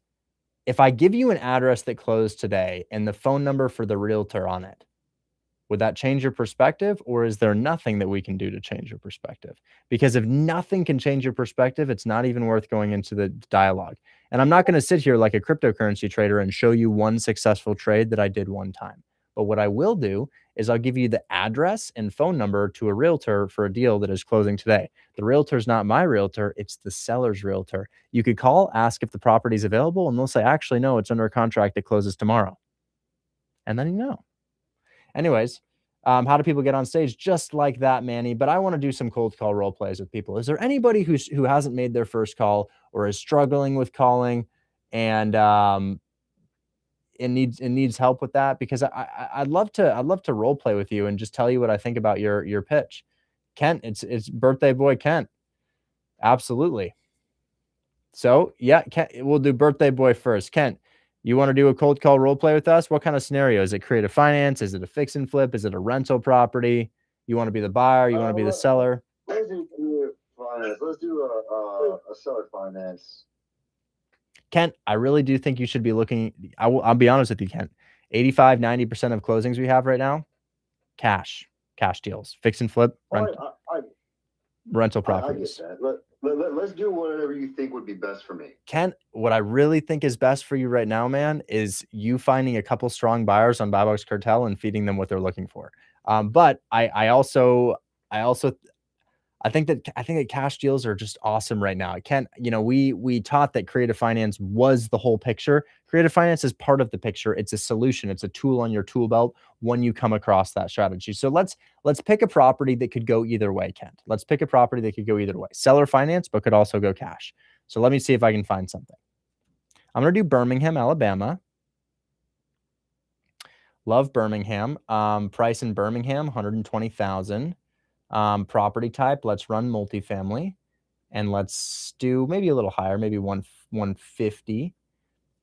if I give you an address that closed today and the phone number for the realtor on it, would that change your perspective, or is there nothing that we can do to change your perspective? Because if nothing can change your perspective, it's not even worth going into the dialogue. And I'm not going to sit here like a cryptocurrency trader and show you one successful trade that I did one time. But what I will do is I'll give you the address and phone number to a realtor for a deal that is closing today. The realtor is not my realtor. It's the seller's realtor. You could call, ask if the property is available, and they'll say, actually, no, it's under a contract. It closes tomorrow. And then you know. Anyways, how do people get on stage? Just like that, Manny. But I want to do some cold call role plays with people. Is there anybody who hasn't made their first call or is struggling with calling and needs help with that? Because I'd love to role play with you and just tell you what I think about your pitch. Kent, it's birthday boy Kent. Absolutely. So yeah, Kent, we'll do birthday boy first. Kent, you want to do a cold call role play with us? What kind of scenario? Is it creative finance? Is it a fix and flip? Is it a rental property? You want to be the buyer? You want to be the seller? Let's do finance. Let's do a seller finance. Kent, I really do think you should be looking. I'll be honest with you, Kent. 85, 90% of closings we have right now, cash deals, fix and flip, rental properties. I get that. Let's do whatever you think would be best for me. Kent, what I really think is best for you right now, man, is you finding a couple strong buyers on Buy Box Cartel and feeding them what they're looking for. But I think that cash deals are just awesome right now. Kent, we taught that creative finance was the whole picture. Creative finance is part of the picture. It's a solution. It's a tool on your tool belt when you come across that strategy. So let's pick a property that could go either way, Kent. Let's pick a property that could go either way. Seller finance, but could also go cash. So let me see if I can find something. I'm going to do Birmingham, Alabama. Love Birmingham. Price in Birmingham, $120,000. Property type, let's run multifamily, and let's do maybe a little higher, maybe 150,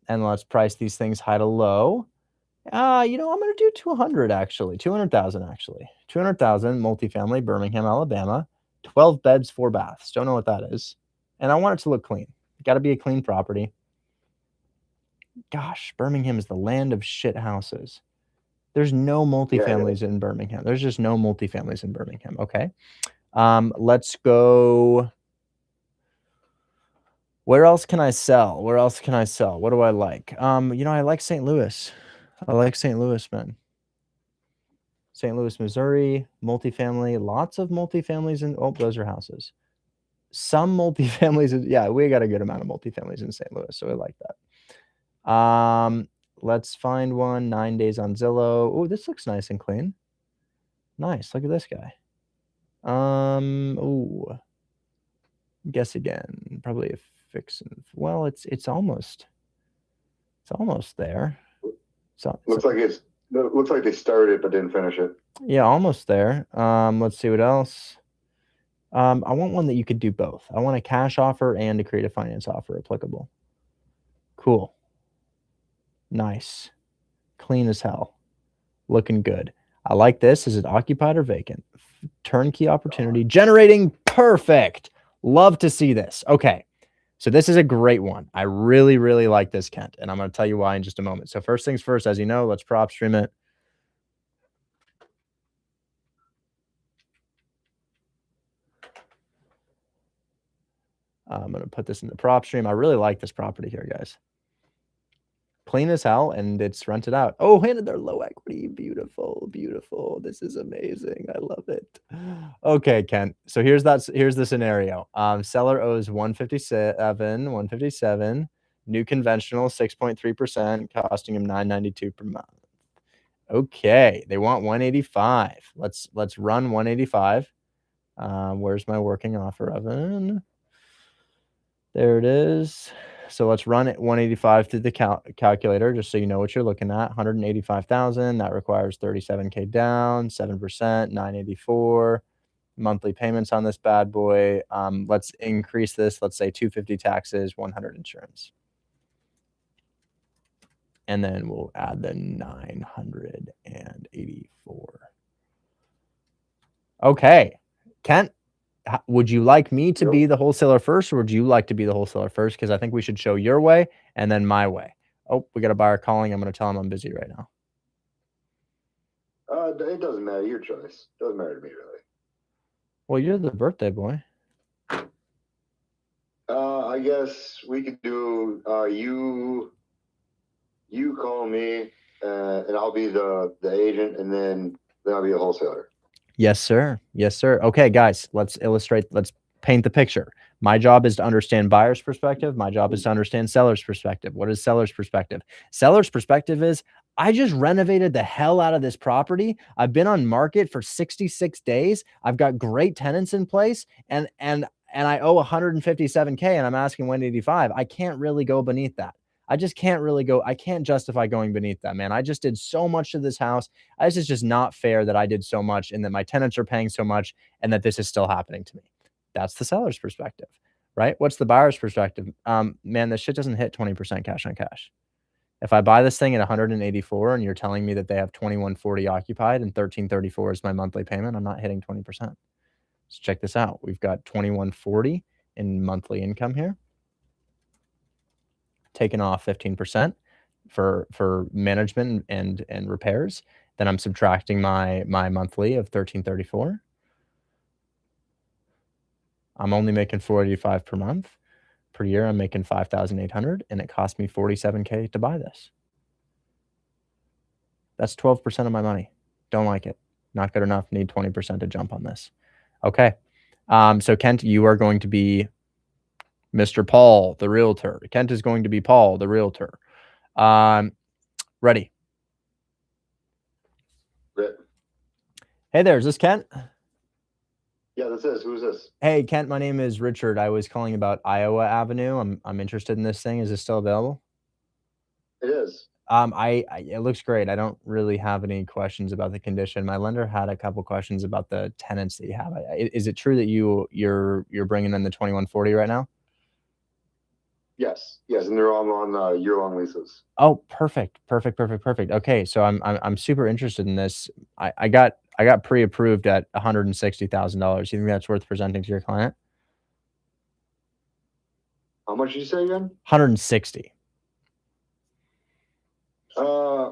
and let's price these things high to low. I'm going to do 200 actually, 200,000 actually, 200,000 multifamily, Birmingham, Alabama, 12 beds, 4 baths. Don't know what that is, and I want it to look clean. Got to be a clean property. Gosh, Birmingham is the land of shit houses. There's no multifamilies in Birmingham. There's just no multifamilies in Birmingham. Okay. Let's go. Where else can I sell? What do I like? I like St. Louis. I like St. Louis, man. St. Louis, Missouri, multifamily, lots of multifamilies those are houses. Some multifamilies, yeah, we got a good amount of multifamilies in St. Toulouse, so I like that. Let's find one. 9 days on Zillow. Oh, this looks nice and clean. Nice. Look at this guy. Oh, guess again. Probably a fix. Well, it's almost there. Looks like they started but didn't finish it. Yeah, almost there. Let's see what else. I want one that you could do both. I want a cash offer and a creative finance offer applicable. Cool. Nice. Clean as hell. Looking good. I like this. Is it occupied or vacant? Turnkey opportunity. Generating. Perfect. Love to see this. Okay. So this is a great one. I really, really like this, Kent, and I'm going to tell you why in just a moment. So first things first, as you know, let's prop stream it. I'm going to put this in the prop stream. I really like this property here, guys. Clean as hell, and it's rented out. Oh, and they're low equity. Beautiful, beautiful. This is amazing. I love it. Okay, Kent. So here's the scenario. Seller owes 157. New conventional 6.3%, costing him $992 per month. Okay, they want 185. Let's run 185. Where's my working offer oven? There it is. So let's run it 185 through the calculator, just so you know what you're looking at. 185,000. That requires 37K down, 7%, 984. Monthly payments on this bad boy. Let's increase this. Let's say 250 taxes, 100 insurance. And then we'll add the 984. Okay. Kent, would you like me to be the wholesaler first, or would you like to be the wholesaler first? Because I think we should show your way and then my way. Oh, we got a buyer calling. I'm going to tell him I'm busy right now. It doesn't matter. Your choice. Doesn't matter to me, really. Well, you're the birthday boy. I guess we could do you call me, and I'll be the agent, and then I'll be a wholesaler. Yes, sir. Yes, sir. Okay, guys, let's illustrate. Let's paint the picture. My job is to understand buyer's perspective. My job is to understand seller's perspective. What is seller's perspective? Seller's perspective is, I just renovated the hell out of this property. I've been on market for 66 days. I've got great tenants in place, and I owe 157K, and I'm asking 185. I can't really go beneath that. I just can't really go. I can't justify going beneath that, man. I just did so much to this house. This is just not fair that I did so much and that my tenants are paying so much and that this is still happening to me. That's the seller's perspective, right? What's the buyer's perspective? Man, this shit doesn't hit 20% cash on cash. If I buy this thing at 184 and you're telling me that they have 2140 occupied and 1334 is my monthly payment, I'm not hitting 20%. So check this out. We've got 2140 in monthly income here. Taken off 15% for management and repairs. Then I'm subtracting my monthly of 1334. I'm only making 485 per month. Per year, I'm making 5,800, and it cost me 47K to buy this. That's 12% of my money. Don't like it. Not good enough. Need 20% to jump on this. Okay. So Kent, you are going to be Mr. Paul, the realtor. Kent is going to be Paul, the realtor. Ready. Hey there, is this Kent? Yeah, this is. Who's this? Hey, Kent, my name is Richard. I was calling about Iowa Avenue. I'm interested in this thing. Is this still available? It is. It looks great. I don't really have any questions about the condition. My lender had a couple questions about the tenants that you have. Is it true that you're bringing in the 2140 right now? Yes, and they're all on year-long leases. Oh, perfect. Okay, so I'm super interested in this. I got pre-approved at $160,000. You think that's worth presenting to your client? How much did you say again? 160. I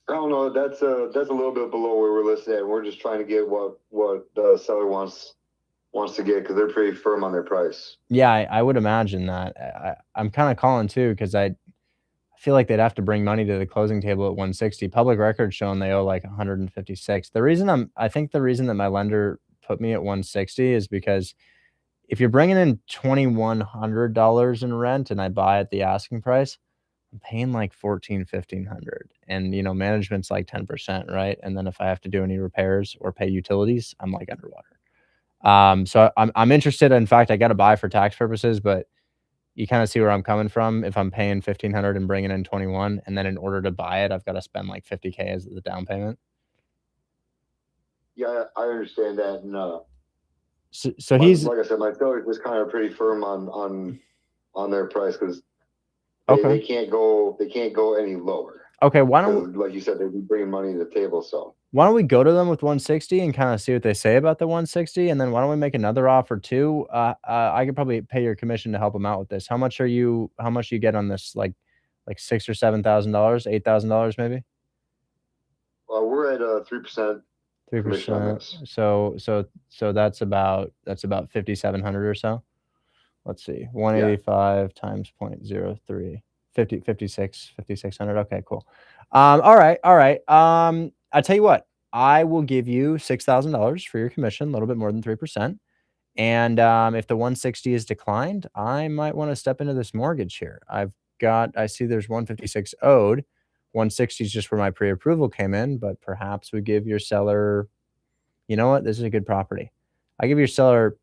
don't know. That's a little bit below where we're listed at. We're just trying to get what the seller wants to get, because they're pretty firm on their price. Yeah, I would imagine that. I'm kind of calling too, because I feel like they'd have to bring money to the closing table at 160. Public records showing they owe like 156. I think the reason that my lender put me at 160 is because if you're bringing in $2,100 in rent and I buy at the asking price, I'm paying like $1,100-1,500, and management's like 10%, right? And then if I have to do any repairs or pay utilities, I'm like underwater. So I'm interested. In fact, I got to buy for tax purposes, but you kind of see where I'm coming from. If I'm paying $1,500 and bringing in 21, and then in order to buy it, I've got to spend like $50K as the down payment. Yeah, I understand that, and So he's like I said, my seller was kind of pretty firm on their price because okay. they can't go any lower. Okay, why don't like you said, they'd be bringing money to the table. So why don't we go to them with 160 and kind of see what they say about the 160, and then why don't we make another offer too? I could probably pay your commission to help them out with this. How much do you get on this? Like $6,000 or $7,000, $8,000 maybe. we're at 3%. 3%. So that's about 5,700 or so. Let's see. 185 times 0.03. 5,600. Okay, cool. All right. I tell you what, I will give you $6,000 for your commission, a little bit more than 3%. And if the 160 is declined, I might want to step into this mortgage here. I see there's 156 owed. 160 is just where my pre-approval came in, but perhaps we give your seller, you know what? This is a good property. I give your seller,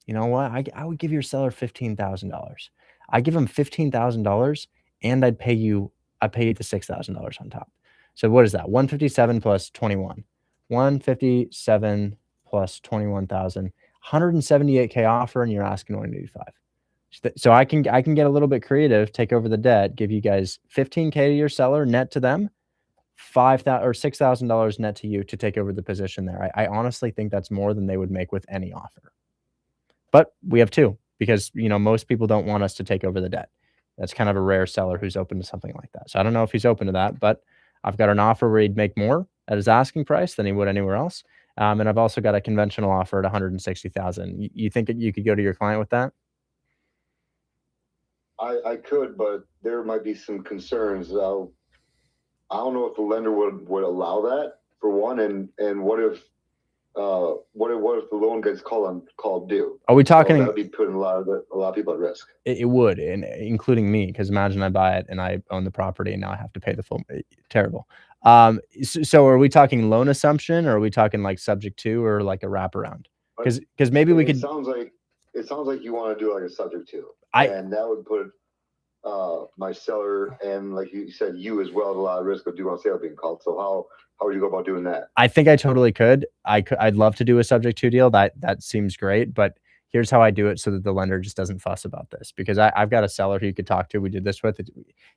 you know what? I would give your seller $15,000. I give him $15,000 and I pay you the $6,000 on top. So what is that? 157 plus 21. 157 plus 21,000. 178K offer and you're asking 185. So I can get a little bit creative, take over the debt, give you guys 15K to your seller net to them, $5,000 or $6,000 net to you to take over the position there. I honestly think that's more than they would make with any offer. But we have two because most people don't want us to take over the debt. That's kind of a rare seller who's open to something like that. So I don't know if he's open to that, but I've got an offer where he'd make more at his asking price than he would anywhere else. And I've also got a conventional offer at 160,000. You think that you could go to your client with that? I could, but there might be some concerns. I don't know if the lender would allow that for one, and what if the loan gets called due? Are we talking? That would be putting a lot of people at risk. It would, and including me, because imagine I buy it and I own the property and now I have to pay the full. Terrible. So are we talking loan assumption, or are we talking like subject to, or like a wraparound? Because maybe we could. It sounds like you want to do like a subject to, and that would put my seller and, like you said, you as well at a lot of risk of due on sale being called. So how would you go about doing that? I think I totally could. I'd love to do a subject to deal. That seems great, but here's how I do it so that the lender just doesn't fuss about this, because I've got a seller who you could talk to. We did this with.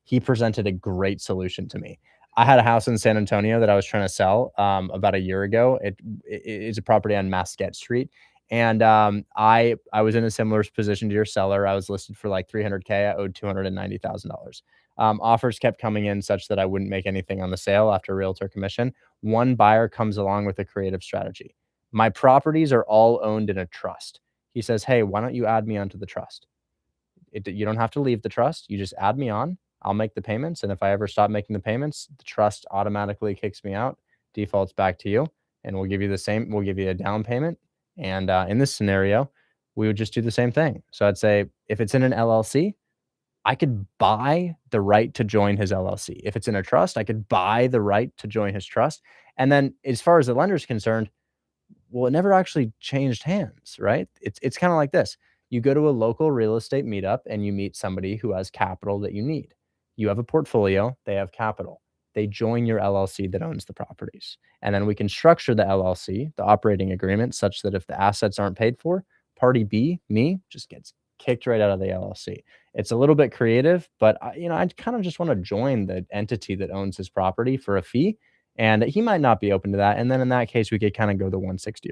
He presented a great solution to me. I had a house in San Antonio that I was trying to sell about a year ago. It's a property on Masquette Street. And I was in a similar position to your seller. I was listed for like $300K. I owed $290,000. Offers kept coming in such that I wouldn't make anything on the sale after realtor commission. One buyer comes along with a creative strategy. My properties are all owned in a trust. He says, hey, why don't you add me onto the trust? You don't have to leave the trust. You just add me on. I'll make the payments. And if I ever stop making the payments, the trust automatically kicks me out, defaults back to you. And we'll give you the same. We'll give you a down payment. And in this scenario, we would just do the same thing. So I'd say if it's in an LLC, I could buy the right to join his LLC. If it's in a trust, I could buy the right to join his trust. And then as far as the lender is concerned, well, it never actually changed hands, right? It's kind of like this. You go to a local real estate meetup and you meet somebody who has capital that you need. You have a portfolio, they have capital. They join your LLC that owns the properties. And then we can structure the LLC, the operating agreement, such that if the assets aren't paid for, party B, me, just gets kicked right out of the LLC. It's a little bit creative, but I kind of just want to join the entity that owns his property for a fee. And he might not be open to that. And then in that case, we could kind of go the 160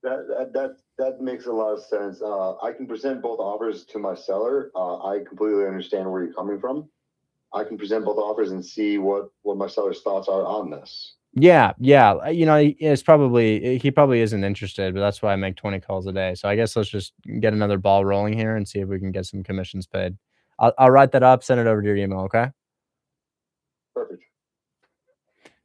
route. That makes a lot of sense. I can present both offers to my seller. I completely understand where you're coming from. I can present both offers and see what my seller's thoughts are on this. Yeah. He probably isn't interested, but that's why I make 20 calls a day. So I guess let's just get another ball rolling here and see if we can get some commissions paid. I'll write that up, send it over to your email. Okay. Perfect.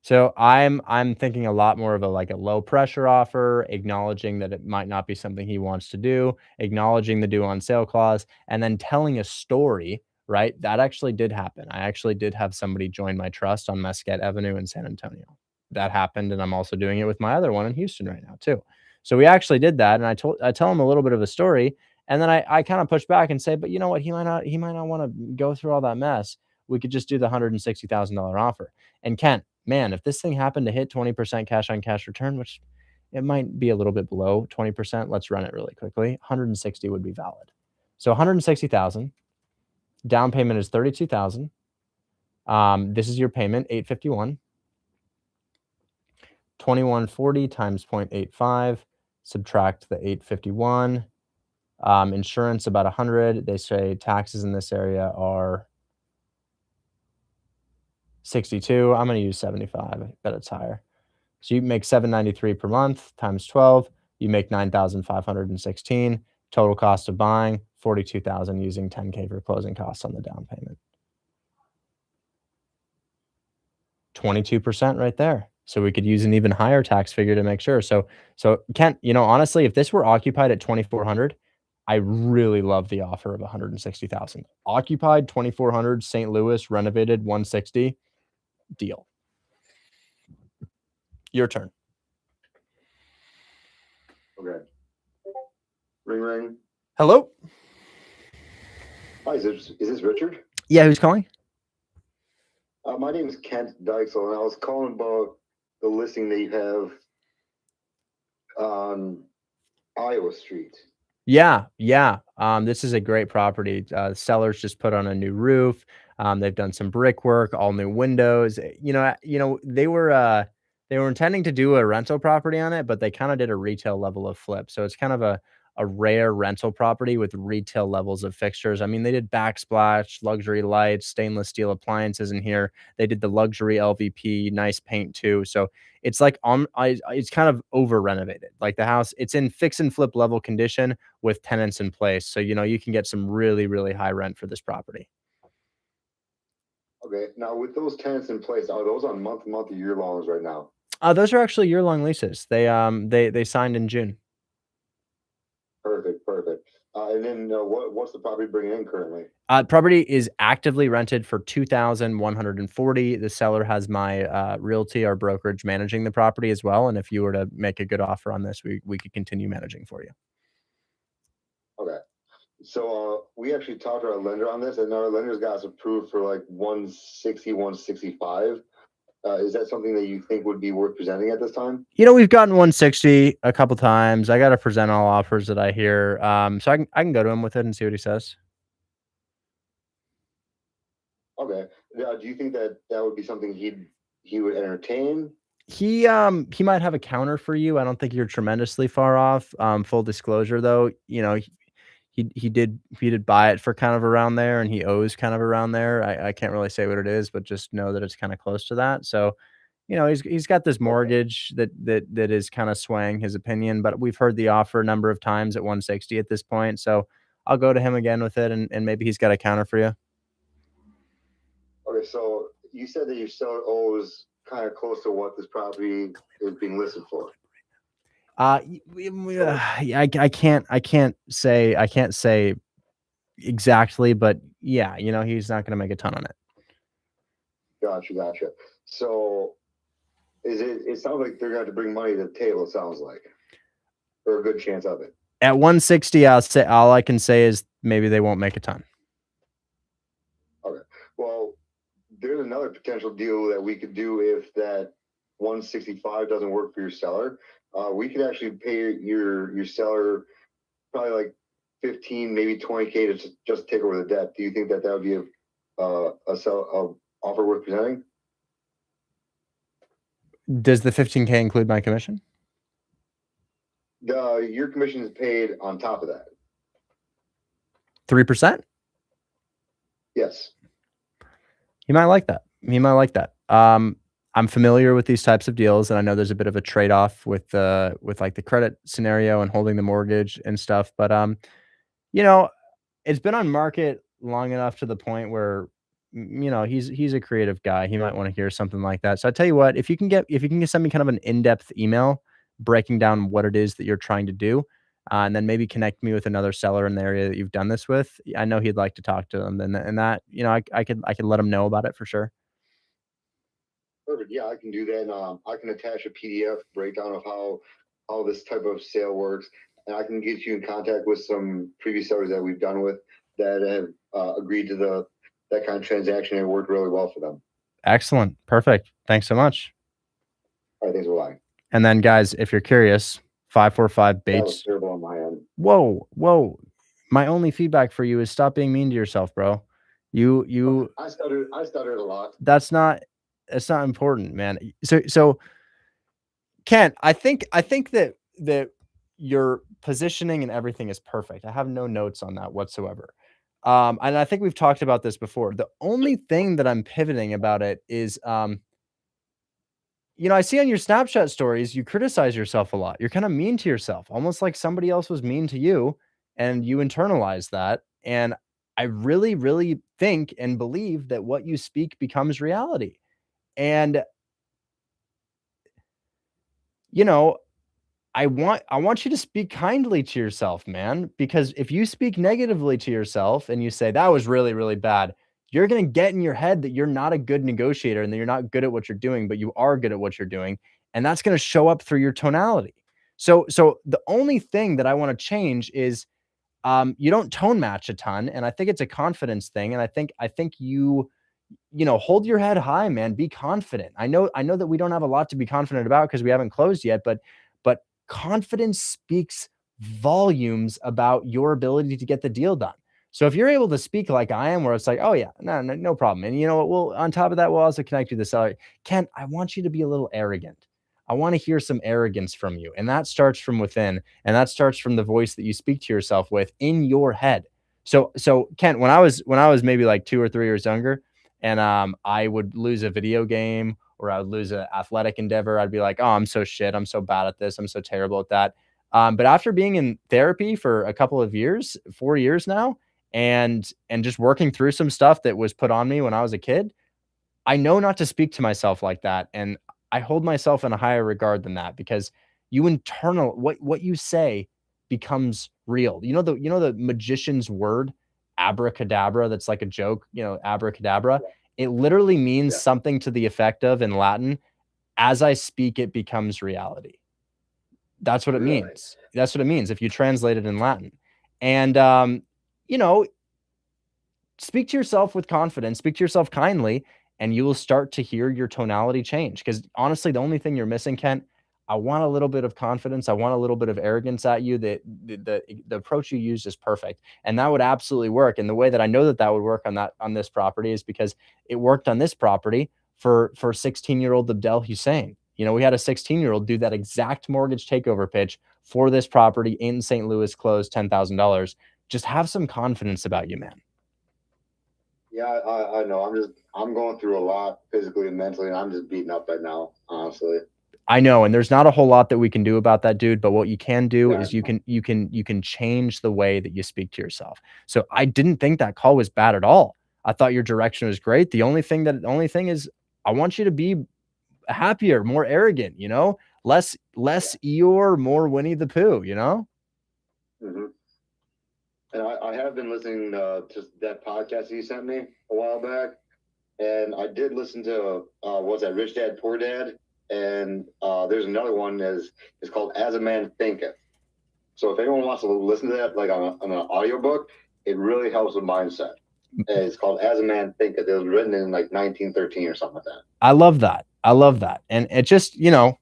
So I'm thinking a lot more of a low pressure offer, acknowledging that it might not be something he wants to do, acknowledging the due on sale clause, and then telling a story, right? That actually did happen. I actually did have somebody join my trust on Mesquite Avenue in San Antonio. That happened, and I'm also doing it with my other one in Houston right now too. So we actually did that, and I tell him a little bit of a story, and then I kind of push back and say, but you know what? He might not want to go through all that mess. We could just do the $160,000 offer. And Kent, man, if this thing happened to hit 20% cash on cash return, which It might be a little bit below 20%. Let's run it really quickly. 160 would be valid. So 160,000. Down payment is 32,000. This is your payment, 851. 2140 times 0.85. Subtract the 851. Insurance about 100. They say taxes in this area are 62. I'm going to use 75. I bet it's higher. So you make 793 per month times 12. You make 9,516. Total cost of buying 42,000 using 10K for closing costs on the down payment. 22% right there. So we could use an even higher tax figure to make sure. So Kent, honestly, if this were occupied at 2,400, I really love the offer of 160,000. Occupied 2,400, St. Louis, renovated 160, deal. Your turn. Okay. Ring, ring. Hello. Hi, is this Richard? Yeah, who's calling? My name is Kent Dykesel, and I was calling about the listing that you have on Iowa Street. Yeah. This is a great property. Sellers just put on a new roof. They've done some brickwork, all new windows. They were intending to do a rental property on it, but they kind of did a retail level of flip. So it's kind of a rare rental property with retail levels of fixtures. I mean, they did backsplash, luxury lights, stainless steel appliances in here. They did the luxury LVP, nice paint too. So it's like it's kind of over renovated. Like the house, it's in fix and flip level condition with tenants in place. So you can get some really, really high rent for this property. Okay. Now, with those tenants in place, are those on month or year longs right now? Those are actually year-long leases. They signed in June. Perfect. And then what's the property bringing in currently? Property is actively rented for 2,140. The seller has my realty, our brokerage, managing the property as well. And if you were to make a good offer on this, we could continue managing for you. Okay. So we actually talked to our lender on this, and our lender's got us approved for like 160, 165. Is that something that you think would be worth presenting at this time? We've gotten 160 a couple times. I got to present all offers that I hear. So I can go to him with it and see what he says. Okay. Do you think that would be something he would entertain? He might have a counter for you. I don't think you're tremendously far off. Full disclosure though, he did buy it for kind of around there, and he owes kind of around there. I can't really say what it is, but just know that it's kind of close to that. So, he's got this mortgage that is kind of swaying his opinion, but we've heard the offer a number of times at 160 at this point. So I'll go to him again with it, and maybe he's got a counter for you. Okay, so you said that your seller owes kind of close to what this property is being listed for. I can't say exactly, but yeah, he's not going to make a ton on it. Gotcha. So it sounds like they're going to have to bring money to the table, it sounds like, or a good chance of it. At 160, all I can say is maybe they won't make a ton. Okay. Well, there's another potential deal that we could do if that 165 doesn't work for your seller. We could actually pay your seller probably like 15, maybe 20K to just take over the debt. Do you think that would be a offer worth presenting? Does the 15K include my commission? Your commission is paid on top of that. 3%? Yes. He might like that. I'm familiar with these types of deals, and I know there's a bit of a trade-off with like the credit scenario and holding the mortgage and stuff. But it's been on market long enough to the point where he's a creative guy. He might want to hear something like that. So I tell you what, if you can send me kind of an in-depth email breaking down what it is that you're trying to do, and then maybe connect me with another seller in the area that you've done this with. I know he'd like to talk to them, and that I could let him know about it for sure. Perfect. Yeah, I can do that. And, I can attach a PDF breakdown of how this type of sale works, and I can get you in contact with some previous sellers that we've done with that have agreed to that kind of transaction. It worked really well for them. Excellent. Perfect. Thanks so much. All right. Thanks for lying. And then, guys, if you're curious, 545 That was Bates. terrible on my end. Whoa. My only feedback for you is stop being mean to yourself, bro. You I stuttered a lot. that's not important, man. So Kent, I think that your positioning and everything is perfect. I have no notes on that whatsoever. And I think we've talked about this before. The only thing that I'm pivoting about it is I see on your Snapchat stories, you criticize yourself a lot. You're kind of mean to yourself, almost like somebody else was mean to you and you internalize that. And I really, really think and believe that what you speak becomes reality. And, I want you to speak kindly to yourself, man, because if you speak negatively to yourself and you say that was really, really bad, you're going to get in your head that you're not a good negotiator and that you're not good at what you're doing, but you are good at what you're doing, and that's going to show up through your tonality. So the only thing that I want to change is you don't tone match a ton, and I think it's a confidence thing, and I think you hold your head high, man. Be confident. I know that we don't have a lot to be confident about because we haven't closed yet, but confidence speaks volumes about your ability to get the deal done. So if you're able to speak like I am, where it's like, oh yeah, no problem. And you know what? We'll on top of that, we'll also connect you to the seller. Kent, I want you to be a little arrogant. I want to hear some arrogance from you. And that starts from within. And that starts from the voice that you speak to yourself with in your head. So Kent, when I was maybe like 2 or 3 years younger, and I would lose a video game or I would lose an athletic endeavor, I'd be like, oh, I'm so shit. I'm so bad at this. I'm so terrible at that. But after being in therapy for a couple of years, 4 years now, and just working through some stuff that was put on me when I was a kid, I know not to speak to myself like that. And I hold myself in a higher regard than that because what you say becomes real. You know the magician's word, abracadabra, that's like a joke, abracadabra. It literally means something to the effect of, in Latin, as I speak, it becomes reality. That's what it means. That's what it means if you translate it in Latin. And, speak to yourself with confidence, speak to yourself kindly, and you will start to hear your tonality change. Because honestly, the only thing you're missing, Kent, I want a little bit of confidence. I want a little bit of arrogance at you. The approach you used is perfect, and that would absolutely work. And the way that I know that would work on this property is because it worked on this property for 16-year-old Abdel Hussein. We had a 16-year-old do that exact mortgage takeover pitch for this property in St. Louis, closed $10,000. Just have some confidence about you, man. Yeah, I know. I'm going through a lot physically and mentally, and I'm just beaten up right now, honestly. I know, and there's not a whole lot that we can do about that, dude. But what you can do is you can change the way that you speak to yourself. So I didn't think that call was bad at all. I thought your direction was great. The only thing is I want you to be happier, more arrogant. Less Eeyore, more Winnie the Pooh. Mm-hmm. And I have been listening to that podcast you sent me a while back, and I did listen to what's that, Rich Dad Poor Dad, and there's another one it's called As a Man Thinketh. So if anyone wants to listen to that, like on an audiobook, it really helps with mindset. And it's called As a Man Thinketh. It was written in like 1913 or something like that. I love that, and it just the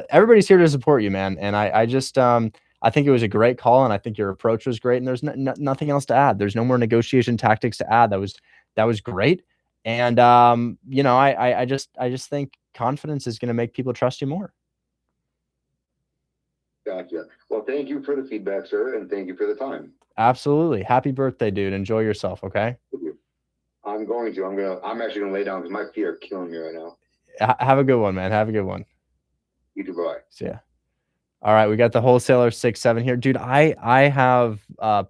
everybody's here to support you, man. And I just I think it was a great call, and I think your approach was great. And there's nothing else to add. There's no more negotiation tactics to add. That was great. And I just think confidence is going to make people trust you more. Gotcha. Well, thank you for the feedback, sir, and thank you for the time. Absolutely. Happy birthday, dude. Enjoy yourself. Okay. I'm going to. I'm actually gonna lay down because my feet are killing me right now. Have a good one, man. Have a good one. You too. Bye. See ya. All right, we got the wholesaler 6-7 here, dude. I have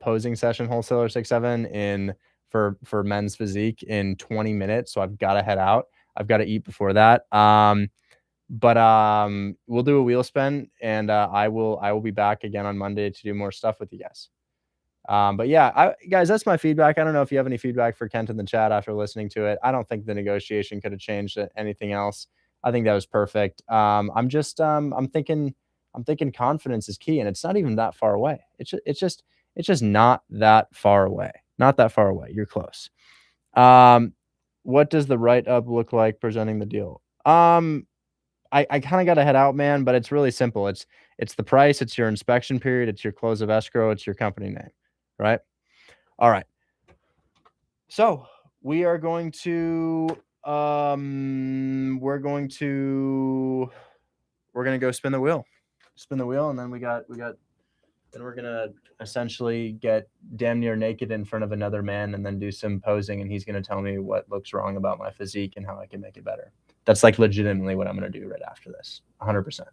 posing session wholesaler 6-7 in for men's physique in 20 minutes, so I've got to head out. I've got to eat before that. But we'll do a wheel spin, and I will be back again on Monday to do more stuff with you guys. But yeah, guys, that's my feedback. I don't know if you have any feedback for Kent in the chat after listening to it. I don't think the negotiation could have changed anything else. I think that was perfect. I'm thinking confidence is key, and it's not even that far away. It's just not that far away. Not that far away. You're close. What does the write-up look like presenting the deal? I kind of got to head out, man, but it's really simple. It's the price, it's your inspection period, it's your close of escrow, it's your company name, right? All right. So we are going to we're going to go spin the wheel, and then then we're gonna essentially get damn near naked in front of another man and then do some posing, and he's gonna tell me what looks wrong about my physique and how I can make it better. That's like legitimately what I'm gonna do right after this, 100%.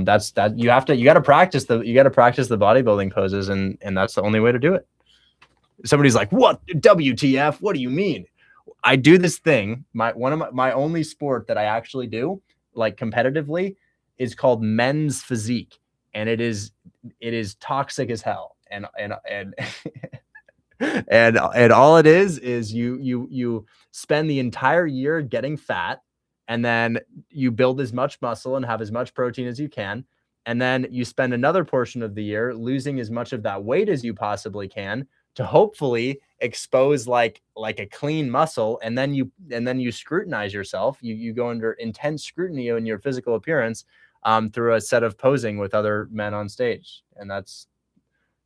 That's that. You got to practice the bodybuilding poses, and that's the only way to do it. Somebody's like, "What? WTF? What do you mean?" I do this thing. My only sport that I actually do, like competitively, is called men's physique, and it is toxic as hell. And and all it is you spend the entire year getting fat, and then you build as much muscle and have as much protein as you can, and then you spend another portion of the year losing as much of that weight as you possibly can to hopefully expose like a clean muscle, and then you scrutinize yourself. You go under intense scrutiny in your physical appearance through a set of posing with other men on stage, and that's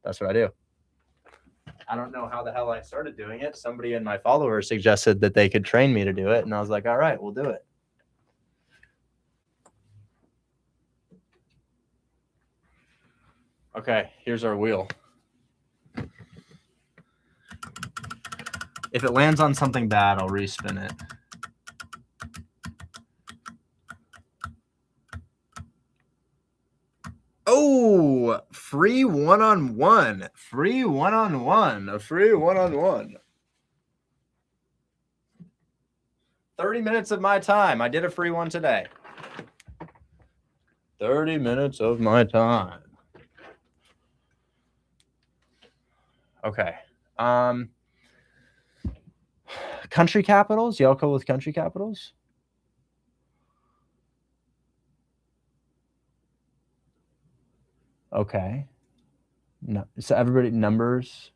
what I do. I don't know how the hell I started doing it. Somebody in my followers suggested that they could train me to do it, and I was like, all right, we'll do it. Okay, here's our wheel. If it lands on something bad, I'll respin it. Oh, free one-on-one. Free one-on-one. A free one-on-one. 30 minutes of my time. I did a free one today. 30 minutes of my time. Okay. Country capitals? Y'all cool with country capitals? Okay. No, so everybody, numbers.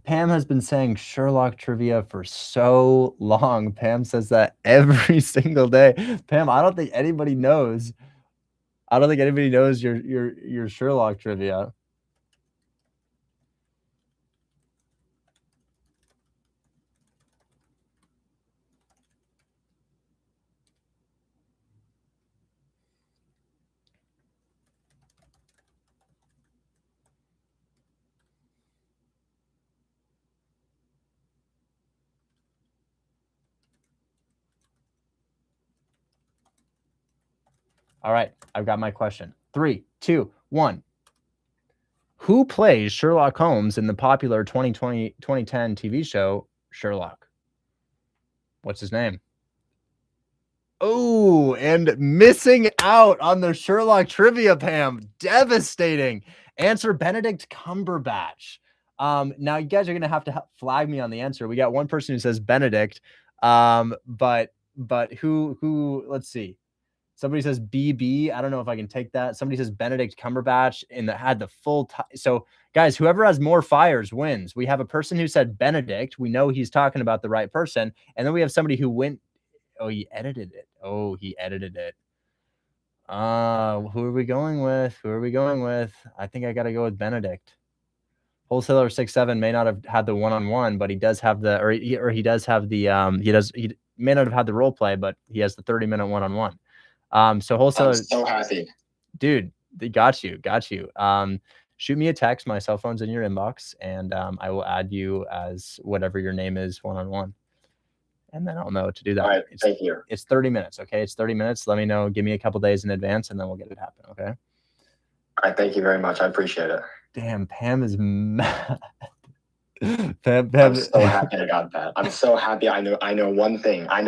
Pam has been saying Sherlock trivia for so long. Pam says that every single day. Pam, I don't think anybody knows. I don't think anybody knows your Sherlock trivia. All right, I've got my question. 3, 2, 1. Who plays Sherlock Holmes in the popular 2010 TV show Sherlock? What's his name? Oh, and missing out on the Sherlock trivia, Pam. Devastating. Answer Benedict Cumberbatch. Now you guys are gonna have to flag me on the answer. We got one person who says Benedict, but who? Let's see. Somebody says BB. I don't know if I can take that. Somebody says Benedict Cumberbatch and that had the full time. So guys, whoever has more fires wins. We have a person who said Benedict. We know he's talking about the right person. And then we have somebody who went. Oh, he edited it. Who are we going with? I think I got to go with Benedict. Wholesaler 6'7" may not have had the one-on-one, but he does have the, or he does have the, he may not have had the role play, but he has the 30-minute one-on-one. So wholesaler. I'm so happy. Dude, they got you. Shoot me a text. My cell phone's in your inbox, and I will add you as whatever your name is one-on-one. And then I'll know to do that. All right, thank you. It's 30 minutes, okay? It's 30 minutes. Let me know. Give me a couple days in advance, and then we'll get it happen, okay? All right, thank you very much. I appreciate it. Damn, Pam is mad. Pam. I'm so happy I got that. I'm so happy. I know one thing. I'm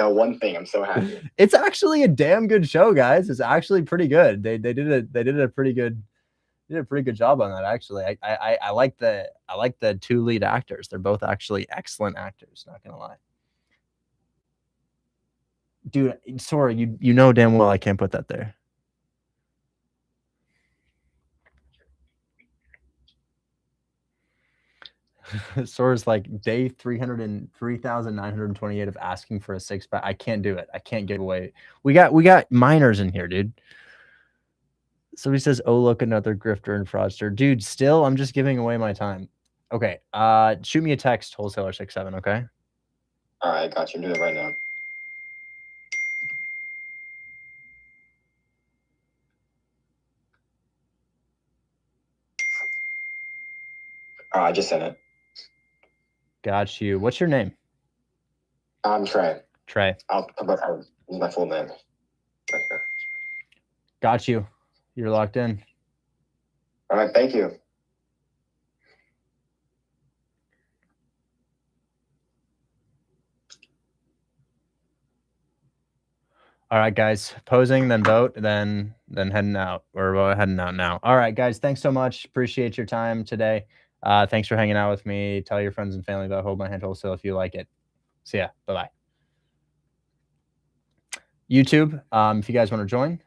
so happy. It's actually a damn good show, guys. It's actually pretty good. They did a pretty good job on that. Actually, I like the two lead actors. They're both actually excellent actors. Not gonna lie. Dude, sorry, you know damn well I can't put that there. Sora's like day 303,928 of asking for a 6-pack. I can't do it. I can't give away. We got minors in here, dude. Somebody says, "Oh, look, another grifter and fraudster." Dude, still, I'm just giving away my time. Okay. Shoot me a text, wholesaler67, okay? All right, got you. I'm doing it right now. I just sent it. Got you. What's your name? I'm Trey. Trey. I'll put my full name right here. Got you. You're locked in. All right, thank you. All right, guys. Posing, then vote, then heading out. We're heading out now. All right, guys. Thanks so much. Appreciate your time today. Thanks for hanging out with me. Tell your friends and family about Hold My Hand Wholesale if you like it. See ya. Bye-bye. YouTube, if you guys want to join,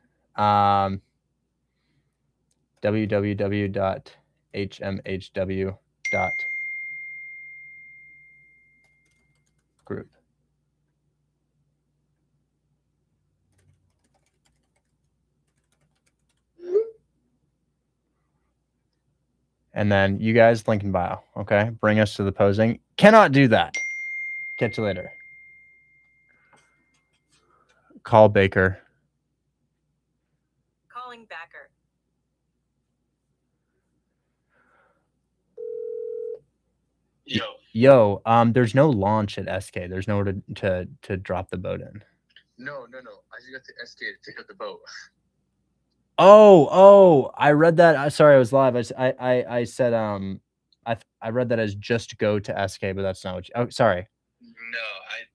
www.hmhw.group. And then you guys, link in bio, okay? Bring us to the posing. Cannot do that. Catch you later. Call Baker. Calling Backer. Yo, there's no launch at SK. There's nowhere to drop the boat in. No. I just got to SK to take up the boat. Oh, I read that. Sorry, I was live. I said I read that as just go to SK, but that's not what you, oh, sorry.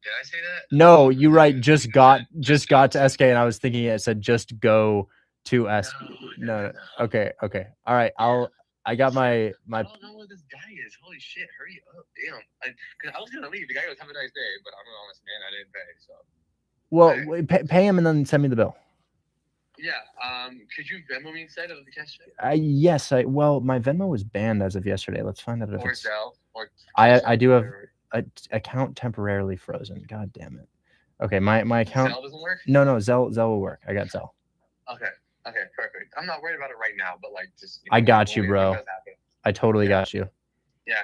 Did I say that? No, you right. Just got to SK, and I was thinking it said just go to SK. No. Okay. All right. I got my. I don't know what this guy is. Holy shit! Hurry up, damn! Because I was gonna leave. The guy goes, "Have a nice day," but I'm an honest man. I didn't pay, so. Well, pay him and then send me the bill. Yeah. Could you Venmo me instead of the cash check? Yes. Well, my Venmo was banned as of yesterday. Let's find out if Or it's. Zelle, or I do have an account temporarily frozen. God damn it. Okay, my account. Zelle doesn't work? No, Zelle will work. I got Zelle. Okay, perfect. I'm not worried about it right now, but like just. I got you, bro. I totally got you. Yeah.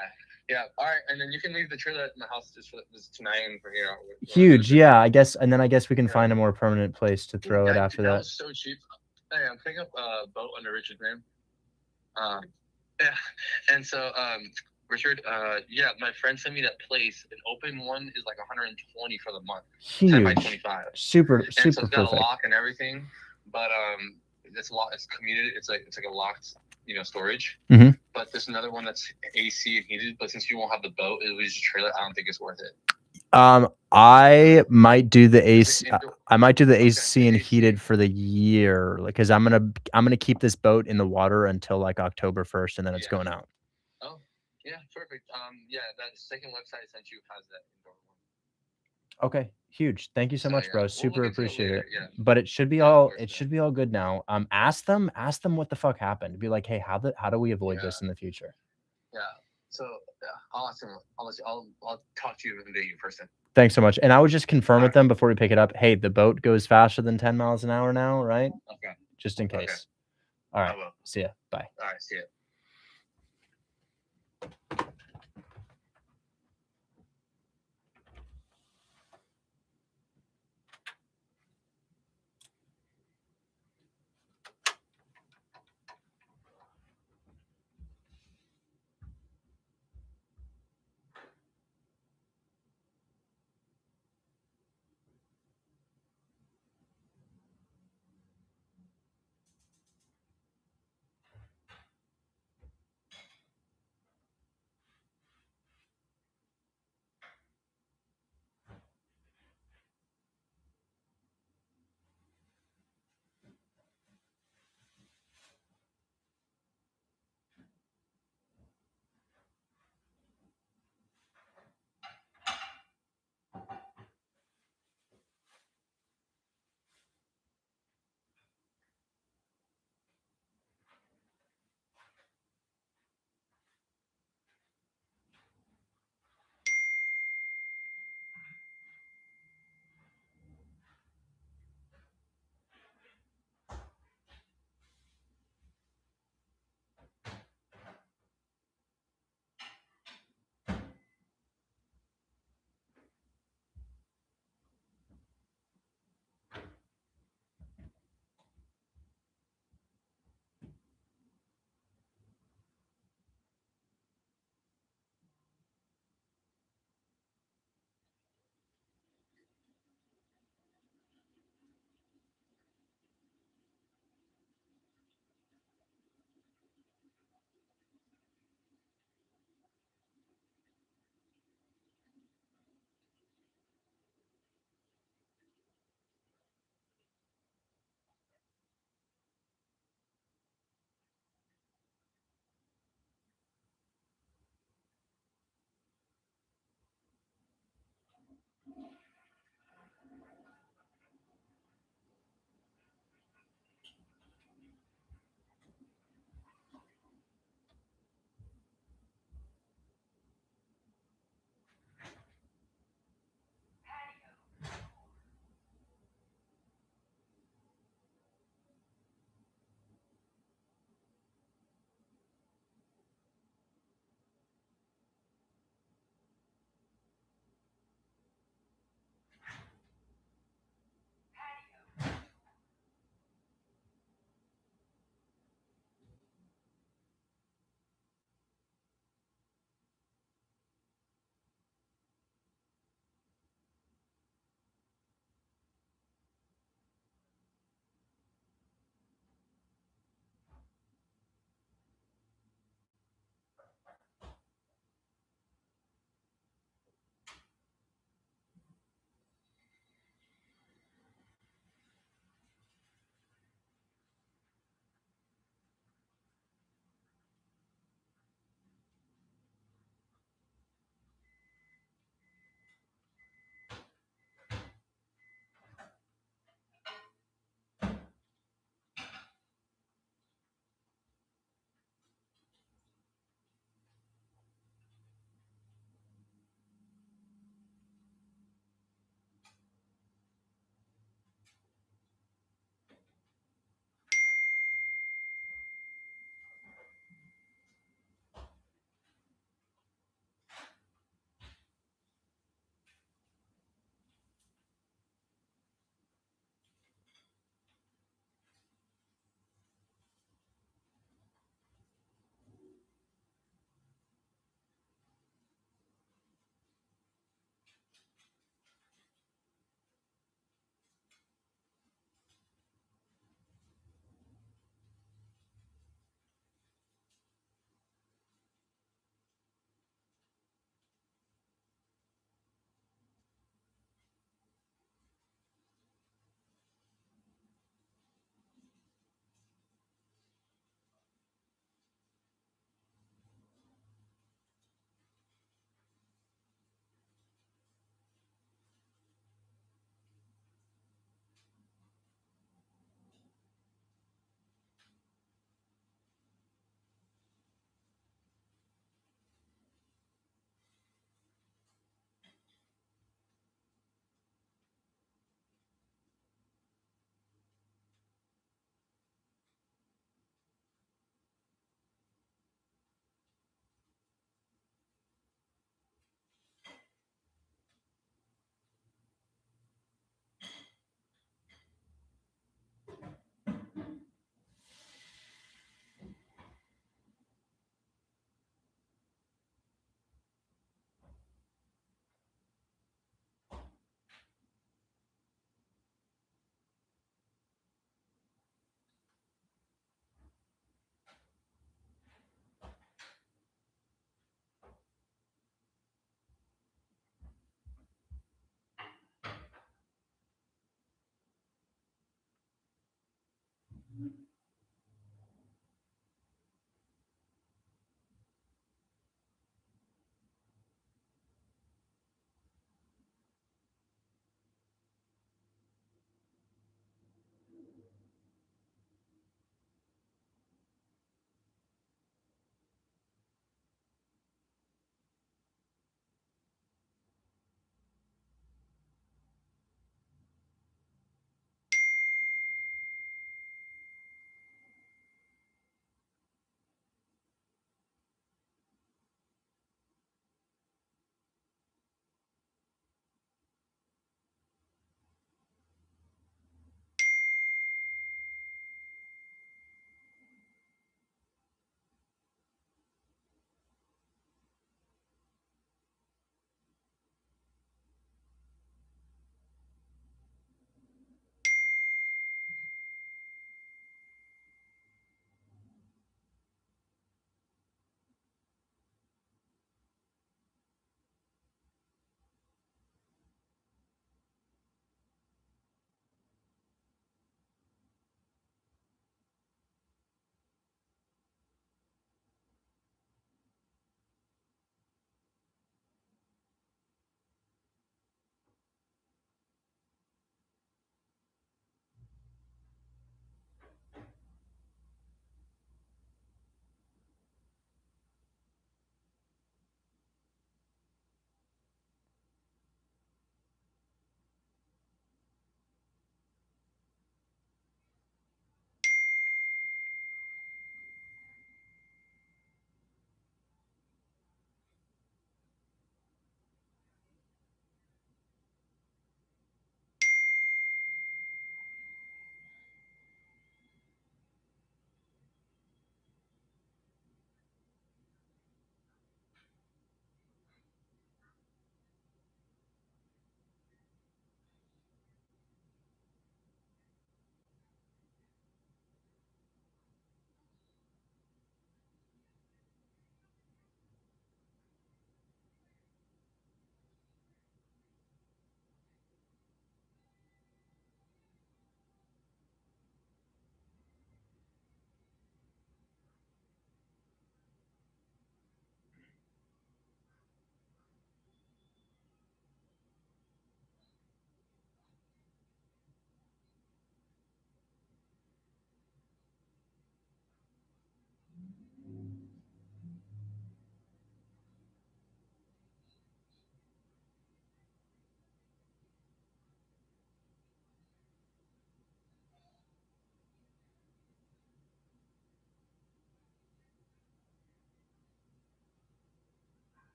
All right, and then you can leave the trailer at my house just for this tonight and for here. Huge, yeah. I guess we can find a more permanent place to throw it after that. That was so cheap. Hey, I'm picking up a boat under Richard's name. Yeah, and so Richard, my friend sent me that place. An open one is like 120 for the month. Huge. 10 by 25. Super And so it's got perfect. a lock and everything, but it's commuted. It's like a locked, storage. Mm-hmm. But there's another one that's AC and heated. But since you won't have the boat, it was just a trailer. I don't think it's worth it. I might do the AC. I might do the AC and heated for the year, because I'm gonna keep this boat in the water until like October 1st, and then it's going out. Oh, yeah, perfect. That second website I sent you has that indoor one. Okay, huge. Thank you so much, bro. Super appreciate it. Yeah. But it should be all good now. Ask them what the fuck happened. Be like, hey, how do we avoid this in the future? Yeah. So I'll ask them. I'll talk to you and date you in person. Thanks so much. And I would just confirm with them before we pick it up. Hey, the boat goes faster than 10 miles an hour now, right? Okay. Just in case. Okay. All right. I will. See ya. Bye. All right. See ya.